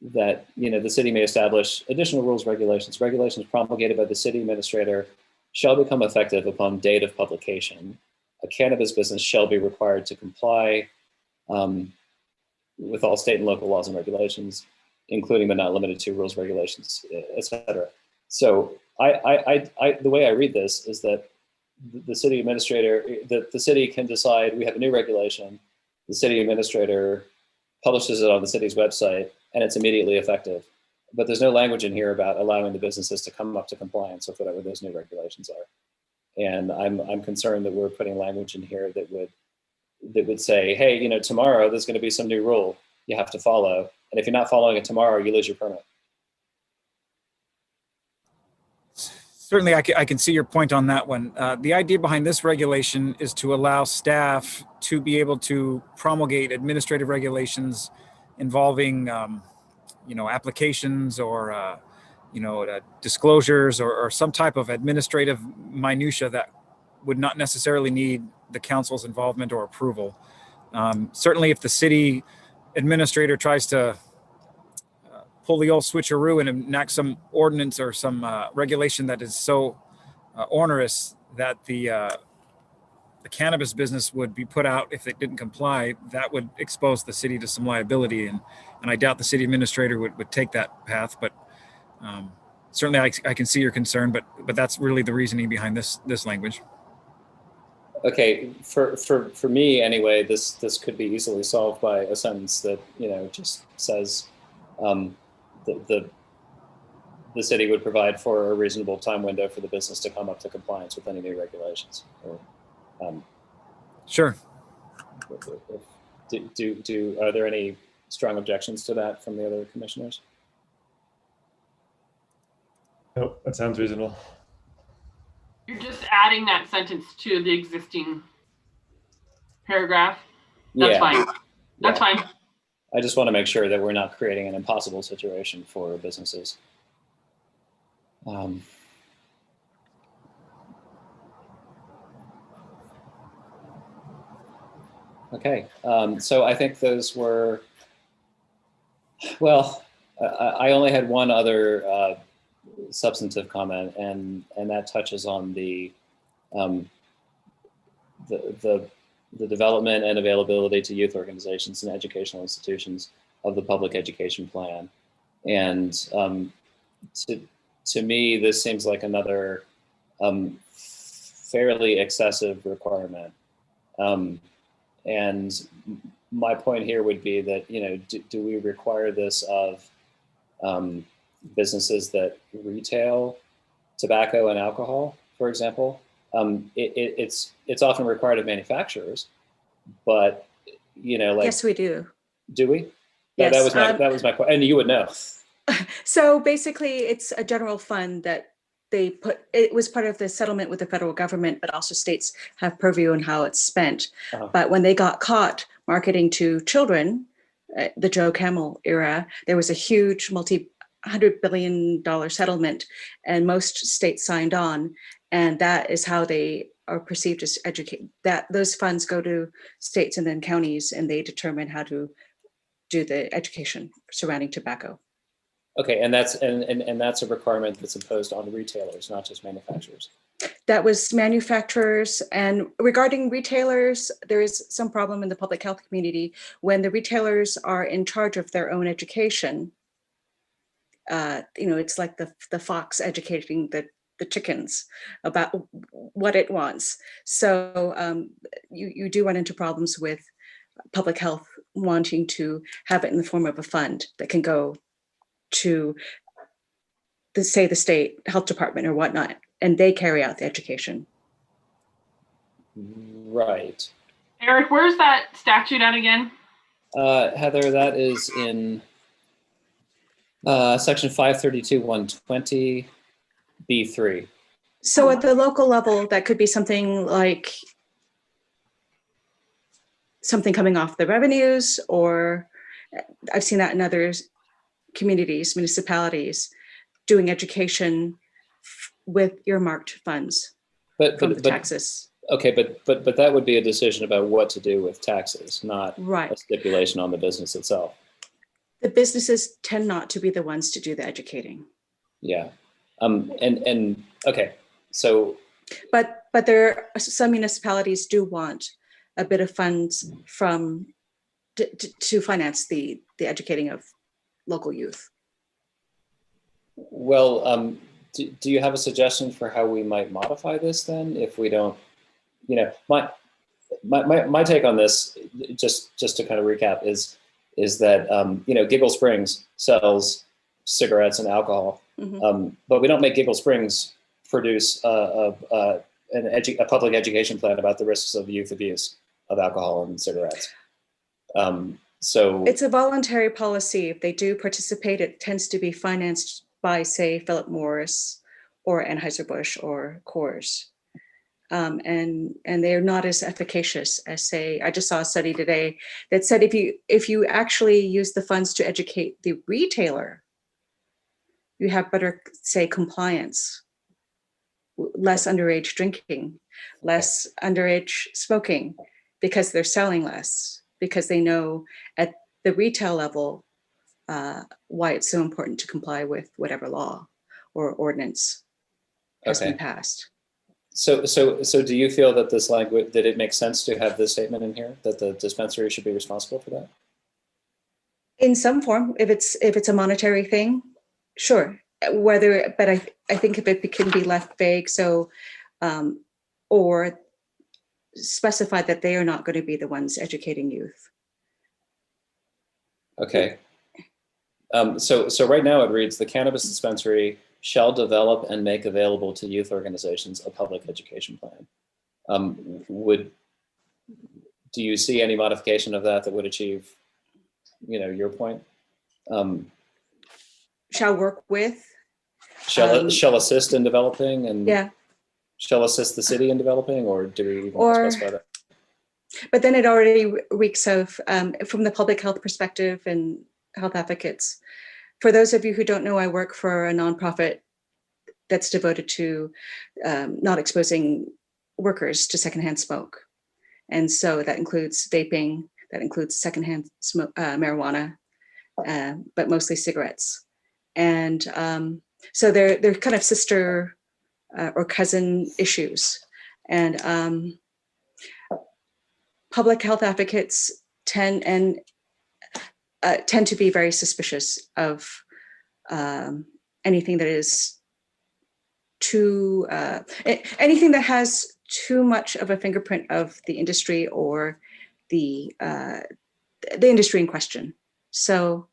that the city may establish additional rules, regulations promulgated by the city administrator shall become effective upon date of publication. A cannabis business shall be required to comply with all state and local laws and regulations, including but not limited to rules, regulations, etc. So the way I read this is that the city administrator, the city can decide, we have a new regulation, the city administrator publishes it on the city's website, and it's immediately effective. But there's no language in here about allowing the businesses to come up to compliance with whatever those new regulations are. And I'm concerned that we're putting language in here that would say, hey, tomorrow there's going to be some new rule you have to follow, and if you're not following it tomorrow, you lose your permit. Certainly, I can see your point on that one. The idea behind this regulation is to allow staff to be able to promulgate administrative regulations involving, applications or, disclosures or some type of administrative minutia that would not necessarily need the council's involvement or approval. Certainly, if the city administrator tries to pull the old switcheroo and enact some ordinance or some regulation that is so onerous that the cannabis business would be put out if it didn't comply, that would expose the city to some liability. And I doubt the city administrator would take that path. But certainly I can see your concern, but that's really the reasoning behind this language. Okay, for me anyway, this could be easily solved by a sentence that just says the city would provide for a reasonable time window for the business to come up to compliance with any new regulations. Sure. Are there any strong objections to that from the other commissioners? Nope, that sounds reasonable. You're just adding that sentence to the existing paragraph. That's fine. That's fine. I just want to make sure that we're not creating an impossible situation for businesses. Okay, so I think those were, well, I only had one other substantive comment, and that touches on the development and availability to youth organizations and educational institutions of the public education plan. And to me, this seems like another fairly excessive requirement. And my point here would be that, do we require this of businesses that retail tobacco and alcohol, for example? It's often required of manufacturers, but like, Yes, we do. Do we? Yes. That was my point, and you would know. So basically, it's a general fund that they put. It was part of the settlement with the federal government, but also states have purview on how it's spent. But when they got caught marketing to children, the Joe Camel era, there was a huge $100 billion settlement, and most states signed on. And that is how they are perceived as educate. That those funds go to states and then counties, and they determine how to do the education surrounding tobacco. Okay, and that's a requirement that's imposed on retailers, not just manufacturers. That was manufacturers. And regarding retailers, there is some problem in the public health community when the retailers are in charge of their own education. It's like the fox educating the chickens about what it wants. So you do run into problems with public health wanting to have it in the form of a fund that can go to the state health department or whatnot, and they carry out the education. Right. Eric, where's that statute at again? Heather, that is in section 532(120) B3. So at the local level, that could be something like something coming off the revenues, or I've seen that in other communities, municipalities, doing education with earmarked funds from the taxes. Okay, but that would be a decision about what to do with taxes, not right. a stipulation on the business itself. The businesses tend not to be the ones to do the educating. Yeah, and okay, so. But there are some municipalities do want a bit of funds from to finance the educating of local youth. Well, do you have a suggestion for how we might modify this then, if we don't, my take on this, just to kind of recap, is that Giggle Springs sells cigarettes and alcohol, but we don't make Giggle Springs produce a public education plan about the risks of youth abuse of alcohol and cigarettes. So it's a voluntary policy. If they do participate, it tends to be financed by, say, Philip Morris or Anheuser-Busch or Coors. And they're not as efficacious as, say, I just saw a study today that said if you actually use the funds to educate the retailer, you have better, say, compliance, less underage drinking, less underage smoking, because they're selling less, because they know at the retail level why it's so important to comply with whatever law or ordinance has been passed. So do you feel that this language, that it makes sense to have this statement in here, that the dispensary should be responsible for that? In some form, if it's a monetary thing, sure. But I think if it can be left vague, so or specify that they are not going to be the ones educating youth. Okay. So right now it reads, the cannabis dispensary shall develop and make available to youth organizations a public education plan. Do you see any modification of that would achieve, your point? Shall work with. Shall assist in developing and yeah. Shall assist the city in developing, or do we even specify that? But then it already reeks of, from the public health perspective and health advocates. For those of you who don't know, I work for a nonprofit that's devoted to not exposing workers to secondhand smoke. And so that includes vaping, that includes secondhand smoke, marijuana, but mostly cigarettes. And so they're kind of sister or cousin issues. And public health advocates tend to be very suspicious of anything that is too, anything that has too much of a fingerprint of the industry or the industry in question. So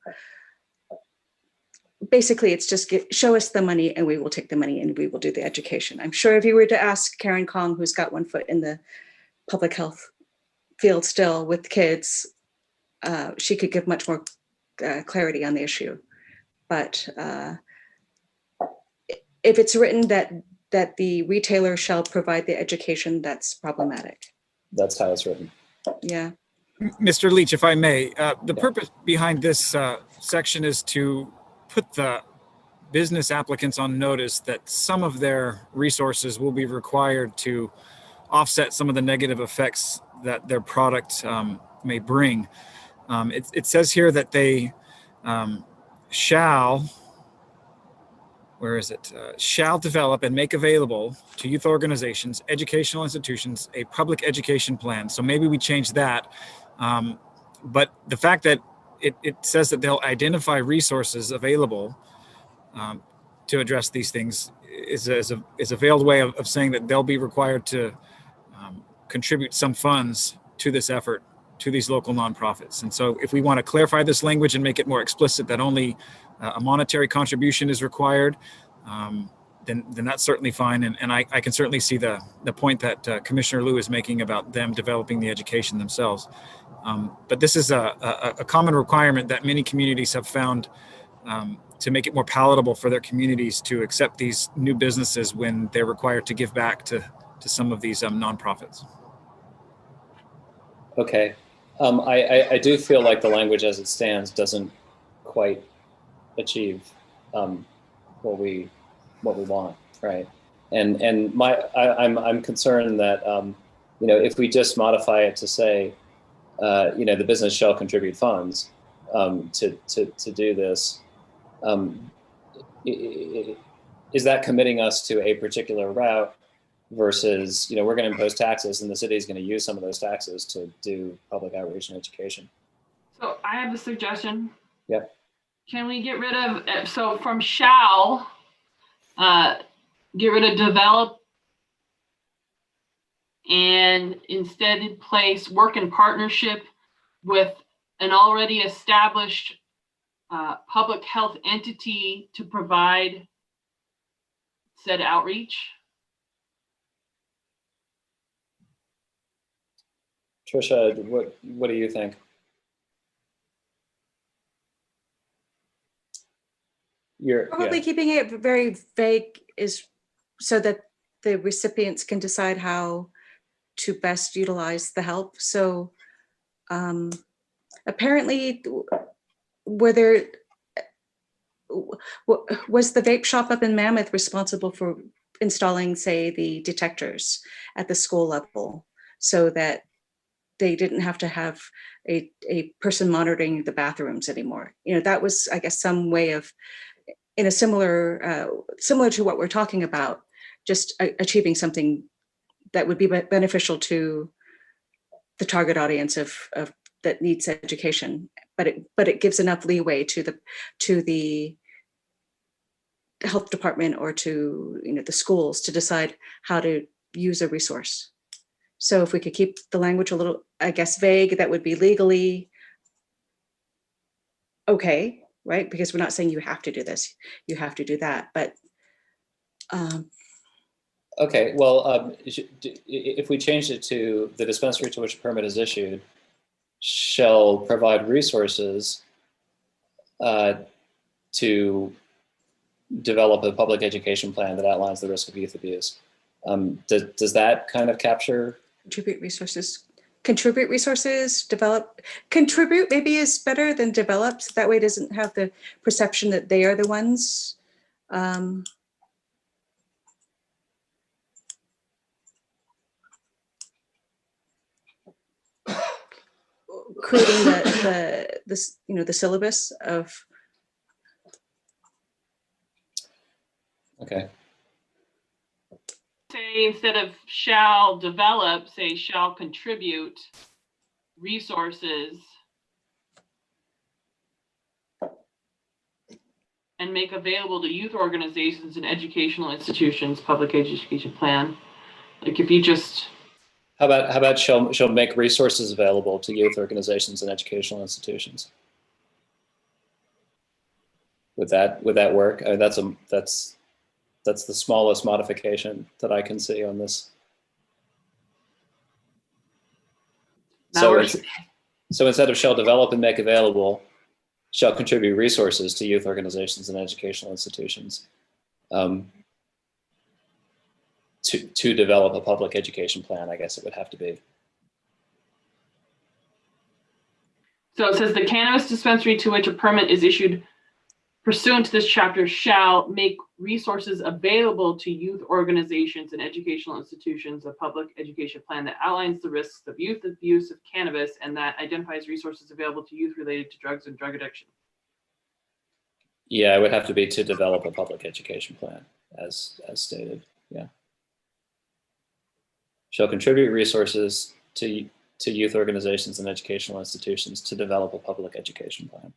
basically it's just show us the money and we will take the money and we will do the education. I'm sure if you were to ask Karen Kong, who's got one foot in the public health field still with kids, she could give much more clarity on the issue. But if it's written that the retailer shall provide the education, that's problematic. That's how it's written. Yeah. Mr. Leach, if I may, the purpose behind this section is to put the business applicants on notice that some of their resources will be required to offset some of the negative effects that their product may bring. It says here that they shall, where is it? Shall develop and make available to youth organizations, educational institutions, a public education plan. So maybe we change that. But the fact that it says that they'll identify resources available to address these things is a veiled way of saying that they'll be required to contribute some funds to this effort, to these local nonprofits. And so if we want to clarify this language and make it more explicit that only a monetary contribution is required, then that's certainly fine. And I can certainly see the point that Commissioner Liu is making about them developing the education themselves. But this is a common requirement that many communities have found to make it more palatable for their communities to accept these new businesses when they're required to give back to some of these nonprofits. Okay. I do feel like the language as it stands doesn't quite achieve what we want, right? And I'm concerned that if we just modify it to say the business shall contribute funds to do this, is that committing us to a particular route versus we're going to impose taxes and the city is going to use some of those taxes to do public outreach and education? So I have a suggestion. Yep. Can we get rid of, so from shall, get rid of develop and instead place work in partnership with an already established public health entity to provide said outreach? Trisha, what do you think? Probably keeping it very vague is so that the recipients can decide how to best utilize the help. So apparently, was the vape shop up in Mammoth responsible for installing, say, the detectors at the school level so that they didn't have to have a person monitoring the bathrooms anymore? That was, I guess, some way of, in a similar to what we're talking about, just achieving something that would be beneficial to the target audience of that needs education, but it gives enough leeway to the health department or to the schools to decide how to use a resource. So if we could keep the language a little, I guess, vague, that would be legally okay, right? Because we're not saying you have to do this, you have to do that, but. Okay, well, if we change it to the dispensary to which a permit is issued shall provide resources to develop a public education plan that outlines the risk of youth abuse. Does that kind of capture? Contribute resources contribute resources, develop, contribute maybe is better than develop. So that way it doesn't have the perception that they are the ones. Creating the syllabus of. Okay. Say instead of shall develop, say shall contribute resources and make available to youth organizations and educational institutions, public education plan. Like if you just. How about shall make resources available to youth organizations and educational institutions? Would that work? I mean, that's the smallest modification that I can see on this. So instead of shall develop and make available, shall contribute resources to youth organizations and educational institutions to develop a public education plan, I guess it would have to be. So it says the cannabis dispensary to which a permit is issued pursuant to this chapter shall make resources available to youth organizations and educational institutions, a public education plan that outlines the risks of youth abuse of cannabis and that identifies resources available to youth related to drugs and drug addiction. Yeah, it would have to be to develop a public education plan as stated, yeah. Shall contribute resources to youth organizations and educational institutions to develop a public education plan.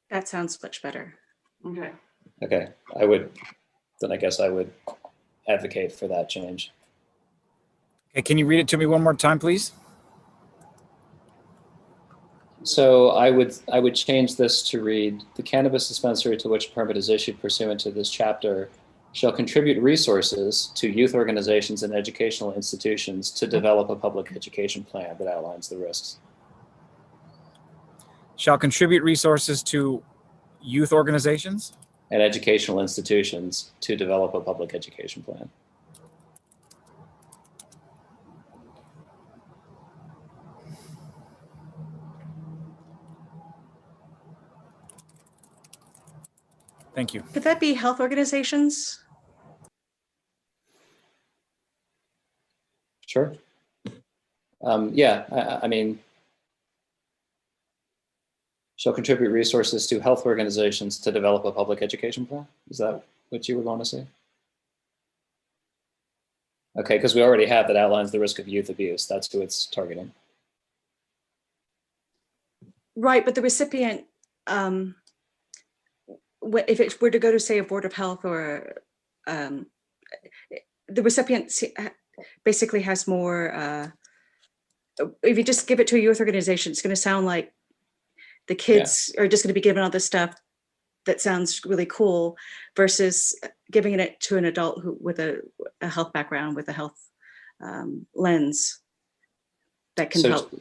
That sounds much better. Okay. Okay, I guess I would advocate for that change. Okay, can you read it to me one more time, please? So I would change this to read, the cannabis dispensary to which a permit is issued pursuant to this chapter shall contribute resources to youth organizations and educational institutions to develop a public education plan that outlines the risks. Shall contribute resources to youth organizations and educational institutions to develop a public education plan. Thank you. Could that be health organizations? Sure. Yeah, I mean, shall contribute resources to health organizations to develop a public education plan? Is that what you would want to see? Okay, because we already have that outlines the risk of youth abuse. That's who it's targeting. Right, but the recipient, if it were to go to, say, a board of health or the recipient basically has more, if you just give it to a youth organization, it's going to sound like the kids are just going to be given all this stuff that sounds really cool versus giving it to an adult who with a health background, with a health lens that can help.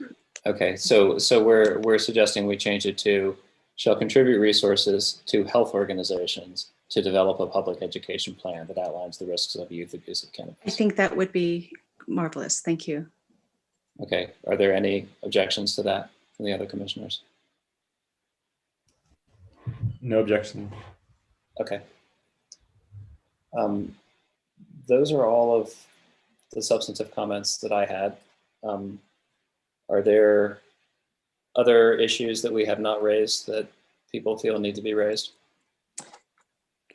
Okay, so we're suggesting we change it to shall contribute resources to health organizations to develop a public education plan that outlines the risks of youth abuse of cannabis. I think that would be marvelous. Thank you. Okay, are there any objections to that from the other commissioners? No objection. Okay. Those are all of the substantive comments that I had. Are there other issues that we have not raised that people feel need to be raised?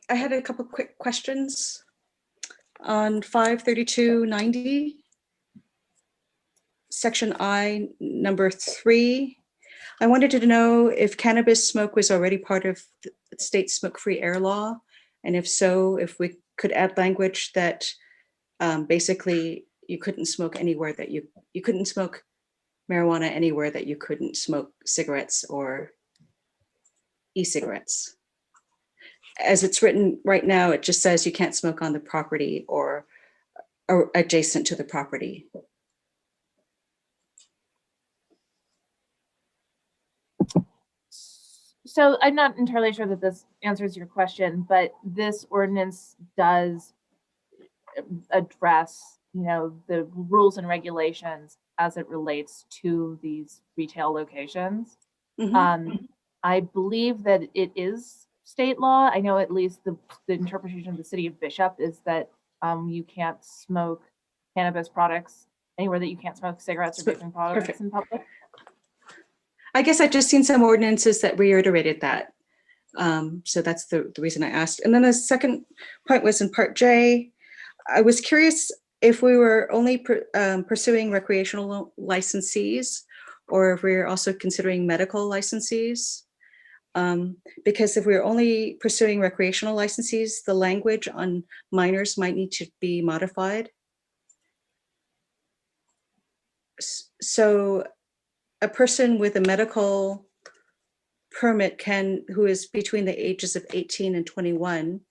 I had a couple quick questions on 53290, section I, number 3. I wanted to know if cannabis smoke was already part of the state smoke-free air law, and if so, if we could add language that basically you couldn't smoke anywhere that you couldn't smoke marijuana anywhere that you couldn't smoke cigarettes or e-cigarettes. As it's written right now, it just says you can't smoke on the property or adjacent to the property. So I'm not entirely sure that this answers your question, but this ordinance does address, the rules and regulations as it relates to these retail locations. I believe that it is state law. I know at least the interpretation of the city of Bishop is that you can't smoke cannabis products anywhere, that you can't smoke cigarettes or vaping products in public. I guess I've just seen some ordinances that reiterated that. So that's the reason I asked. And then the second point was in Part J. I was curious if we were only pursuing recreational licensees, or if we're also considering medical licensees. Because if we're only pursuing recreational licensees, the language on minors might need to be modified. So a person with a medical permit who is between the ages of 18 and 21,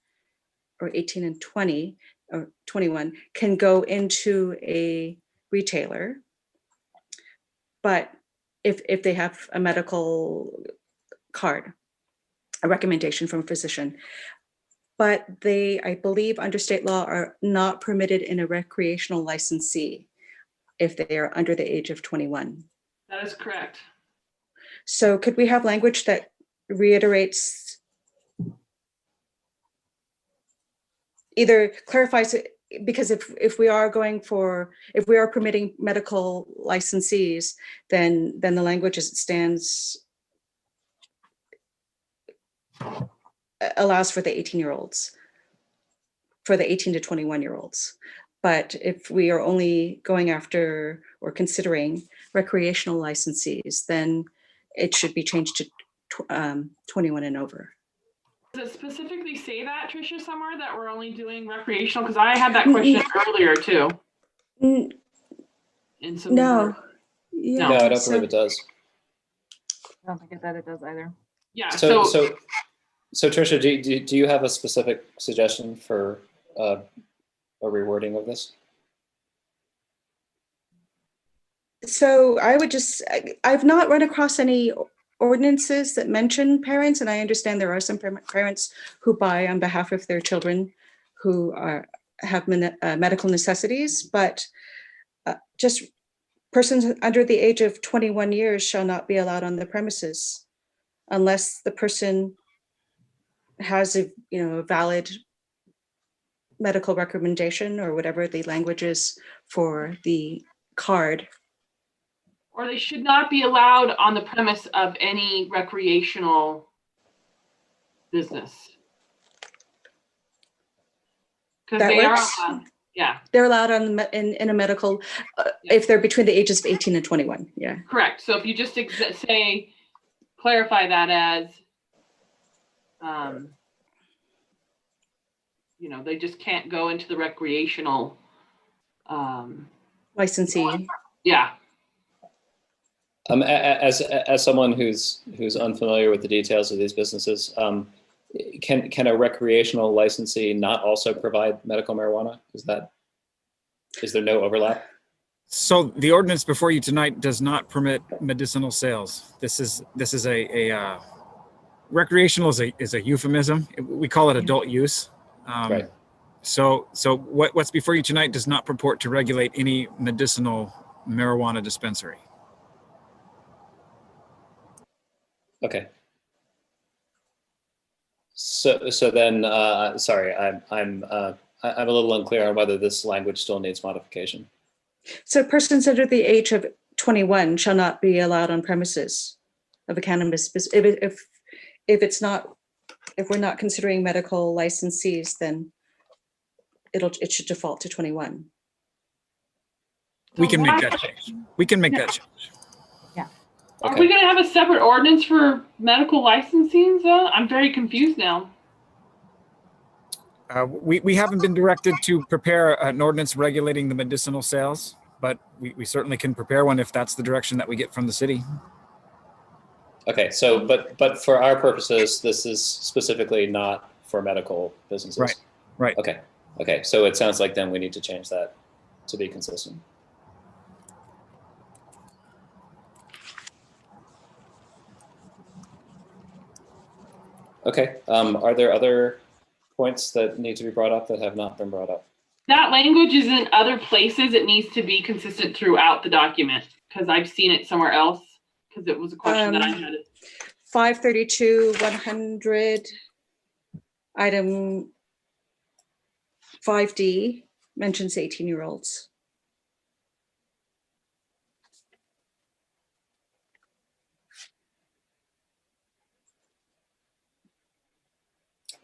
or 18 and 20, or 21, can go into a retailer. But if they have a medical card, a recommendation from a physician, but they, I believe under state law, are not permitted in a recreational licensee if they are under the age of 21. That is correct. So could we have language that reiterates, either clarifies it, because if we are permitting medical licensees, then the language as it stands allows for the 18-year-olds, for the 18 to 21-year-olds. But if we are only going after or considering recreational licensees, then it should be changed to 21 and over. Does it specifically say that, Tricia, somewhere, that we're only doing recreational? Because I had that question earlier too. In some No. No, I don't believe it does. I don't think that it does either. Yeah. So Tricia, do you have a specific suggestion for a rewording of this? So I would I've not run across any ordinances that mention parents, and I understand there are some parents who buy on behalf of their children who have medical necessities, but just persons under the age of 21 years shall not be allowed on the premises unless the person has a valid medical recommendation, or whatever the language is for the card. Or they should not be allowed on the premise of any recreational business. Because That they works? are, yeah. They're allowed in a medical, if they're between the ages of 18 and 21, yeah. Correct. So if you just clarify that as, they just can't go into the recreational licensee. Yeah. As someone who's unfamiliar with the details of these businesses, can a recreational licensee not also provide medical marijuana? Is there no overlap? So the ordinance before you tonight does not permit medicinal sales. This is a recreational is a euphemism. We call it adult use. Right. So what's before you tonight does not purport to regulate any medicinal marijuana dispensary. Okay. So then, sorry, I'm a little unclear on whether this language still needs modification. So persons under the age of 21 shall not be allowed on premises of a cannabis business. If we're not considering medical licensees, then it should default to 21. We can make that change. We can make that change. Yeah. Are we going to have a separate ordinance for medical licensing? I'm very confused now. We haven't been directed to prepare an ordinance regulating the medicinal sales, but we certainly can prepare one if that's the direction that we get from the city. Okay, so but for our purposes, this is specifically not for medical businesses. Right. Right. Okay. So it sounds like then we need to change that to be consistent. Okay, are there other points that need to be brought up that have not been brought up? That language is in other places. It needs to be consistent throughout the document because I've seen it somewhere else because it was a question that I had. 532, 100, item 5D mentions 18-year-olds.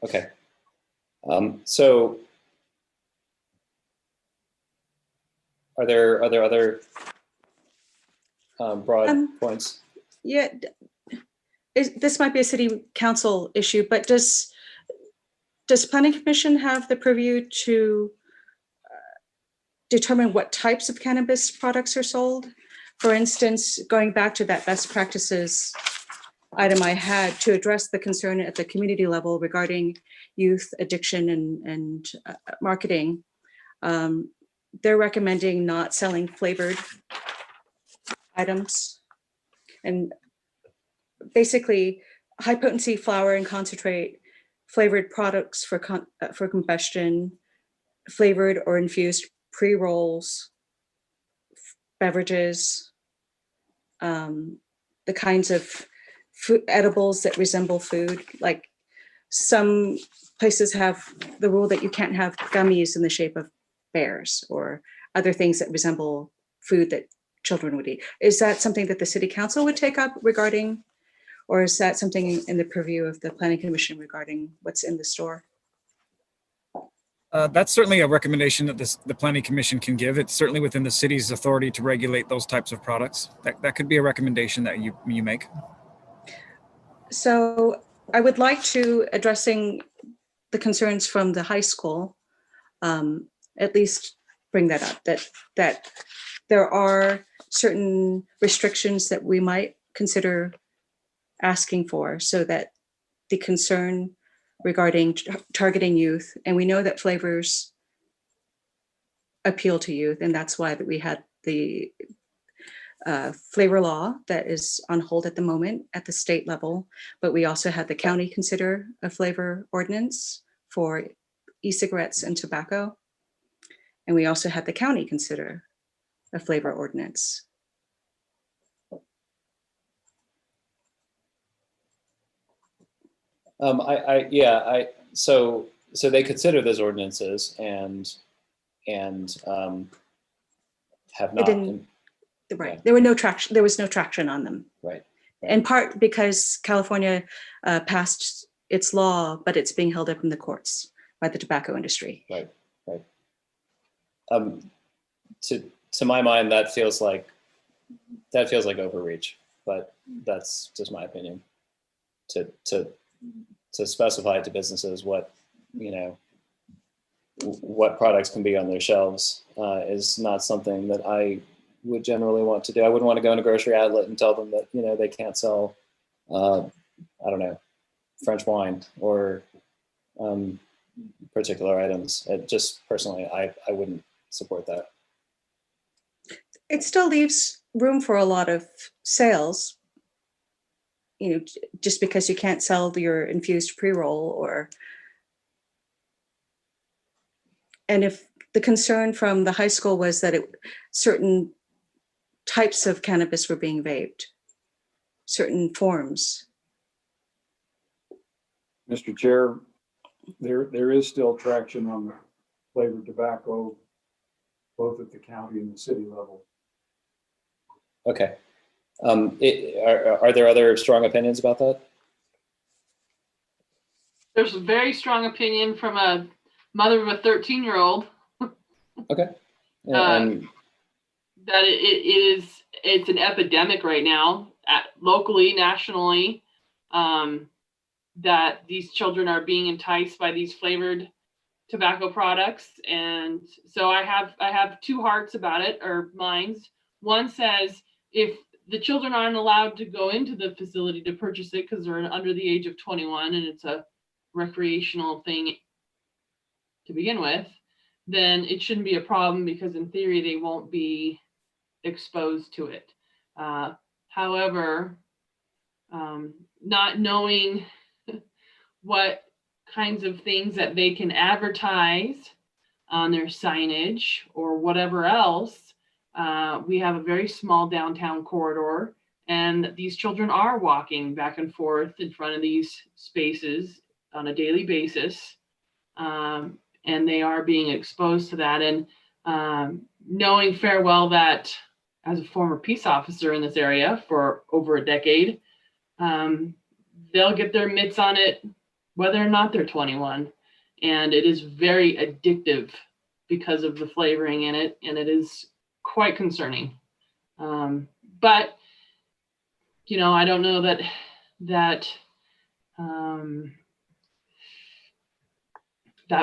Okay. So are there other broad points? Yeah, this might be a city council issue, but does planning commission have the purview to determine what types of cannabis products are sold? For instance, going back to that best practices item I had to address the concern at the community level regarding youth addiction and marketing. They're recommending not selling flavored items. And basically high potency flower and concentrate, flavored products for combustion, flavored or infused pre-rolls, beverages, the kinds of food edibles that resemble food. Like some places have the rule that you can't have gummies in the shape of bears or other things that resemble food that children would eat. Is that something that the city council would take up regarding, or is that something in the purview of the planning commission regarding what's in the store? That's certainly a recommendation that the planning commission can give. It's certainly within the city's authority to regulate those types of products. That could be a recommendation that you make. So I would like to, addressing the concerns from the high school, at least bring that up, that there are certain restrictions that we might consider asking for so that the concern regarding targeting youth, and we know that flavors appeal to youth, and that's why that we had the flavor law that is on hold at the moment at the state level, but we also had the county consider a flavor ordinance for e-cigarettes and tobacco. And we also had the county consider a flavor ordinance. So they consider those ordinances and have not. Right. Yeah. There was no traction on them. Right. In part because California passed its law, but it's being held up in the courts by the tobacco industry. Right. To my mind, that feels like overreach, but that's just my opinion. To specify to businesses what products can be on their shelves is not something that I would generally want to do. I wouldn't want to go in a grocery outlet and tell them that they can't sell I don't know, French wine or particular items. Just personally, I wouldn't support that. It still leaves room for a lot of sales, just because you can't sell your infused pre-roll and if the concern from the high school was that certain types of cannabis were being vaped, certain forms. Mr. Chair, there is still traction on the flavored tobacco, both at the county and the city level. Okay. Are there other strong opinions about that? There's a very strong opinion from a mother of a 13-year-old. Okay. That it's an epidemic right now, locally, nationally, that these children are being enticed by these flavored tobacco products. And so I have two hearts about it, or minds. One says, if the children aren't allowed to go into the facility to purchase it because they're under the age of 21 and it's a recreational thing to begin with, then it shouldn't be a problem because in theory they won't be exposed to it. However, not knowing what kinds of things that they can advertise on their signage or whatever else. We have a very small downtown corridor, and these children are walking back and forth in front of these spaces on a daily basis. And they are being exposed to that. And knowing fair well that as a former peace officer in this area for over a decade, they'll get their mitts on it whether or not they're 21. And it is very addictive because of the flavoring in it, and it is quite concerning. But, you know, I don't know that that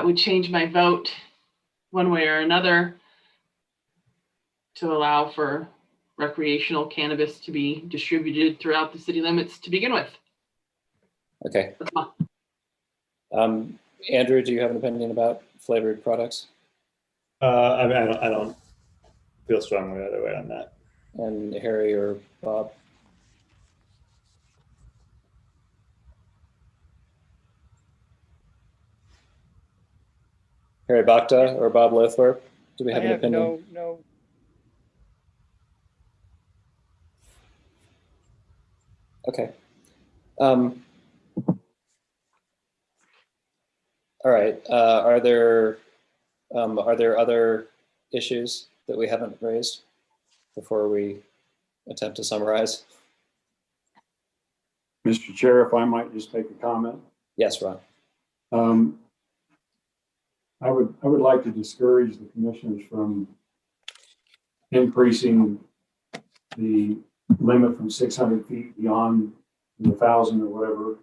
would change my vote one way or another to allow for recreational cannabis to be distributed throughout the city limits to begin with. Okay. Andrew, do you have an opinion about flavored products? I mean, I don't feel strongly either way on that. And Harry or Bob? Harry Bakta or Bob Lothorpe? Do we have an opinion? No. Okay. All right. Are there other issues that we haven't raised before we attempt to summarize? Mr. Chair, if I might just make a comment. Yes, Ron. I would like to discourage the commissioners from increasing the limit from 600 feet beyond the 1,000 or whatever.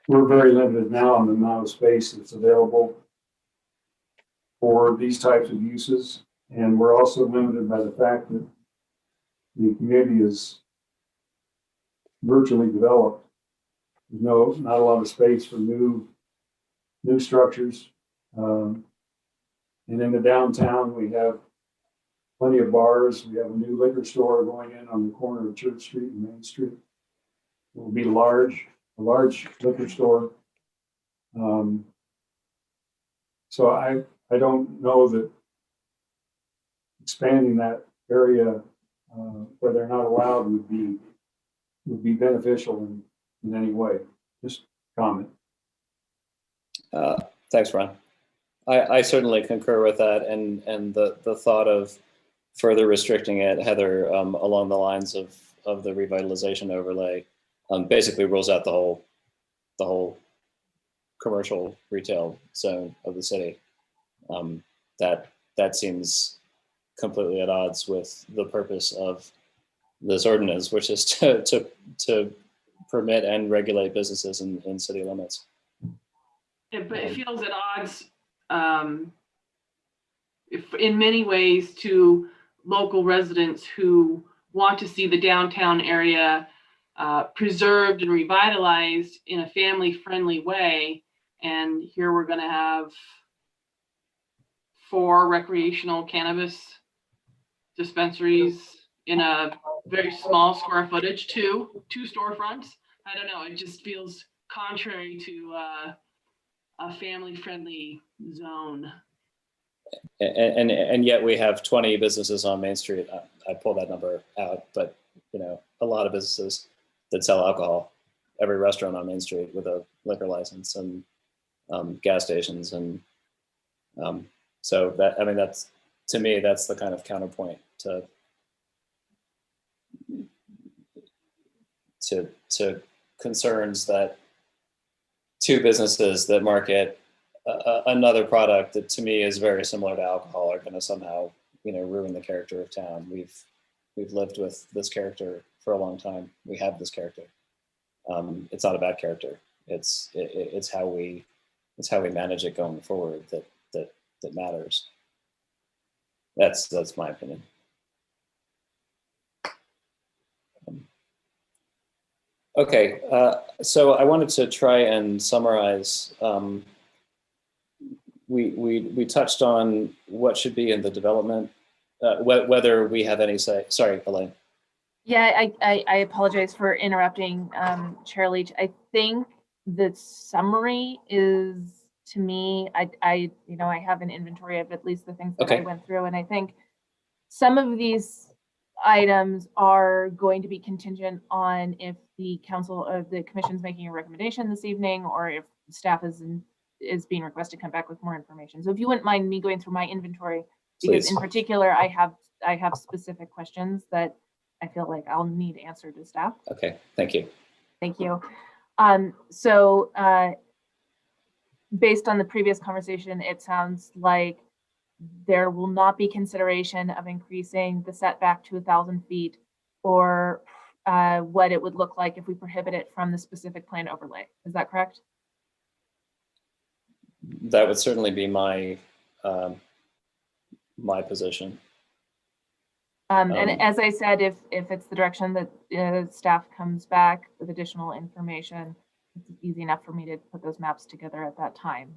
We're very limited now on the amount of space that's available for these types of uses. And we're also limited by the fact that the community is virtually developed. There's not a lot of space for new structures. And in the downtown, we have plenty of bars. We have a new liquor store going in on the corner of Church Street and Main Street. It will be a large liquor store. So I don't know that expanding that area where they're not allowed would be beneficial in any way. Just comment. Thanks, Ron. I certainly concur with that, and the thought of further restricting it, Heather, along the lines of the revitalization overlay, basically rules out the whole commercial retail zone of the city. That seems completely at odds with the purpose of this ordinance, which is to permit and regulate businesses in city limits. Yeah, but it feels at odds in many ways to local residents who want to see the downtown area preserved and revitalized in a family-friendly way. And here we're going to have 4 recreational cannabis dispensaries in a very small square footage, two storefronts. I don't know, it just feels contrary to a family-friendly zone. And yet we have 20 businesses on Main Street. I pulled that number out, but you know, a lot of businesses that sell alcohol. Every restaurant on Main Street with a liquor license, and gas stations, and so that, I mean, that's, to me, that's the kind of counterpoint to concerns that 2 businesses that market another product that to me is very similar to alcohol are going to somehow, you know, ruin the character of town. We've lived with this character for a long time. We have this character. It's not a bad character. It's how we manage it going forward that matters. That's my opinion. Okay, so I wanted to try and summarize. We touched on what should be in the development, whether we have any say. Sorry, Elaine. Yeah, I apologize for interrupting, Chair Leach. I think the summary is, to me, I have an inventory of at least the things that I Okay. went through, and I think some of these items are going to be contingent on if the council or the commission's making a recommendation this evening, or if staff is being requested to come back with more information. So if you wouldn't mind me going through my inventory, because Please. in particular, I have specific questions that I feel like I'll need answered to staff. Okay, thank you. Thank you. So based on the previous conversation, it sounds like there will not be consideration of increasing the setback to 1,000 feet, or what it would look like if we prohibit it from the specific plan overlay. Is that correct? That would certainly be my my position. And as I said, if it's the direction that staff comes back with additional information, it's easy enough for me to put those maps together at that time.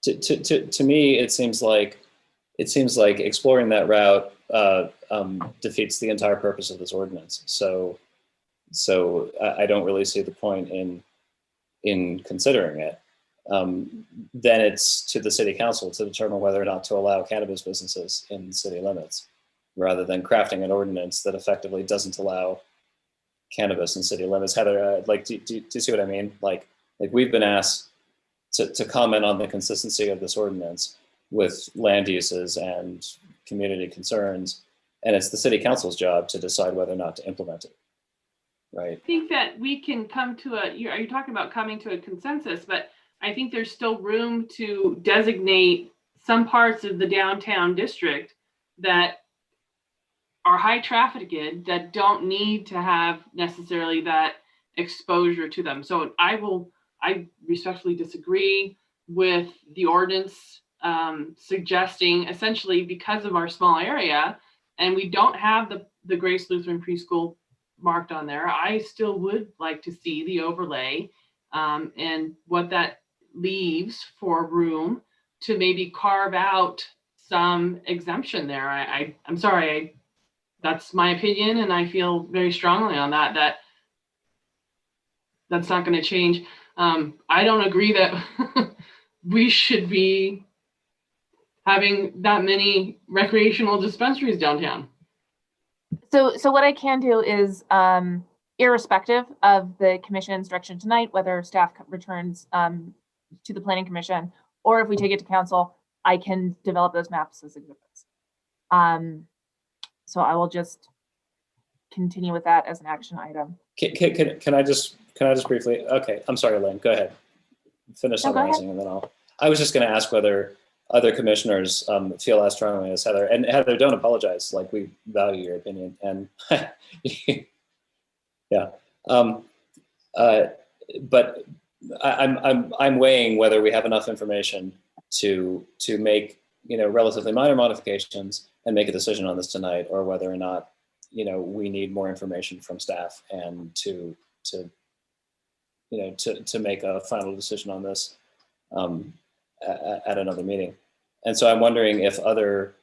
To me, it seems like exploring that route defeats the entire purpose of this ordinance. So I don't really see the point in considering it. Then it's to the city council to determine whether or not to allow cannabis businesses in city limits, rather than crafting an ordinance that effectively doesn't allow cannabis in city limits. Heather, do you see what I mean? Like we've been asked to comment on the consistency of this ordinance with land uses and community concerns, and it's the city council's job to decide whether or not to implement it, right? I think that we can come to are you talking about coming to a consensus, but I think there's still room to designate some parts of the downtown district that are high trafficked, that don't need to have necessarily that exposure to them. So I respectfully disagree with the ordinance suggesting, essentially, because of our small area and we don't have the Grace Lutheran Preschool marked on there, I still would like to see the overlay and what that leaves for room to maybe carve out some exemption there. I'm sorry, that's my opinion, and I feel very strongly on that that's not going to change. I don't agree that we should be having that many recreational dispensaries downtown. So what I can do is, irrespective of the commission's direction tonight, whether staff returns to the planning commission, or if we take it to council, I can develop those maps as exhibits. So I will just continue with that as an action item. Can I just briefly? Okay, I'm sorry, Elaine. Go ahead. Finish summarizing, and then I was just going to ask whether other commissioners feel as strongly as Heather. And Heather, don't apologize. Like, we value your opinion. And yeah, but I'm weighing whether we have enough information to make relatively minor modifications and make a decision on this tonight, or whether or not we need more information from staff and to make a final decision on this at another meeting. And so I'm wondering if other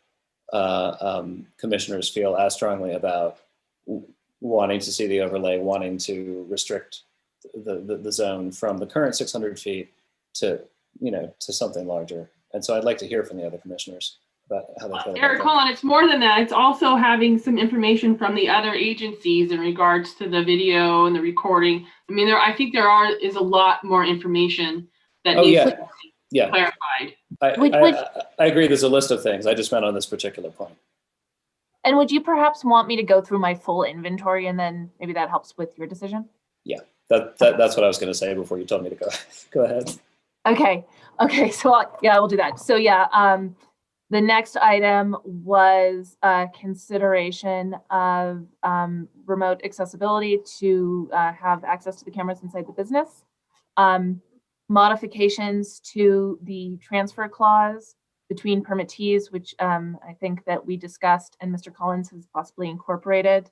commissioners feel as strongly about wanting to see the overlay, wanting to restrict the zone from the current 600 feet to something larger. And so I'd like to hear from the other commissioners about how they feel. Eric, hold on, it's more than that. It's also having some information from the other agencies in regards to the video and the recording. I mean, I think there is a lot more information that needs to be clarified. I agree, there's a list of things. I just meant on this particular point. And would you perhaps want me to go through my full inventory, and then maybe that helps with your decision? Yeah, that's what I was going to say before you told me to go. Go ahead. Okay. So I will do that. So the next item was consideration of remote accessibility to have access to the cameras inside the business. Modifications to the transfer clause between permittees, which I think that we discussed and Mr. Collins has possibly incorporated.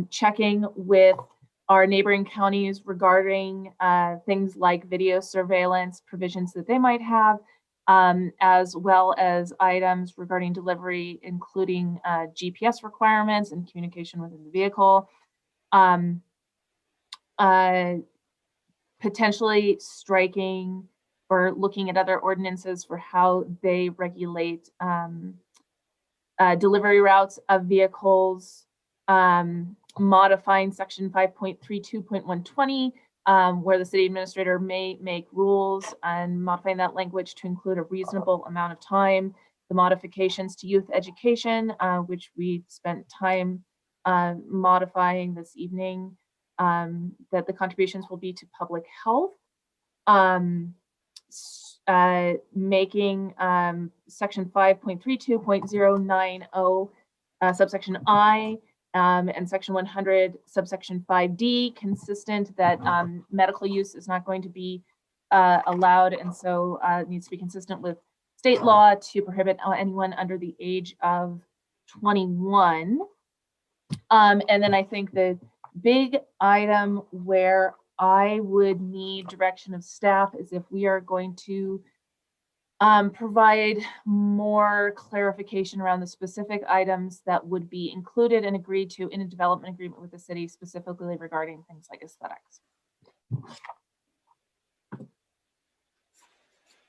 Checking with our neighboring counties regarding things like video surveillance provisions that they might have, as well as items regarding delivery, including GPS requirements and communication within the vehicle. Potentially striking or looking at other ordinances for how they regulate delivery routes of vehicles, modifying section 5.32.120, where the city administrator may make rules, and modifying that language to include a reasonable amount of time. The modifications to youth education, which we spent time modifying this evening, that the contributions will be to public health. Making section 5.32.090 subsection I and section 100 subsection 5D consistent, that medical use is not going to be allowed, and so it needs to be consistent with state law to prohibit anyone under the age of 21. And then I think the big item where I would need direction of staff is if we are going to provide more clarification around the specific items that would be included and agreed to in a development agreement with the city, specifically regarding things like aesthetics.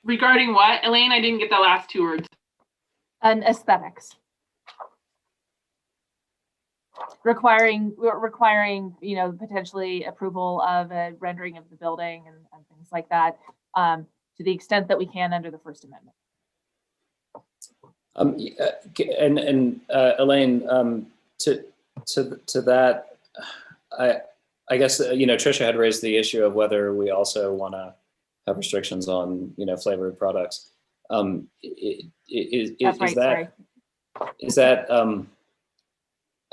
Regarding what, Elaine? I didn't get that last two words. And aesthetics. Requiring, you know, potentially approval of a rendering of the building and things like that, to the extent that we can under the First Amendment. Elaine, to that, I guess, you know, Trisha had raised the issue of whether we also want to have restrictions on, you know, flavored products. Is that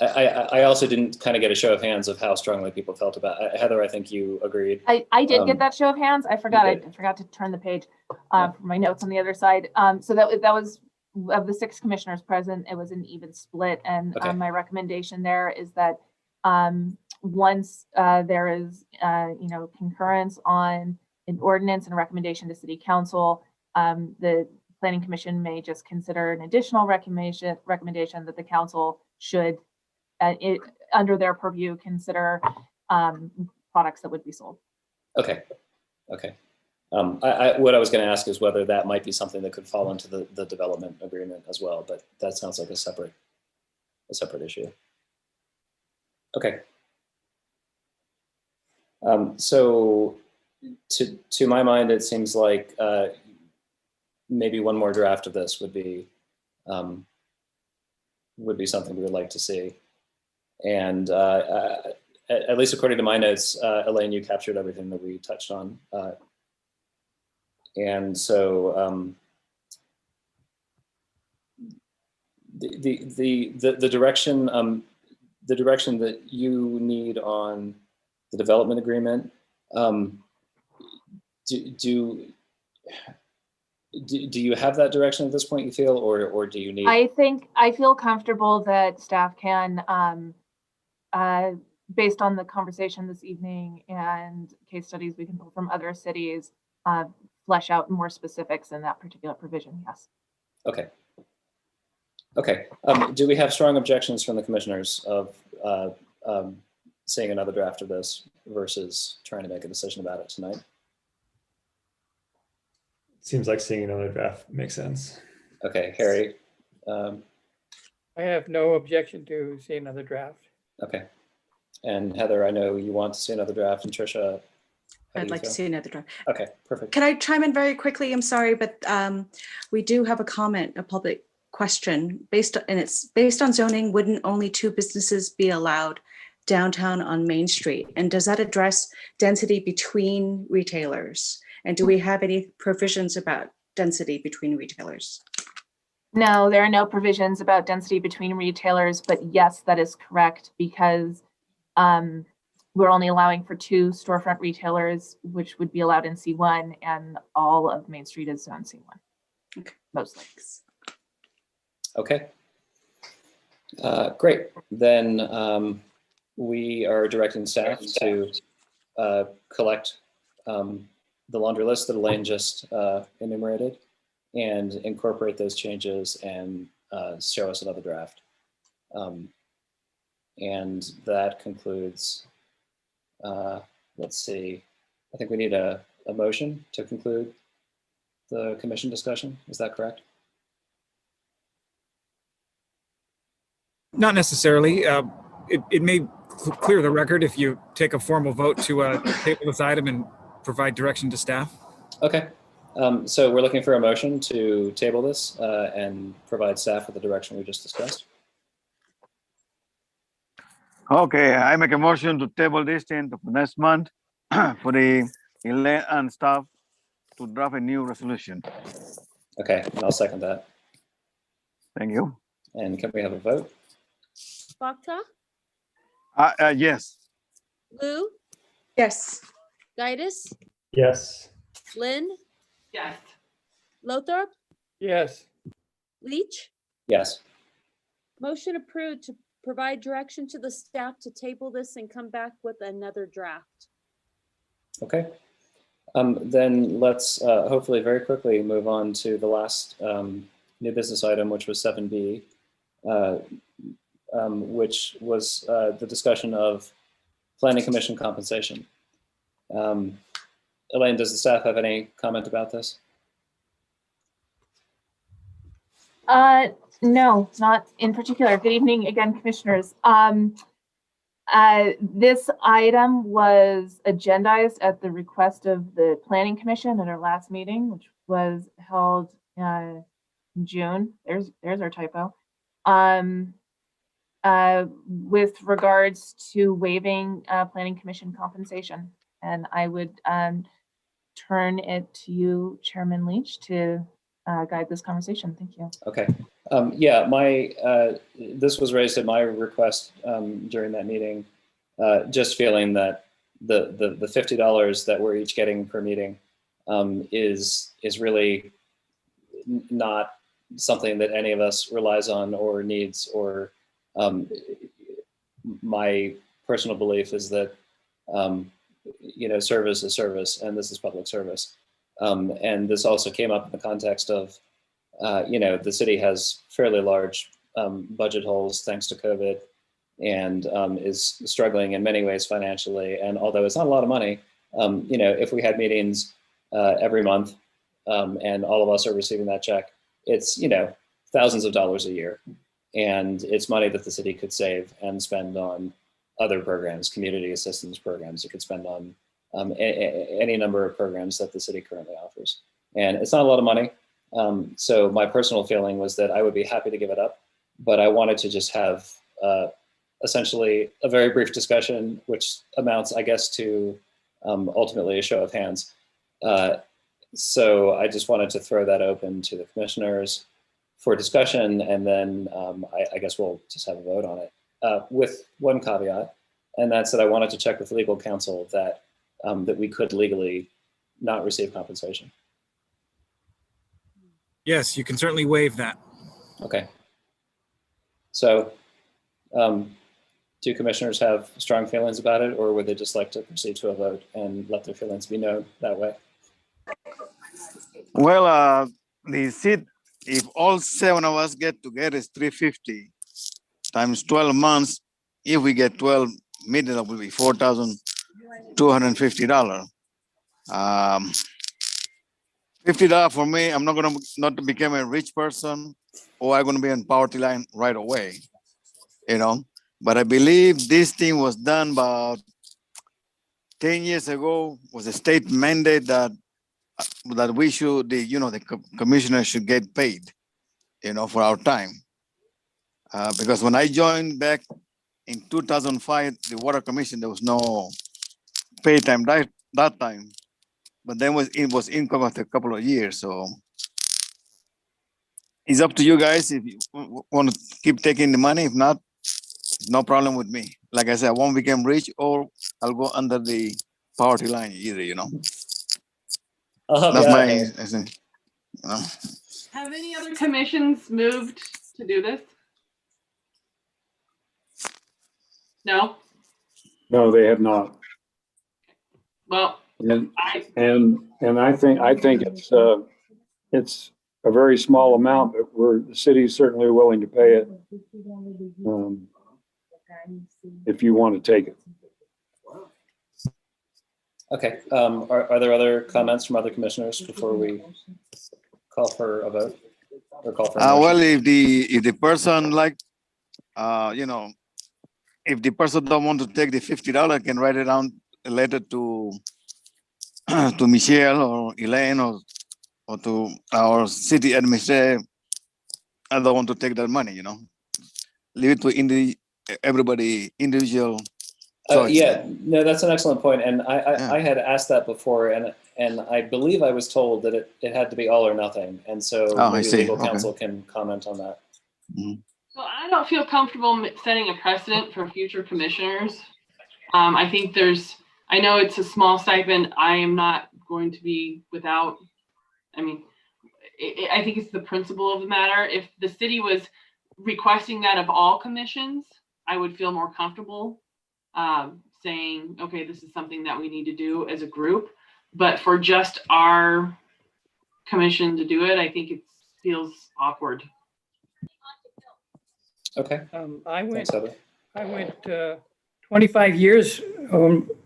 I also didn't kind of get a show of hands of how strongly people felt about it. Heather, I think you agreed. I did get that show of hands. I forgot. I forgot to turn the page for my notes on the other side. So that was of the 6 commissioners present. It was an even split, and my recommendation there is that once there is you know, concurrence on an ordinance and a recommendation to City Council, the Planning Commission may just consider an additional recommendation that the council should, under their purview, consider products that would be sold. Okay. What I was going to ask is whether that might be something that could fall into the development agreement as well, but that sounds like a separate issue. Okay. So to my mind, it seems like maybe one more draft of this would be something we would like to see. And at least according to my notes, Elaine, you captured everything that we touched on. And so the direction that you need on the development agreement, do you have that direction at this point, you feel, or do you need? I feel comfortable that staff can, based on the conversation this evening and case studies we can pull from other cities, flesh out more specifics in that particular provision. Yes. Okay. Do we have strong objections from the commissioners of seeing another draft of this versus trying to make a decision about it tonight? Seems like seeing another draft makes sense. Okay, Harry. I have no objection to seeing another draft. Okay. And Heather, I know you want to see another draft, and Trisha. I'd like to see another draft. Okay, perfect. Can I chime in very quickly? I'm sorry, but we do have a comment, a public question it's based on zoning. Wouldn't only 2 businesses be allowed downtown on Main Street? And does that address density between retailers? And do we have any provisions about density between retailers? No, there are no provisions about density between retailers, but yes, that is correct, because we're only allowing for 2 storefront retailers, which would be allowed in C1, and all of Main Street is zone C1. Okay. Mostly. Okay. Great. Then we are directing staff to collect the laundry list that Elaine just enumerated, and incorporate those changes and show us another draft. And that concludes, let's see, I think we need a motion to conclude the commission discussion. Is that correct? Not necessarily. It may clear the record if you take a formal vote to table this item and provide direction to staff. Okay. So we're looking for a motion to table this and provide staff with the direction we just discussed. Okay, I make a motion to table this thing to next month for the Elaine and staff to draft a new resolution. Okay, and I'll second that. Thank you. And can we have a vote? Bakta, Yes. Lou, Yes. Gaitis, Yes. Lynn, Yes. Lothrop, Yes. Leach. Yes. Motion approved to provide direction to the staff to table this and come back with another draft. Okay. Then let's hopefully very quickly move on to the last new business item, which was 7B, which was the discussion of Planning Commission compensation. Elaine, does the staff have any comment about this? No, not in particular. Good evening again, commissioners. This item was agendized at the request of the Planning Commission at our last meeting, which was held in June. There's our typo. With regards to waiving Planning Commission compensation. And I would turn it to you, Chairman Leach, to guide this conversation. Thank you. Okay. Yeah, this was raised at my request during that meeting. Just feeling that the $50 that we're each getting per meeting is really not something that any of us relies on or needs. Or my personal belief is that service is service, and this is public service. And this also came up in the context of, the city has fairly large budget holes thanks to COVID, and is struggling in many ways financially. And although it's not a lot of money, if we had meetings every month and all of us are receiving that check, it's, thousands of dollars a year. And it's money that the city could save and spend on other programs, community assistance programs. It could spend on any number of programs that the city currently offers. And it's not a lot of money. So my personal feeling was that I would be happy to give it up, but I wanted to just have essentially a very brief discussion, which amounts, I guess, to ultimately a show of hands. So I just wanted to throw that open to the commissioners for discussion, and then I guess we'll just have a vote on it with one caveat, and that's that I wanted to check with legal counsel that that we could legally not receive compensation. Yes, you can certainly waive that. Okay. So do commissioners have strong feelings about it, or would they just like to proceed to a vote and let their feelings be known that way? Well, the seat, if all 7 of us get together, is 350 times 12 months. If we get 12 meetings, that will be $4,250. $50 for me. I'm not not to become a rich person, or I'm gonna be on poverty line right away, But I believe this thing was done about 10 years ago. Was a state mandate that we should, the commissioner should get paid, for our time. Because when I joined back in 2005, the Water Commission, there was no pay time that time. But then it was income after a couple of years. So it's up to you guys if you want to keep taking the money. If not, no problem with me. Like I said, I won't become rich, or I'll go under the poverty line either, That's my, Have any other commissions moved to do this? No? No, they have not. Well, And I think it's a very small amount, but the city's certainly willing to pay it if you want to take it. Okay, are there other comments from other commissioners before we call for a vote? Or call for a motion? Well, if the person like, you know, if the person don't want to take the $50, can write it down a letter to to Michelle or Elaine or to our city administrator. I don't want to take that money, you know. Leave it to everybody individual choice. Yeah, no, that's an excellent point. And I had asked that before, and I believe I was told that it had to be all or nothing. And so maybe legal counsel can comment on that. Mm-hmm. Well, I don't feel comfortable setting a precedent for future commissioners. I think I know it's a small stipend. I am not going to be without, I mean, I think it's the principle of the matter. If the city was requesting that of all commissions, I would feel more comfortable saying, okay, this is something that we need to do as a group. But for just our commission to do it, I think it feels awkward. Okay. I went 25 years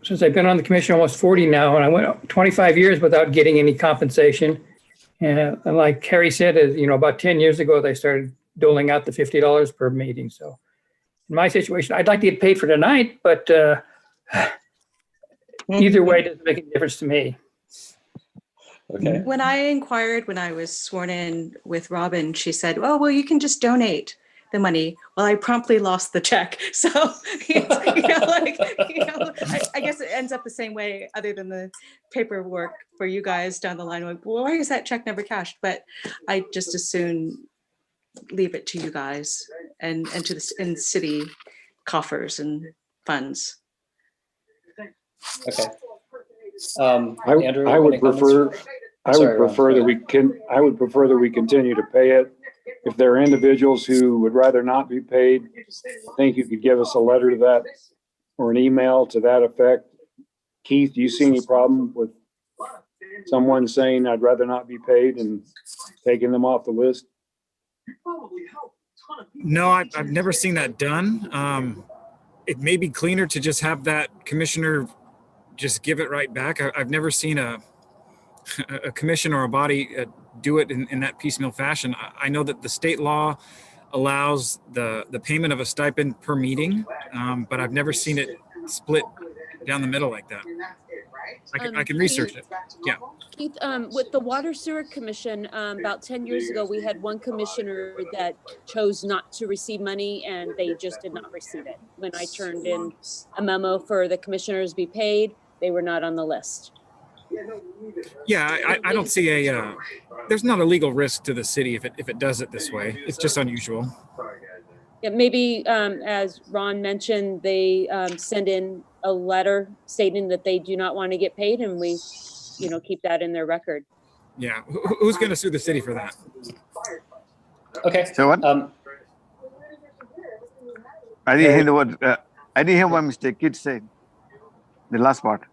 since I've been on the commission, almost 40 now, and I went 25 years without getting any compensation. And like Carrie said, about 10 years ago, they started doling out the $50 per meeting. So in my situation, I'd like to get paid for tonight, but either way doesn't make any difference to me. Okay. When I inquired, when I was sworn in with Robin, she said, "Oh, well, you can just donate the money." Well, I promptly lost the check. So, I guess it ends up the same way, other than the paperwork for you guys down the line. Like, well, why is that check never cashed? But I just as soon leave it to you guys and to the city coffers and funds. Okay. Andrew, I would any comments? prefer that we continue to pay it. If there are individuals who would rather not be paid, I think you could give us a letter to that or an email to that effect. Keith, do you see any problem with someone saying I'd rather not be paid and taking them off the list? No, I've never seen that done. It may be cleaner to just have that commissioner just give it right back. I've never seen a commission or a body do it in that piecemeal fashion. I know that the state law allows the payment of a stipend per meeting, but I've never seen it split down the middle like that. I can research it. Yeah. Keith, with the Water Sewer Commission, about 10 years ago, we had one commissioner that chose not to receive money, and they just did not receive it. When I turned in a memo for the commissioners to be paid, they were not on the list. Yeah, I don't see there's not a legal risk to the city if it does it this way. It's just unusual. Yeah, maybe as Ron mentioned, they send in a letter stating that they do not want to get paid, and we, keep that in their record. Yeah, who's going to sue the city for that? Okay. So what? I didn't hear what Mr. Kidd said. The last part.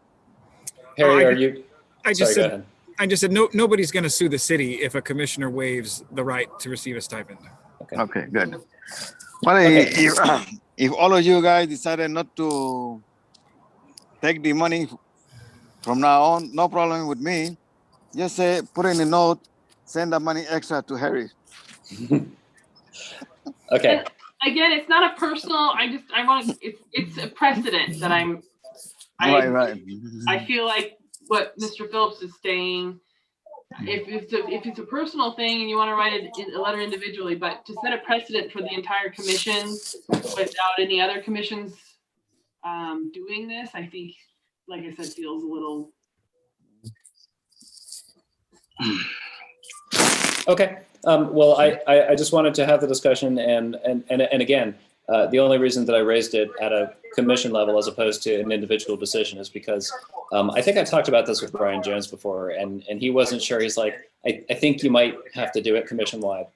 Harry, I just said nobody's going to sue the city if a commissioner waives the right to receive a stipend. Okay, good. Well, if all of you guys decided not to take the money from now on, no problem with me. Just say, put in a note, send the money extra to Harry. Okay. And again, it's not a personal. It's a precedent that Right. I feel like what Mr. Phillips is saying. If it's a personal thing and you want to write a letter individually, but to set a precedent for the entire commission without any other commissions doing this, I think, like I said, feels a little. Okay. Well, I just wanted to have the discussion, and again, the only reason that I raised it at a commission level as opposed to an individual decision is because I think I talked about this with Brian Jones before, and he wasn't sure. He's like, I think you might have to do it commission wide,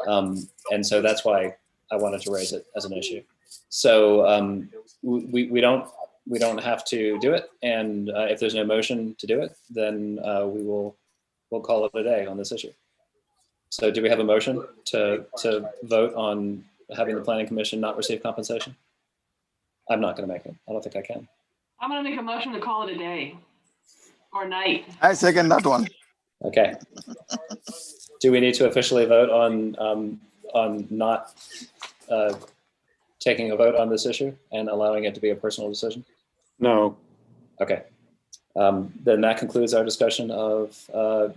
and so that's why I wanted to raise it as an issue. So we don't have to do it, and if there's no motion to do it, then we'll call it a day on this issue. So do we have a motion to vote on having the planning commission not receive compensation? I'm not going to make it. I don't think I can. I'm gonna make a motion to call it a day or night. I second that one. Okay. Do we need to officially vote on not taking a vote on this issue and allowing it to be a personal decision? No. Okay. Then that concludes our discussion of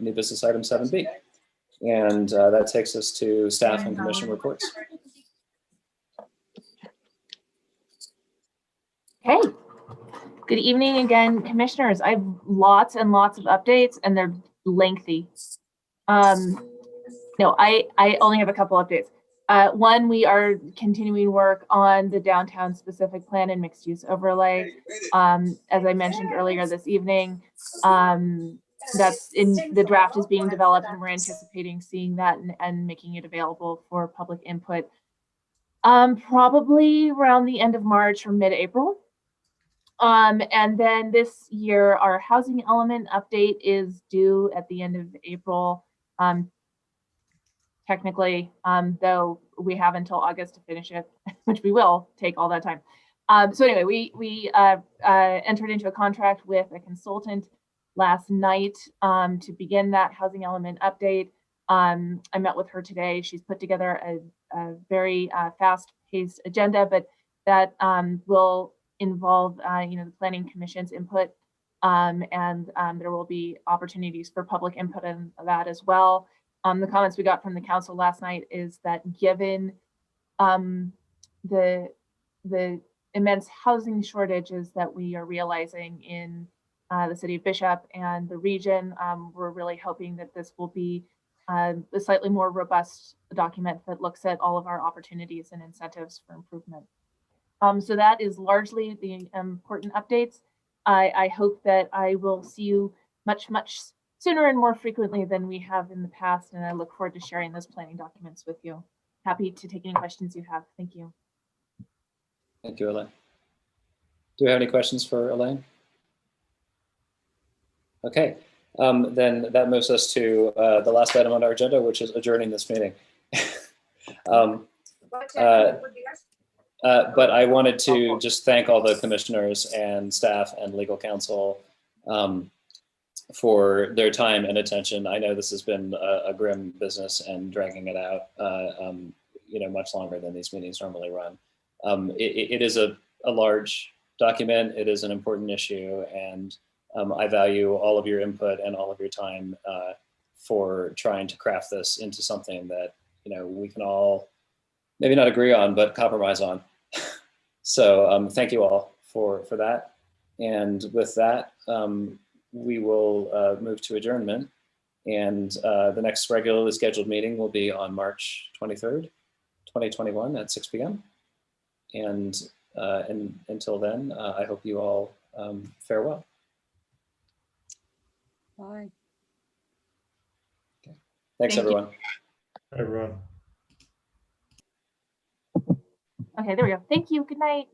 new business item 7B. And that takes us to staff and commission reports. Okay. Good evening again, commissioners. I have lots and lots of updates and they're lengthy. No, I only have a couple updates. One, we are continuing work on the downtown specific plan and mixed use overlay. As I mentioned earlier this evening, that's in the draft is being developed and we're anticipating seeing that and making it available for public input. Probably around the end of March or mid-April. And then this year, our housing element update is due at the end of April. Technically, though we have until August to finish it, which we will take all that time. So anyway, we entered into a contract with a consultant last night to begin that housing element update. I met with her today. She's put together a very fast-paced agenda, but that will involve the Planning Commission's input, and there will be opportunities for public input in that as well. The comments we got from the council last night is that given the immense housing shortages that we are realizing in the city of Bishop and the region, we're really hoping that this will be a slightly more robust document that looks at all of our opportunities and incentives for improvement. So that is largely the important updates. I hope that I will see you much sooner and more frequently than we have in the past, and I look forward to sharing those planning documents with you. Happy to take any questions you have. Thank you. Thank you, Elaine. Do we have any questions for Elaine? Okay, then that moves us to the last item on our agenda, which is adjourning this meeting. But I wanted to just thank all the commissioners and staff and legal counsel for their time and attention. I know this has been a grim business and dragging it out, much longer than these meetings normally run. It is a large document. It is an important issue, and I value all of your input and all of your time for trying to craft this into something that we can all maybe not agree on, but compromise on. So thank you all for that. And with that, we will move to adjournment. And the next regularly scheduled meeting will be on March 23rd, 2021 at 6 p.m. And until then, I hope you all farewell. Bye. Okay. Thanks, everyone. Bye, everyone. Okay, there we go. Thank you. Good night.